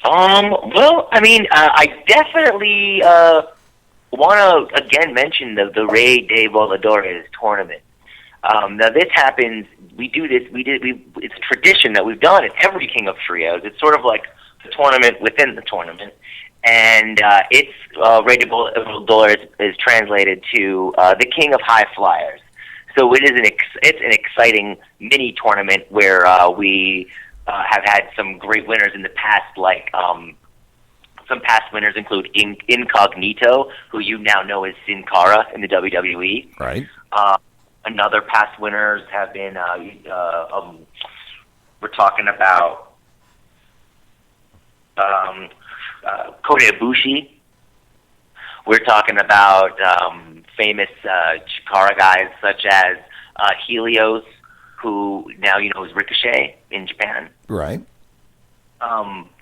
Speaker 12: Well, I definitely want to again mention the Rey de Voladores tournament. Now this happens. We do this. It's a tradition that we've done at every King of Trios. It's sort of like the tournament within the tournament, and it's Rey de Voladores is translated to the King of High Flyers. So it's an exciting mini tournament where we have had some great winners in the past, like some past winners include Incognito, who you now know as Sin Cara in the WWE.
Speaker 2: Right.
Speaker 12: Another past winners have been, we're talking about Kota Ibushi. We're talking about famous Chikara guys such as Helios, who now is Ricochet in Japan.
Speaker 2: Right.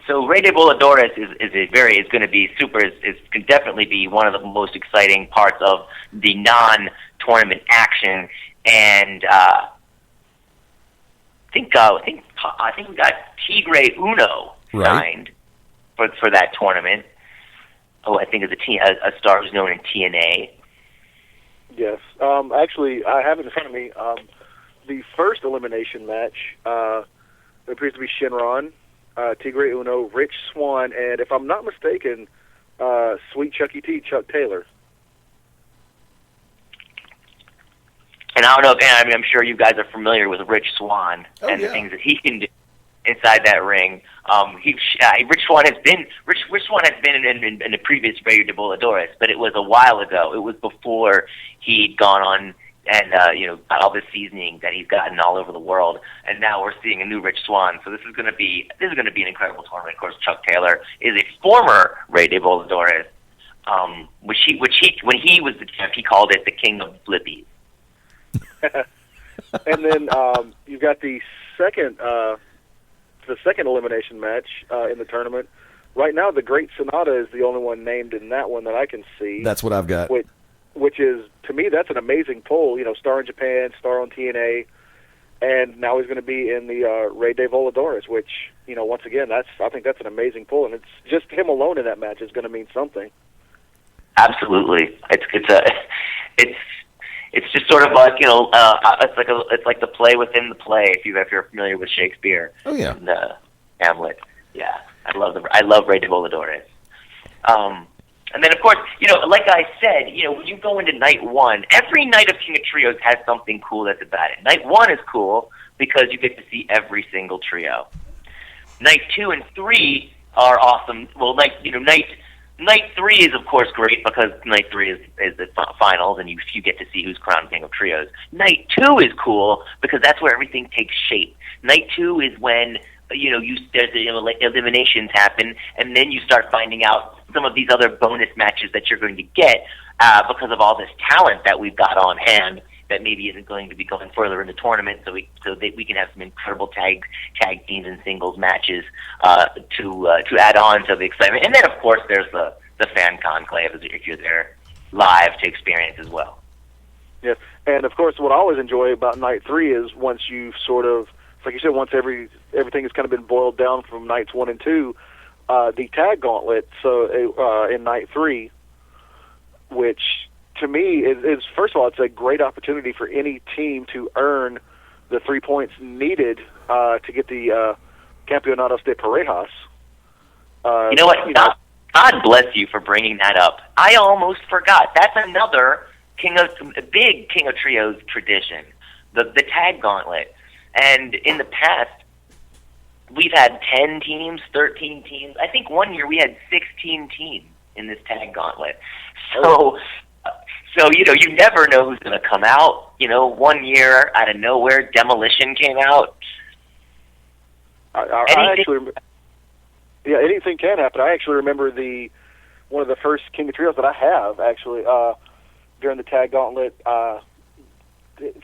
Speaker 12: So Rey de Voladores is going to be super. Is can definitely be one of the most exciting parts of the non-tournament action, and I think we got Tigre Uno signed for that tournament. Oh, I think it's a star who's known in TNA.
Speaker 3: Yes. Actually, I have it in front of me. The first elimination match appears to be Shinron, Tigre Uno, Rich Swann, and if I'm not mistaken, Sweet Chucky T, Chuck Taylor.
Speaker 12: And I don't know, I'm sure you guys are familiar with Rich Swann the things that he can do inside that ring. Rich Swann has been in the previous Rey de Voladores, but it was a while ago. It was before he'd gone on and got all this seasoning that he's gotten all over the world, and now we're seeing a new Rich Swann. So this is going to be an incredible tournament. Of course, Chuck Taylor is a former Rey de Voladores, which when he was the champ, he called it the King of Flippies.
Speaker 3: And then you've got the second elimination match in the tournament. Right now, the Great Sonata is the only one named in that one that I can see.
Speaker 2: That's what I've got.
Speaker 3: Which is, to me, that's an amazing pull. Star in Japan, star on TNA, and now he's going to be in the Rey de Voladores, which, once again, I think that's an amazing pull, and it's just him alone in that match is going to mean something.
Speaker 12: Absolutely, it's just sort of like it's like the play within the play. If you're familiar with Shakespeare, and, Hamlet, yeah, I love Rey de Voladores. And then, of course, like I said, when you go into night one, every night of King of Trios has something cool that's about it. Night one is cool because you get to see every single trio. Night 2 and 3 are awesome. Well, night 3 is, of course, great because night 3 is the finals, and you get to see who's crowned King of Trios. Night 2 is cool because that's where everything takes shape. Night 2 is when there's the eliminations happen, and then you start finding out some of these other bonus matches that you're going to get because of all this talent that we've got on hand that maybe isn't going to be going further in the tournament, so that we can have some incredible tag teams and singles matches to add on to the excitement. And then, of course, there's the fan conclave if you're there live to experience as well.
Speaker 3: Yes, and of course, what I always enjoy about night 3 is once you sort of, like you said, once everything has kind of been boiled down from nights 1 and 2, the tag gauntlet. So in night 3, which to me is first of all, it's a great opportunity for any team to earn the 3 points needed to get the Campeonatos de Parejas.
Speaker 12: You know what? God bless you for bringing that up. I almost forgot. That's another big King of Trios tradition, the tag gauntlet. And in the past, we've had 10 teams, 13 teams. I think one year we had 16 teams in this tag gauntlet. So you never know who's going to come out. 1 year out of nowhere, Demolition came out.
Speaker 3: Anything can happen. I actually remember one of the first King of Trios that I have actually during the tag gauntlet.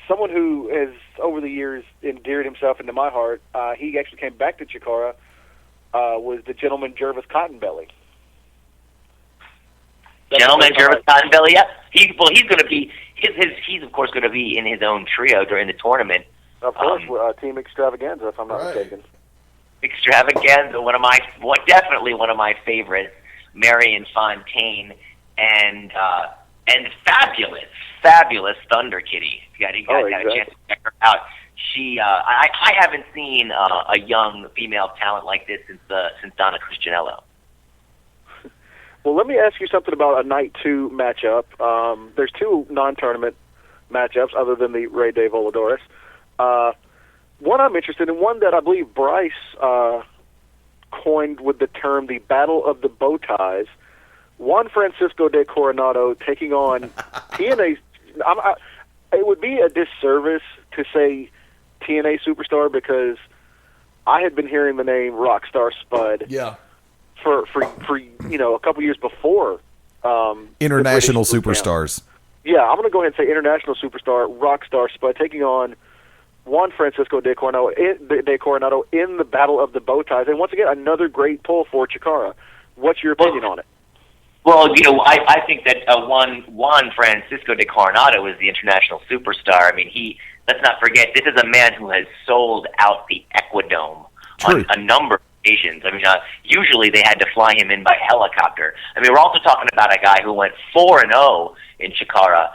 Speaker 3: Someone who has over the years endeared himself into my heart. He actually came back to Chikara. Was the gentleman Jervis Cottonbelly?
Speaker 12: Gentleman Jervis Cottonbelly, yeah. He's going to be he's of course going to be in his own trio during the tournament.
Speaker 3: Of course, Team Extravaganza, if I'm not mistaken.
Speaker 12: Extravaganza, definitely one of my favorites. Marion Fontaine and fabulous Thunder Kitty. You guys got a chance to check her out. She, I haven't seen a young female talent like this since Donna Cristianello.
Speaker 3: Well, let me ask you something about a night 2 matchup. There's 2 non-tournament matchups other than the Rey de Voladores. One I'm interested in, one that I believe Bryce coined with the term the Battle of the Bow Ties. Juan Francisco de Coronado taking on TNA. It would be a disservice to say TNA Superstar because I had been hearing the name Rockstar Spud.
Speaker 2: Yeah.
Speaker 3: For a couple years before.
Speaker 2: International Superstars.
Speaker 3: Yeah, I'm going to go ahead and say International Superstar Rockstar Spud taking on Juan Francisco de Coronado in the Battle of the Bow Ties. And once again, another great pull for Chikara. What's your opinion on it?
Speaker 12: Well, I think that Juan Francisco de Coronado is the international superstar. I mean, let's not forget, this is a man who has sold out the Equidome on a number of occasions. I mean, usually they had to fly him in by helicopter. I mean, we're also talking about a guy who went 4-0 in Chikara,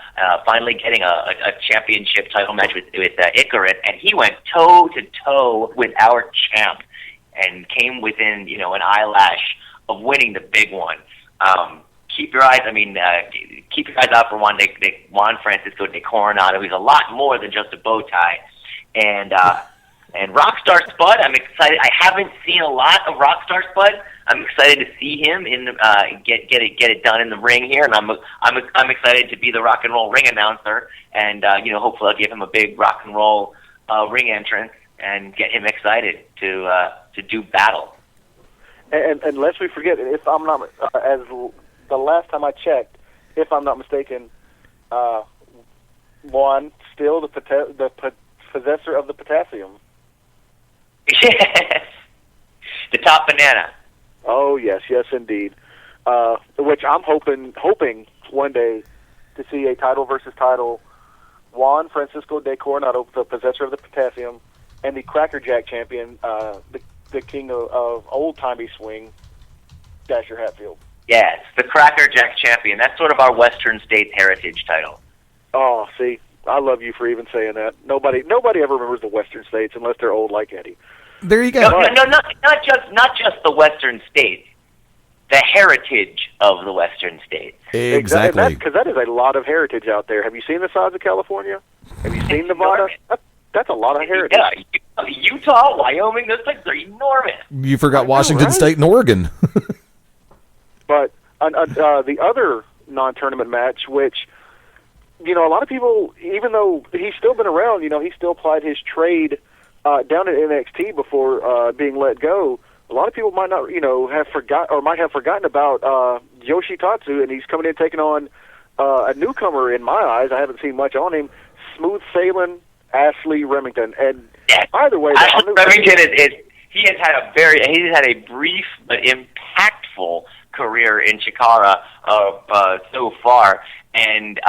Speaker 12: finally getting a championship title match with Icarus, and he went toe-to-toe with our champ and came within, an eyelash of winning the big one. Keep your eyes out for Juan Francisco de Coronado. He's a lot more than just a bow tie. And Rockstar Spud, I'm excited. I haven't seen a lot of Rockstar Spud. I'm excited to see him get it done in the ring here, and I'm excited to be the rock and roll ring announcer, and hopefully I'll give him a big rock and roll ring entrance and get him excited to do battle.
Speaker 3: And lest we forget, if I'm not, as the last time I checked, if I'm not mistaken, Juan still the possessor of the potassium.
Speaker 12: Yes, the top banana.
Speaker 3: Oh yes, indeed. Which I'm hoping one day to see a title versus title, Juan Francisco de Coronado, the possessor of the potassium, and the Cracker Jack champion, the king of old-timey swing, Dasher Hatfield.
Speaker 12: Yes, the Cracker Jack champion. That's sort of our Western States heritage title.
Speaker 3: Oh, see, I love you for even saying that. Nobody ever remembers the Western States unless they're old like Eddie.
Speaker 2: There you go.
Speaker 12: No, not just the Western States. the heritage of the Western states.
Speaker 2: Exactly.
Speaker 3: Because that is a lot of heritage out there. Have you seen the size of California? Have you seen Nevada? That's a lot of heritage.
Speaker 12: Yeah, Utah, Wyoming, those places are enormous.
Speaker 2: You forgot Washington State and Oregon.
Speaker 3: But the other non-tournament match, which, a lot of people, even though he's still been around, he still applied his trade down at NXT before being let go. A lot of people might not, have forgotten about Yoshitatsu, and he's coming in taking on a newcomer in my eyes. I haven't seen much on him. Smooth sailing Ashley Remington, and either way,
Speaker 12: Ashley Remington he has had a brief but impactful career in Chikara so far, and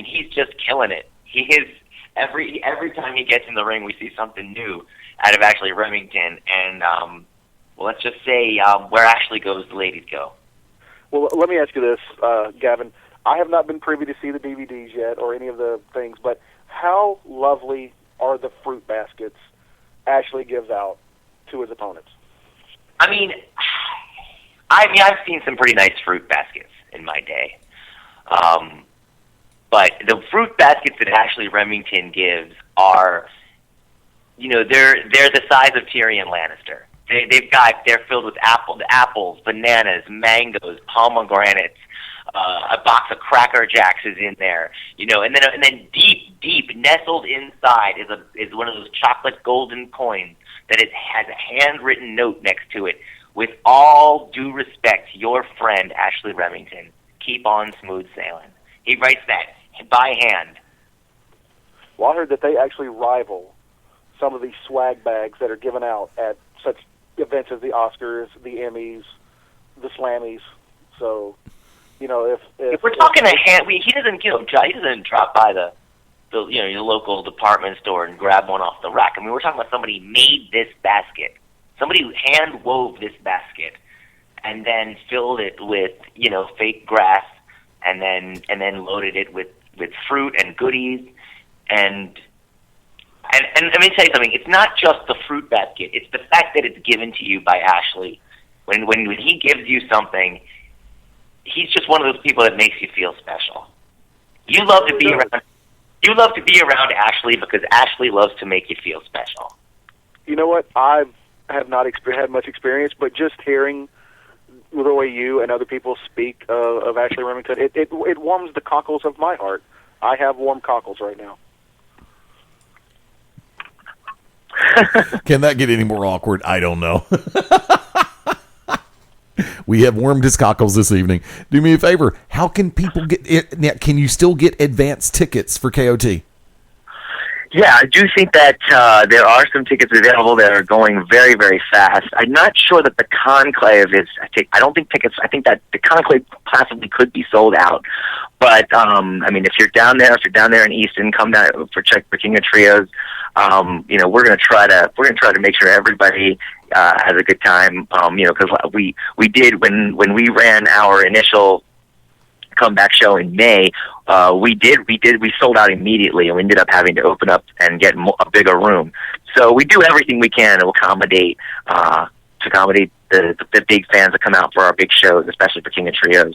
Speaker 12: he's just killing it. He is every time he gets in the ring, we see something new out of Ashley Remington, and let's just say where Ashley goes, the ladies go.
Speaker 3: Well, let me ask you this, Gavin. I have not been privy to see the DVDs yet or any of the things, but how lovely are the fruit baskets Ashley gives out to his opponents?
Speaker 12: I've seen some pretty nice fruit baskets in my day. But the fruit baskets that Ashley Remington gives are, they're the size of Tyrion Lannister. They're filled with apples, bananas, mangoes, pomegranates. A box of Cracker Jacks is in there, and then deep nestled inside is one of those chocolate golden coins that has a handwritten note next to it. With all due respect, your friend Ashley Remington, keep on smooth sailing. He writes that by hand.
Speaker 3: Well, I heard that they actually rival some of these swag bags that are given out at such events as the Oscars, the Emmys, the Slammies. So, if
Speaker 12: we're talking he doesn't drop by the your local department store and grab one off the rack. I mean, we're talking about somebody made this basket. Somebody who hand wove this basket and then filled it with, fake grass and then loaded it with fruit and goodies and let me tell you something, it's not just the fruit basket, it's the fact that it's given to you by Ashley. When he gives you something, he's just one of those people that makes you feel special. You love to be around Ashley because Ashley loves to make you feel special.
Speaker 3: You know what? I have not had much experience, but just hearing the way you and other people speak of Ashley Remington, it warms the cockles of my heart. I have warm cockles right now.
Speaker 2: Can that get any more awkward? I don't know. We have warmed his cockles this evening. Do me a favor. How can people get it? Now, can you still get advance tickets for KOT?
Speaker 17: Yeah, I do think that there are some tickets available that are going very, very fast. I'm not sure that the Conclave is. I don't think tickets. I think that the Conclave possibly could be sold out. But if you're down there in Easton, come down for King of Trios. We're gonna try to make sure everybody has a good time. Because we did when we ran our initial comeback show in May, we sold out immediately, and we ended up having to open up and get a bigger room. So we do everything we can to accommodate the big fans that come out for our big shows, especially for King of Trios.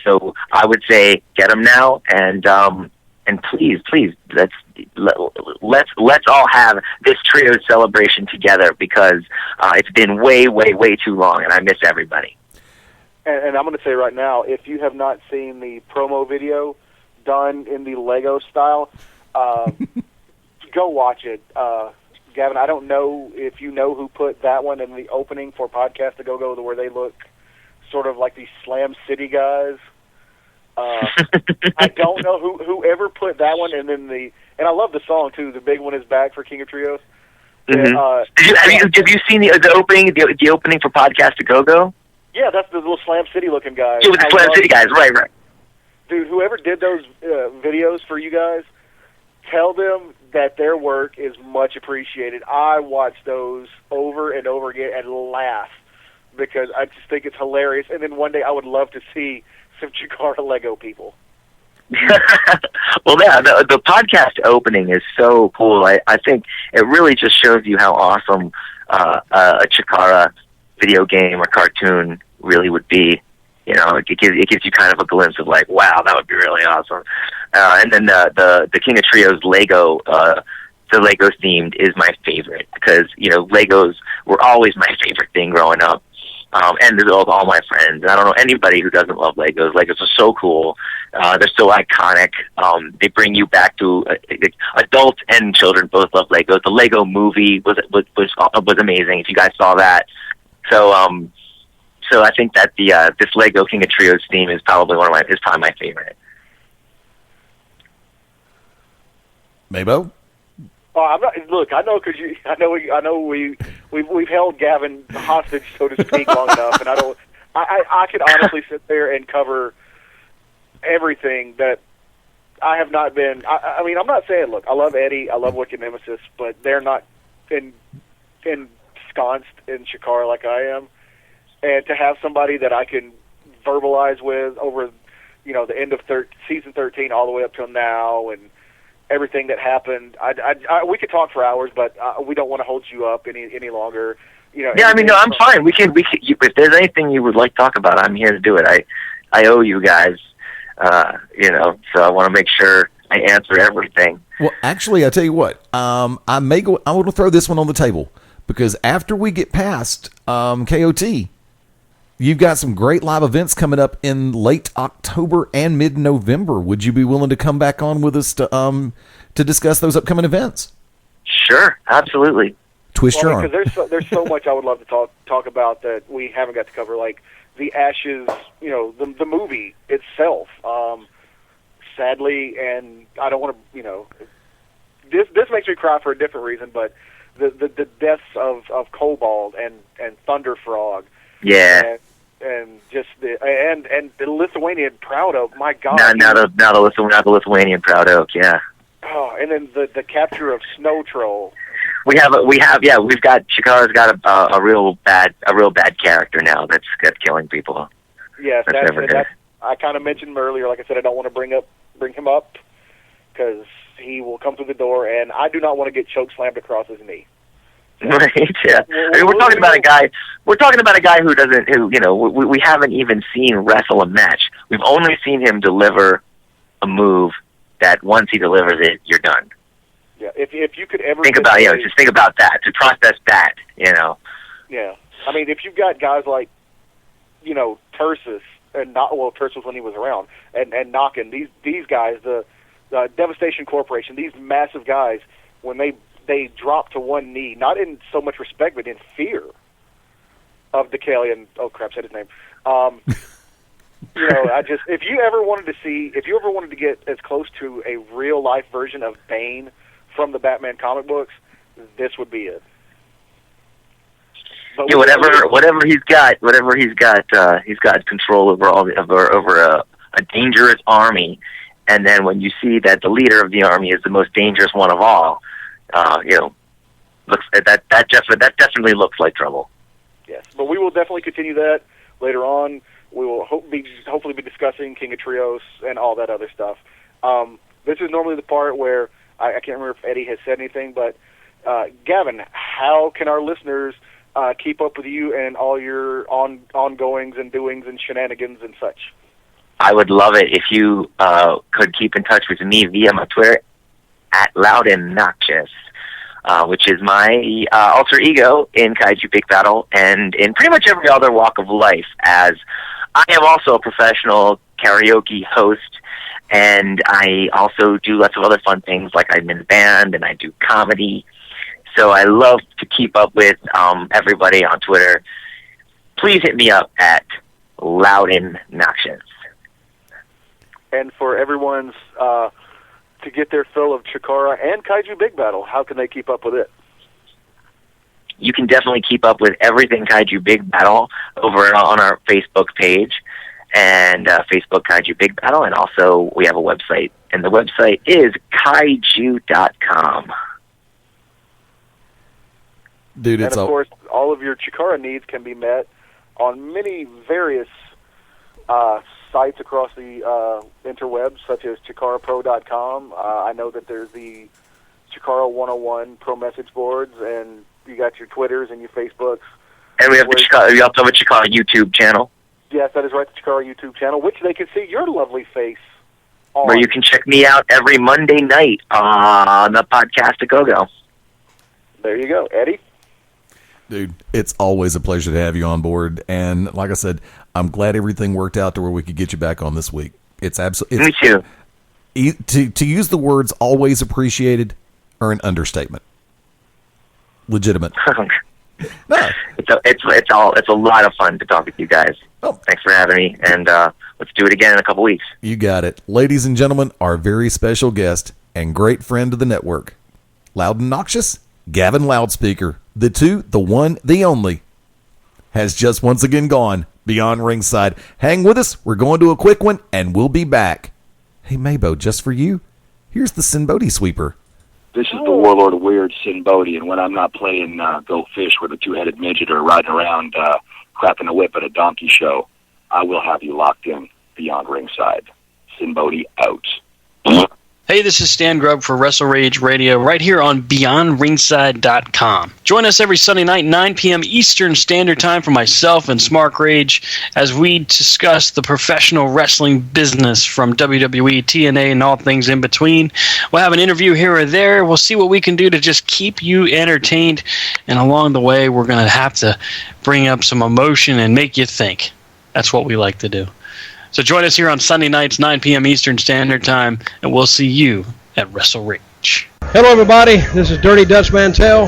Speaker 17: So I would say get them now, and please let's all have this trio celebration together because it's been way too long, and I miss everybody.
Speaker 3: And I'm going to say right now, if you have not seen the promo video done in the Lego style, go watch it. Gavin, I don't know if you know who put that one in the opening for Podcast to Go, where they look sort of like these Slam City guys. I don't know whoever put that one, and I love the song too. The big one is back for King of Trios.
Speaker 17: Mm-hmm. Have you seen the opening? The opening for Podcast to Go?
Speaker 3: Yeah, that's the little Slam City looking guys.
Speaker 17: Yeah, with the Slam City guys, right.
Speaker 3: Dude, whoever did those videos for you guys, tell them that their work is much appreciated. I watch those over and over again and laugh because I just think it's hilarious. And then one day I would love to see some Chikara Lego people.
Speaker 17: Well, yeah, the podcast opening is so cool. I think it really just shows you how awesome Chikara video game or cartoon really would be. You know, it gives you kind of a glimpse of like, wow, that would be really awesome. And then the King of Trios Lego, the Lego themed is my favorite because, you know, Legos were always my favorite thing growing up. And there's all my friends. I don't know anybody who doesn't love Legos. Legos are so cool. They're so iconic. They bring you back to adults and children both love Legos. The Lego movie was amazing. If you guys saw that, so I think that this Lego King of Trios theme is probably my favorite.
Speaker 2: MaBo?
Speaker 3: Oh, I'm not. Look, I know we've held Gavin hostage, so to speak, long enough, and I could honestly sit there and cover everything that I have not been. I mean, I'm not saying. Look, I love Eddie, I love Wicked Nemesis, but they're not ensconced in Chikara like I am. And to have somebody that I can verbalize with over, you know, the end of season 13 all the way up till now, and everything that happened, we could talk for hours, but we don't want to hold you up any longer. You know. Yeah, I mean, no, I'm
Speaker 17: fine. We can. If there's anything you would like to talk about, I'm here to do it. I owe you guys, you know, so I want to make sure I answer everything.
Speaker 2: Well, actually, I tell you what, I want to throw this one on the table because after we get past KOT. You've got some great live events coming up in late October and mid-November. Would you be willing to come back on with us to discuss those upcoming events?
Speaker 17: Sure, absolutely.
Speaker 2: Twist your arm.
Speaker 3: Because there's so much I would love to talk about that we haven't got to cover, like the Ashes, you know, the movie itself. Sadly, and I don't want to, you know, this makes me cry for a different reason, but the deaths of Cobalt and Thunder Frog.
Speaker 17: Yeah.
Speaker 3: And just the Lithuanian Proud Oak, my God!
Speaker 17: Now the Lithuanian Proud Oak, yeah.
Speaker 3: Oh, and then the capture of Snow Troll.
Speaker 17: We've got Chikara's got a real bad character now that's killing people.
Speaker 3: Yes, I kind of mentioned him earlier. Like I said, I don't want to bring him up because he will come through the door, and I do not want to get choke slammed across his knee.
Speaker 17: Right. Yeah. I mean, we're talking about a guy. We're talking about a guy who doesn't. Who, you know, we haven't even seen wrestle a match. We've only seen him deliver a move that once he delivers it, you're done.
Speaker 3: Yeah. If you could ever
Speaker 17: think about, just think about that. To process that, you know.
Speaker 3: Yeah. I mean, if you've got guys like, you know, Tursus and Tursus when he was around, and Knockin', these guys, the Devastation Corporation, these massive guys, when they drop to one knee, not in so much respect, but in fear of Deucalion. Oh crap, said his name. You know, if you ever wanted to get as close to a real life version of Bane from the Batman comic books, this would be it. But
Speaker 17: yeah, whatever he's got control over over a dangerous army, and then when you see that the leader of the army is the most dangerous one of all. You know, that definitely looks like trouble.
Speaker 3: Yes, but we will definitely continue that later on. We will hopefully be discussing King of Trios and all that other stuff. This is normally the part where I can't remember if Eddie has said anything, but Gavin, how can our listeners keep up with you and all your ongoings and doings and shenanigans and such?
Speaker 17: I would love it if you could keep in touch with me via my Twitter at Loudennoxious, which is my alter ego in Kaiju Big Battle and in pretty much every other walk of life, as I am also a professional karaoke host, and I also do lots of other fun things, like I'm in a band and I do comedy. So I love to keep up with everybody on Twitter. Please hit me up at Loudennoxious.
Speaker 3: And for everyone's to get their fill of Chikara and Kaiju Big Battle, how can they keep up with it?
Speaker 17: You can definitely keep up with everything Kaiju Big Battle over on our Facebook page, and Facebook Kaiju Big Battle, and also we have a website, and the website is kaiju.com.
Speaker 2: Dude,
Speaker 3: and of course, all of your Chikara needs can be met on many various sites across the interwebs, such as ChikaraPro.com. I know that there's the Chikara 101 Pro message boards, and you got your Twitters and your Facebooks.
Speaker 17: And we have we also have a Chikara YouTube channel.
Speaker 3: Yes, that is right, the Chikara YouTube channel, which they can see your lovely face on.
Speaker 17: Where you can check me out every Monday night on the podcast at GoGo.
Speaker 3: There you go. Eddie?
Speaker 2: Dude, it's always a pleasure to have you on board. And like I said, I'm glad everything worked out to where we could get you back on this week. It's absolutely...
Speaker 17: Me too.
Speaker 2: To use the words always appreciated are an understatement. Legitimate. No.
Speaker 17: It's a lot of fun to talk with you guys.
Speaker 2: Oh.
Speaker 17: Thanks for having me, and let's do it again in a couple weeks.
Speaker 2: You got it. Ladies and gentlemen, our very special guest and great friend of the network, Loud and Noxious, Gavin Loudspeaker, the one, the only, has just once again gone beyond ringside. Hang with us. We're going to a quick one, and we'll be back. Hey, MaBo, just for you, here's the Sin Bodhi sweeper.
Speaker 18: This is the Warlord of Weird, Sin Bodhi, and when I'm not playing Go Fish with a two-headed midget or riding around cracking a whip at a donkey show, I will have you locked in beyond ringside. Sin Bodhi out.
Speaker 19: Hey, this is Stan Grubb for Wrestle Rage Radio right here on BeyondRingside.com. Join us every Sunday night, 9 p.m. Eastern Standard Time for myself and Smart Rage as we discuss the professional wrestling business from WWE, TNA, and all things in between. We'll have an interview here or there. We'll see what we can do to just keep you entertained. And along the way, we're going to have to bring up some emotion and make you think. That's what we like to do. So join us here on Sunday nights, 9 p.m. Eastern Standard Time, and we'll see you at Wrestle Rage.
Speaker 20: Hello, everybody. This is Dirty Dutch Mantell,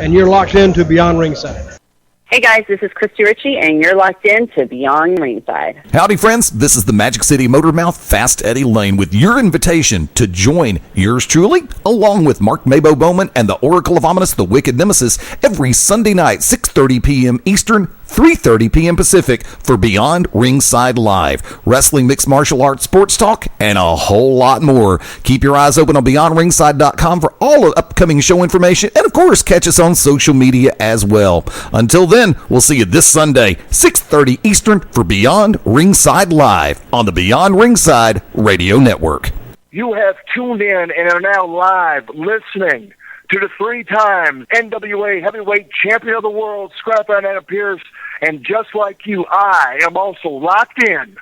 Speaker 20: and you're locked into Beyond Ringside.
Speaker 21: Hey, guys. This is Christy Ritchie, and you're locked into Beyond Ringside.
Speaker 2: Howdy, friends. This is the Magic City Motor Mouth, Fast Eddie Layne, with your invitation to join yours truly, along with Mark MaBo Bowman and the Oracle of Ominous, the Wicked Nemesis, every Sunday night, 6:30 p.m. Eastern, 3:30 p.m. Pacific for Beyond Ringside Live. Wrestling, mixed martial arts, sports talk, and a whole lot more. Keep your eyes open on BeyondRingside.com for all of upcoming show information, and of course, catch us on social media as well. Until then, we'll see you this Sunday, 6:30 Eastern for Beyond Ringside Live on the Beyond Ringside Radio Network.
Speaker 14: You have tuned in and are now live listening to the three-time NWA Heavyweight Champion of the World, Scrapper Adam Pierce. And just like you, I am also locked in.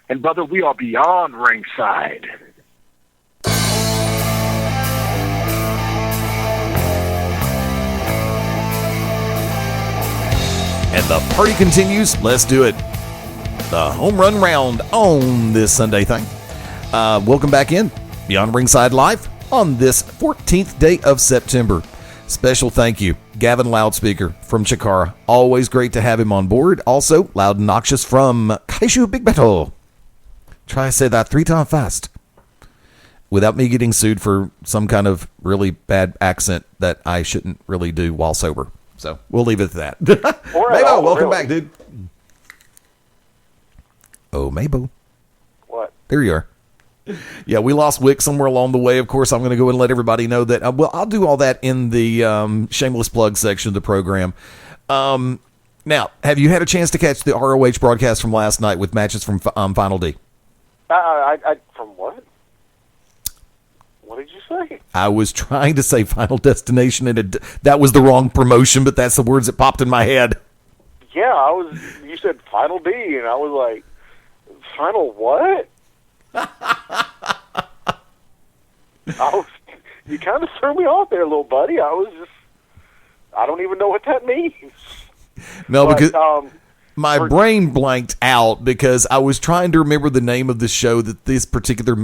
Speaker 14: And, brother, we are beyond ringside.
Speaker 2: And the party continues. Let's do it. The home run round on this Sunday thing. Welcome back in Beyond Ringside Live on this 14th day of September. Special thank you, Gavin Loudspeaker from Chikara. Always great to have him on board. Also, Loud and Noxious from Kaiju Big Battle. Try to say that 3 times fast without me getting sued for some kind of really bad accent that I shouldn't really do while sober. So we'll leave it at that. MaBo, welcome back, dude. Oh, MaBo.
Speaker 3: What?
Speaker 2: There you are. Yeah, we lost Wick somewhere along the way. Of course, I'm going to go and let everybody know that. I'll do all that in the shameless plug section of the program. Now, have you had a chance to catch the ROH broadcast from last night with matches from Final D?
Speaker 3: From what? What did you say?
Speaker 2: I was trying to say Final Destination, and that was the wrong promotion, but that's the words that popped in my head.
Speaker 3: Yeah, you said Final D, and I was like, Final what? You kind of threw me off there, little buddy. I don't even know what that means.
Speaker 2: No, because my brain blanked out because I was trying to remember the name of the show that this particular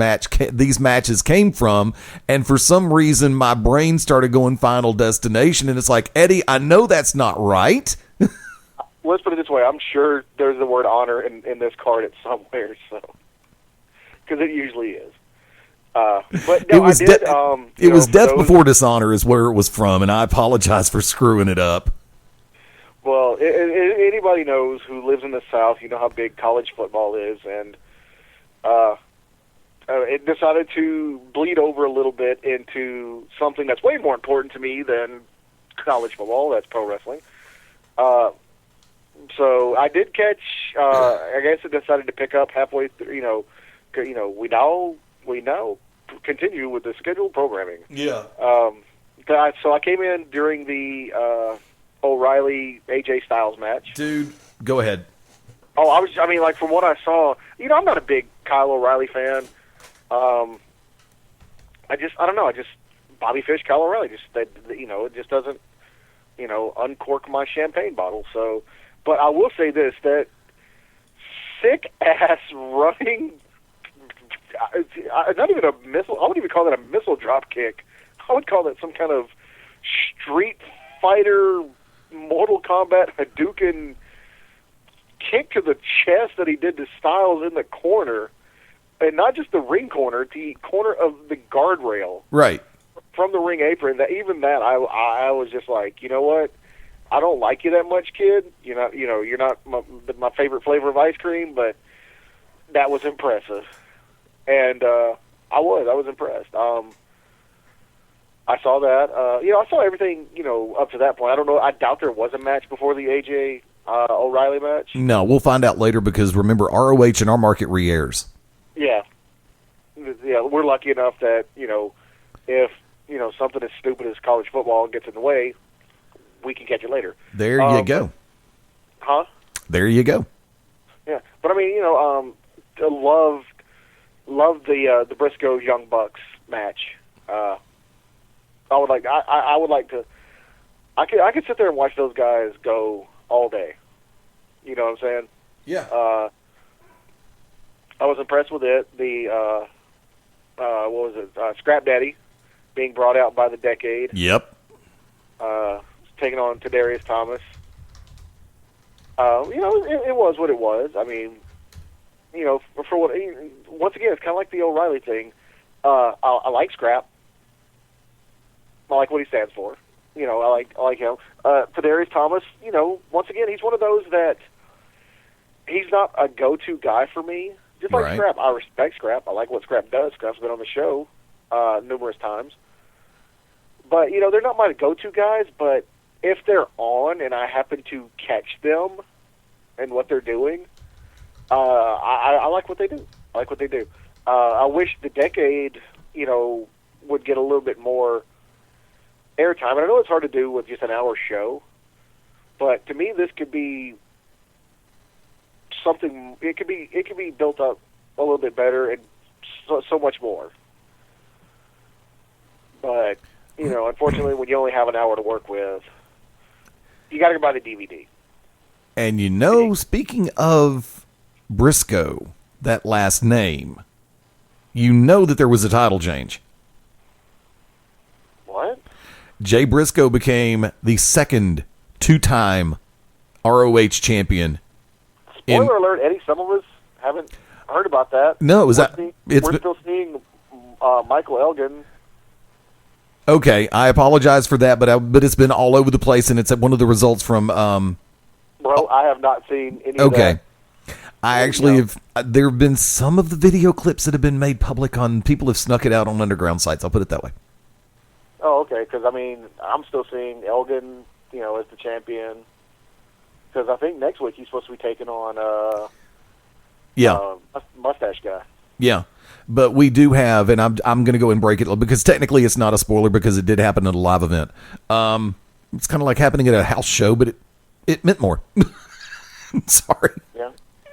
Speaker 2: these matches came from, and for some reason my brain started going Final Destination, and it's like, Eddie, I know that's not right.
Speaker 3: Let's put it this way. I'm sure there's the word honor in this card somewhere, so because it usually is. But no,
Speaker 2: it was Death Before Dishonor is where it was from, and I apologize for screwing it up.
Speaker 3: Well, anybody knows who lives in the South, you know how big college football is, and it decided to bleed over a little bit into something that's way more important to me than college football. That's pro wrestling. So I did catch. I guess it decided to pick up halfway through. We now continue with the scheduled programming.
Speaker 2: Yeah.
Speaker 3: So I came in during the O'Reilly AJ Styles match.
Speaker 2: Dude, go ahead.
Speaker 3: Oh, I mean, like from what I saw, I'm not a big Kyle O'Reilly fan. I don't know. Bobby Fish, Kyle O'Reilly, it just doesn't, uncork my champagne bottle. So, but I will say this, that sick ass running, not even a missile. I wouldn't even call that a missile drop kick. I would call that some kind of Street Fighter, Mortal Kombat Hadouken kick to the chest that he did to Styles in the corner, and not just the ring corner, the corner of the guardrail,
Speaker 2: right
Speaker 3: from the ring apron. That I was just like, you know what? I don't like you that much, kid. You're not my favorite flavor of ice cream, but that was impressive, and I was impressed. I saw that. I saw everything, up to that point. I don't know. I doubt there was a match before the AJ O'Reilly match.
Speaker 2: No, we'll find out later because remember, ROH in our market re-airs.
Speaker 3: Yeah. Yeah, we're lucky enough that, if, something as stupid as college football gets in the way, we can catch it later.
Speaker 2: There you go.
Speaker 3: Huh?
Speaker 2: There you go.
Speaker 3: Yeah. But I mean, loved the Briscoe Young Bucks match. I would like to. I could sit there and watch those guys go all day. You know what I'm saying?
Speaker 2: Yeah.
Speaker 3: I was impressed with it. The what was it? Scrap Daddy being brought out by the Decade.
Speaker 2: Yep.
Speaker 3: Taking on Tadarius Thomas. It was what it was. I mean, for what. Once again, it's kind of like the O'Reilly thing. I like Scrap. I like what he stands for. I like him. Tadarius Thomas, once again, he's one of those that he's not a go-to guy for me. Just like Scrap. I respect Scrap. I like what Scrap does. Scrap's been on the show numerous times. But, they're not my go-to guys, but if they're on and I happen to catch them and what they're doing, I like what they do. I wish the Decade, would get a little bit more airtime. And I know it's hard to do with just an hour show, but to me, this could be something. It could be built up a little bit better and so much more. But unfortunately, when you only have an hour to work with, you got to buy the DVD.
Speaker 2: And speaking of Briscoe, that last name, that there was a title change.
Speaker 3: What?
Speaker 2: Jay Briscoe became the second two-time ROH champion.
Speaker 3: Spoiler alert, Eddie, some of us haven't heard about that.
Speaker 2: No, we're
Speaker 3: still seeing Michael Elgin.
Speaker 2: Okay, I apologize for that, but it's been all over the place, and it's one of the results from...
Speaker 3: Bro, I have not seen any of that.
Speaker 2: Okay. I actually have... There have been some of the video clips that have been made public on... People have snuck it out on underground sites. I'll put it that way.
Speaker 3: Oh, okay, because, I'm still seeing Elgin, as the champion. Because I think next week he's supposed to be taking on Mustache Guy.
Speaker 2: Yeah, but we do have, and I'm going to go and break it, because technically it's not a spoiler because it did happen at a live event. It's kind of like happening at a house show, but it meant more. Sorry.
Speaker 3: Yeah.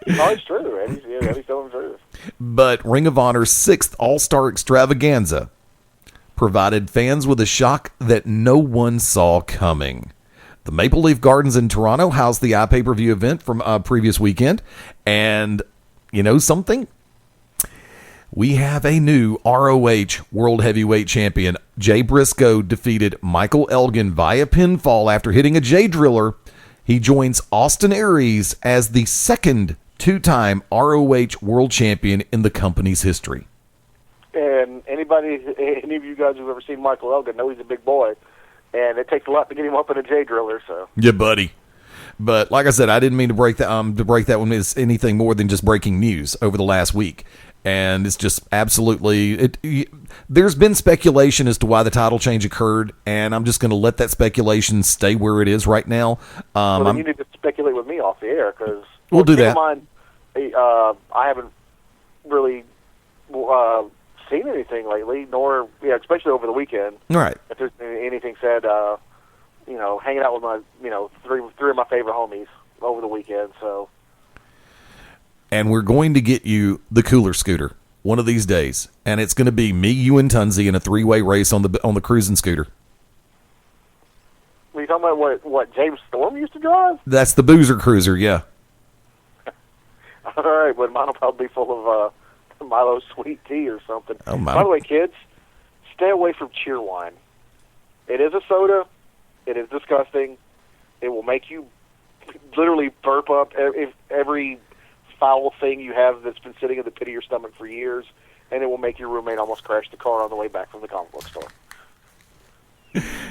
Speaker 3: No, it's true. Eddie's telling the truth.
Speaker 2: But Ring of Honor's 6th All-Star Extravaganza provided fans with a shock that no one saw coming. The Maple Leaf Gardens in Toronto housed the iPay-per-view event from previous weekend. And something? We have a new ROH World Heavyweight Champion. Jay Briscoe defeated Michael Elgin via pinfall after hitting a J-Driller. He joins Austin Aries as the second two-time ROH World Champion in the company's history.
Speaker 3: And any of you guys who've ever seen Michael Elgin know he's a big boy. And it takes a lot to get him up in a J-Driller, so.
Speaker 2: Yeah, buddy. But like I said, I didn't mean to break that one as anything more than just breaking news over the last week. And it's just absolutely... There's been speculation as to why the title change occurred, and I'm just going to let that speculation stay where it is right now.
Speaker 3: Well, then you need to speculate with me off the air, because...
Speaker 2: We'll do that.
Speaker 3: I haven't really seen anything lately, nor, especially over the weekend.
Speaker 2: Right.
Speaker 3: If there's anything said hanging out with my, three of my favorite homies over the weekend. So,
Speaker 2: and we're going to get you the cooler scooter one of these days, and it's going to be me, you, and Tunzi in a 3-way race on the cruising scooter.
Speaker 3: Are you talking about what James Storm used to drive?
Speaker 2: That's the Boozer Cruiser, yeah.
Speaker 3: All right, but mine will probably be full of Milo sweet tea or something.
Speaker 2: Oh, my.
Speaker 3: By the way, kids, stay away from Cheerwine. It is a soda. It is disgusting. It will make you literally burp up every foul thing you have that's been sitting in the pit of your stomach for years, and it will make your roommate almost crash the car on the way back from the comic book store.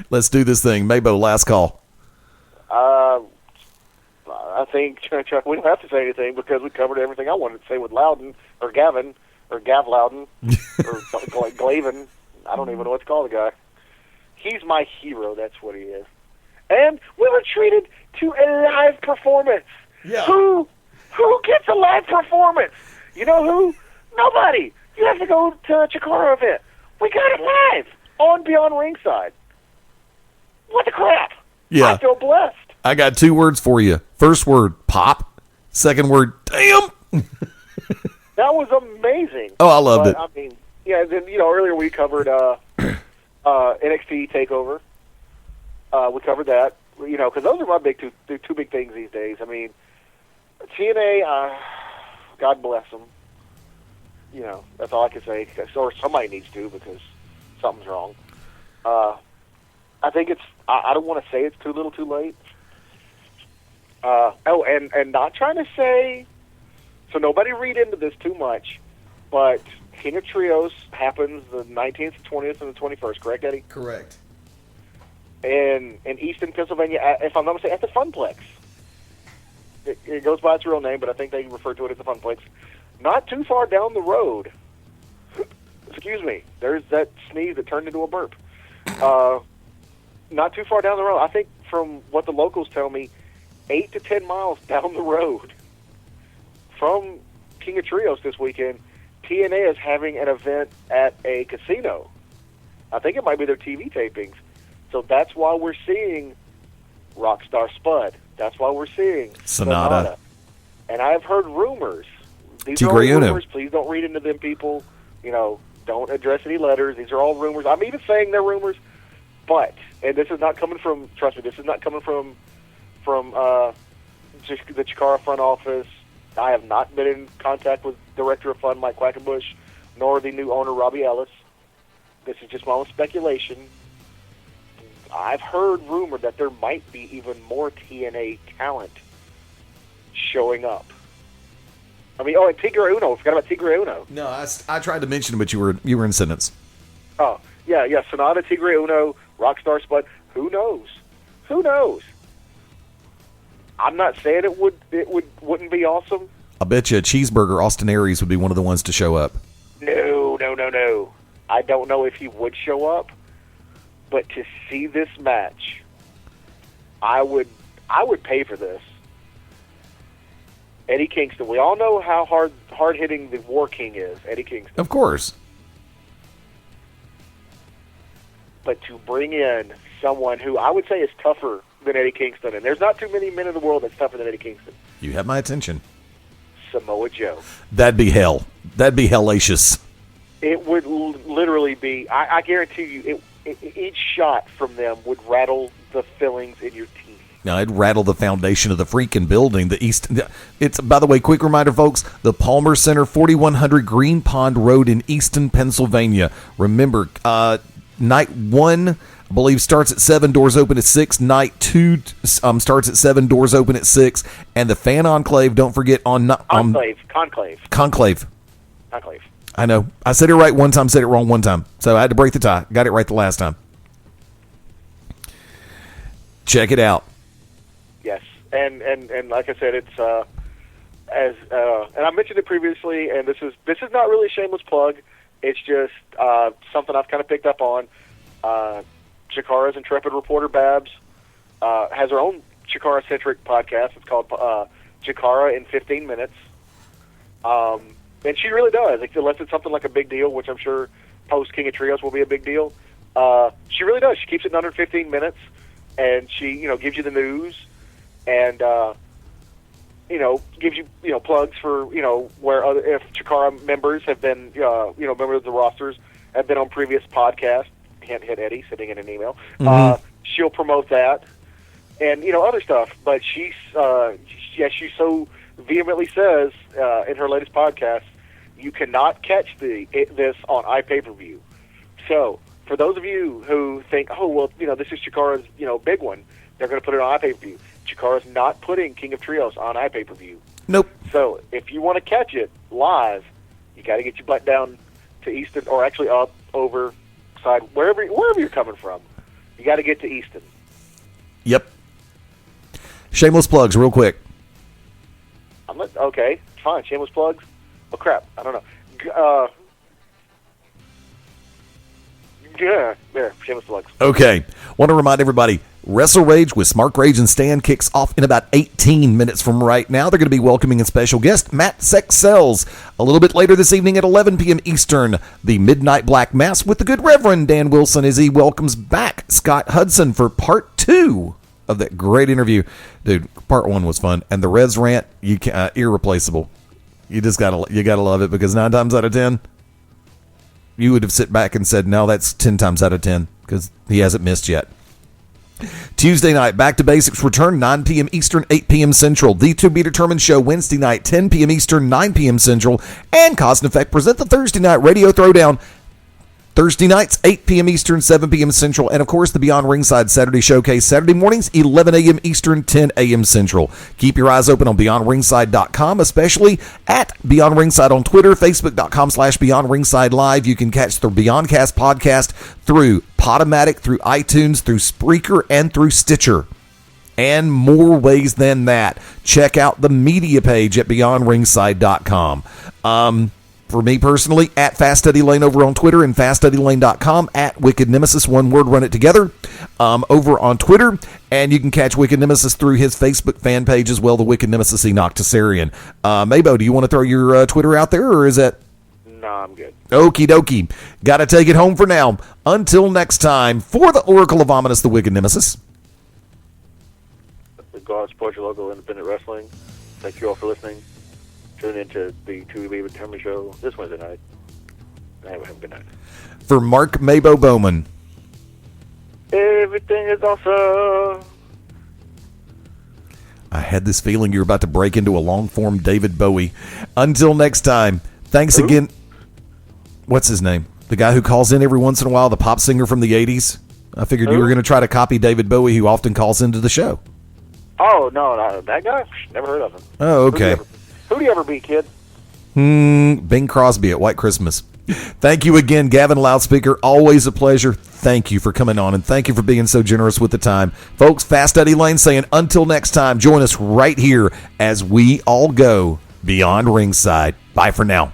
Speaker 2: Let's do this thing. MaBo, last call.
Speaker 3: I think we don't have to say anything because we covered everything I wanted to say with Loudon, or Gavin, or Gav Loudon, or Glavin. I don't even know what to call the guy. He's my hero, that's what he is. And we were treated to a live performance.
Speaker 2: Yeah.
Speaker 3: Who gets a live performance? You know who? Nobody. You have to go to a Chikara event. We got it live on Beyond Ringside. What the crap?
Speaker 2: Yeah.
Speaker 3: I feel blessed.
Speaker 2: I got 2 words for you. First word, pop. Second word, damn.
Speaker 3: That was amazing.
Speaker 2: Oh, I loved it.
Speaker 3: I mean, yeah, then, earlier we covered NXT Takeover. We covered that, because those are my two big things these days. I mean, TNA, God bless them. That's all I can say. Or somebody needs to, because something's wrong. I think I don't want to say it's too little too late. And not trying to say, so nobody read into this too much, but King of Trios happens the 19th, 20th, and the 21st, correct, Eddie?
Speaker 2: Correct.
Speaker 3: In Easton, Pennsylvania, if I'm not mistaken, at the Funplex. It goes by its real name, but I think they refer to it as the Funplex. Not too far down the road, excuse me, there's that sneeze that turned into a burp. Not too far down the road, I think from what the locals tell me, 8 to 10 miles down the road from King of Trios this weekend, TNA is having an event at a casino. I think it might be their TV tapings. So that's why we're seeing Rockstar Spud. That's why we're seeing
Speaker 2: Sonata.
Speaker 3: And I've heard rumors. These are all
Speaker 2: Tigrayuno.
Speaker 3: rumors. Please don't read into them, people. Don't address any letters. These are all rumors. I'm even saying they're rumors. But, and this is not coming from, trust me, this is not coming from the Chikara front office. I have not been in contact with Director of Fund Mike Quackenbush, nor the new owner Robbie Ellis. This is just my own speculation. I've heard rumor that there might be even more TNA talent showing up. I mean, and Tigrayuno. I forgot about Tigrayuno.
Speaker 2: No, I tried to mention it, but you were in sentence.
Speaker 3: Oh, yeah, Sonata, Tigrayuno, Rockstar Spud. Who knows? I'm not saying it wouldn't be awesome.
Speaker 2: I bet you Cheeseburger Austin Aries would be one of the ones to show up.
Speaker 3: No. I don't know if he would show up, but to see this match, I would pay for this. Eddie Kingston. We all know how hard hitting the War King is, Eddie Kingston.
Speaker 2: Of course.
Speaker 3: But to bring in someone who I would say is tougher than Eddie Kingston, and there's not too many men in the world that's tougher than Eddie Kingston.
Speaker 2: You have my attention.
Speaker 3: Samoa Joe.
Speaker 2: That'd be hell. That'd be hellacious.
Speaker 3: It would literally be. I guarantee you, each shot from them would rattle the fillings in your teeth.
Speaker 2: Now, it'd rattle the foundation of the freaking building. It's, by the way, quick reminder, folks, the Palmer Center, 4100 Green Pond Road in Easton, Pennsylvania. Remember, night 1, I believe, starts at 7, doors open at 6. Night 2 starts at 7, doors open at 6. And the Fan Enclave, don't forget, Conclave. I know. I said it right one time, said it wrong one time. So I had to break the tie. Got it right the last time. Check it out.
Speaker 3: Yes, and like I said, it's and I mentioned it previously, and this is not really a shameless plug. It's just something I've kind of picked up on. Chikara's intrepid reporter Babs has her own Chikara-centric podcast. It's called Chikara in 15 Minutes. And she really does. Unless it's something like a big deal, which I'm sure post King of Trios will be a big deal. She really does. She keeps it in under 15 minutes. and she, gives you the news, and gives you, plugs for, where if Chikara members have been, members of the rosters have been on previous podcasts. Hint, Eddie, sending in an email.
Speaker 2: Mm-hmm.
Speaker 3: She'll promote that, and other stuff. But she so vehemently says in her latest podcast, you cannot catch this on iPay-per-view. So for those of you who think, oh well, this is Chikara's big one, they're going to put it on iPay-per-view. Chikara's not putting King of Trios on iPay-per-view.
Speaker 2: Nope.
Speaker 3: So if you want to catch it live, you got to get your butt down to Easton, or actually up over side, wherever you're coming from. You got to get to Easton.
Speaker 2: Yep. Shameless plugs, real quick.
Speaker 3: Okay, fine. Shameless plugs. Oh crap! I don't know. Yeah, there. Shameless plugs.
Speaker 2: Okay. Want to remind everybody, Wrestle Rage with Smart Rage and Stan kicks off in about 18 minutes from right now. They're going to be welcoming a special guest, Matt Sexcells. A little bit later this evening at 11 p.m. Eastern, the Midnight Black Mass with the good Reverend Dan Wilson as he welcomes back Scott Hudson for part 2 of that great interview. Dude, part 1 was fun. And the Reds rant, irreplaceable. You gotta love it, because 9 times out of 10, you would have sit back and said, no, that's 10 times out of 10, because he hasn't missed yet. Tuesday night, Back to Basics return, 9 p.m. Eastern, 8 p.m. Central. The To Be Determined show Wednesday night, 10 p.m. Eastern, 9 p.m. Central. And Cause and Effect present the Thursday night Radio Throwdown. Thursday nights, 8 p.m. Eastern, 7 p.m. Central. And, of course, the Beyond Ringside Saturday Showcase, Saturday mornings, 11 a.m. Eastern, 10 a.m. Central. Keep your eyes open on BeyondRingside.com, especially at Beyond Ringside on Twitter, Facebook.com/BeyondRingside Live. You can catch the BeyondCast podcast through Podomatic, through iTunes, through Spreaker, and through Stitcher. And more ways than that. Check out the media page at BeyondRingside.com. For me personally, at Fast Eddie Layne over on Twitter, and FastEddieLayne.com, at Wicked Nemesis, one word, run it together, over on Twitter. And you can catch Wicked Nemesis through his Facebook fan page as well, the Wicked Nemesis Enoch Tessarian. MaBo, do you want to throw your Twitter out there, or is that...
Speaker 3: No, I'm good.
Speaker 2: Okie dokie. Got to take it home for now. Until next time, for the Oracle of Ominous, the Wicked Nemesis.
Speaker 3: The God Support Your Local Independent Wrestling. Thank you all for listening. Tune into the To Be Determined show this Wednesday night. Have a good night.
Speaker 2: For Mark MaBo Bowman.
Speaker 3: Everything is awesome.
Speaker 2: I had this feeling you were about to break into a long-form David Bowie. Until next time, thanks again. What's his name? The guy who calls in every once in a while, the pop singer from the 80s? I figured you were going to try to copy David Bowie, who often calls into the show.
Speaker 3: Oh, no, that guy? Never heard of him.
Speaker 2: Oh, okay.
Speaker 3: Who do you ever beat, kid?
Speaker 2: Bing Crosby at White Christmas. Thank you again, Gavin Loudspeaker. Always a pleasure. Thank you for coming on, and thank you for being so generous with the time. Folks, Fast Eddie Layne saying until next time, join us right here as we all go beyond ringside. Bye for now.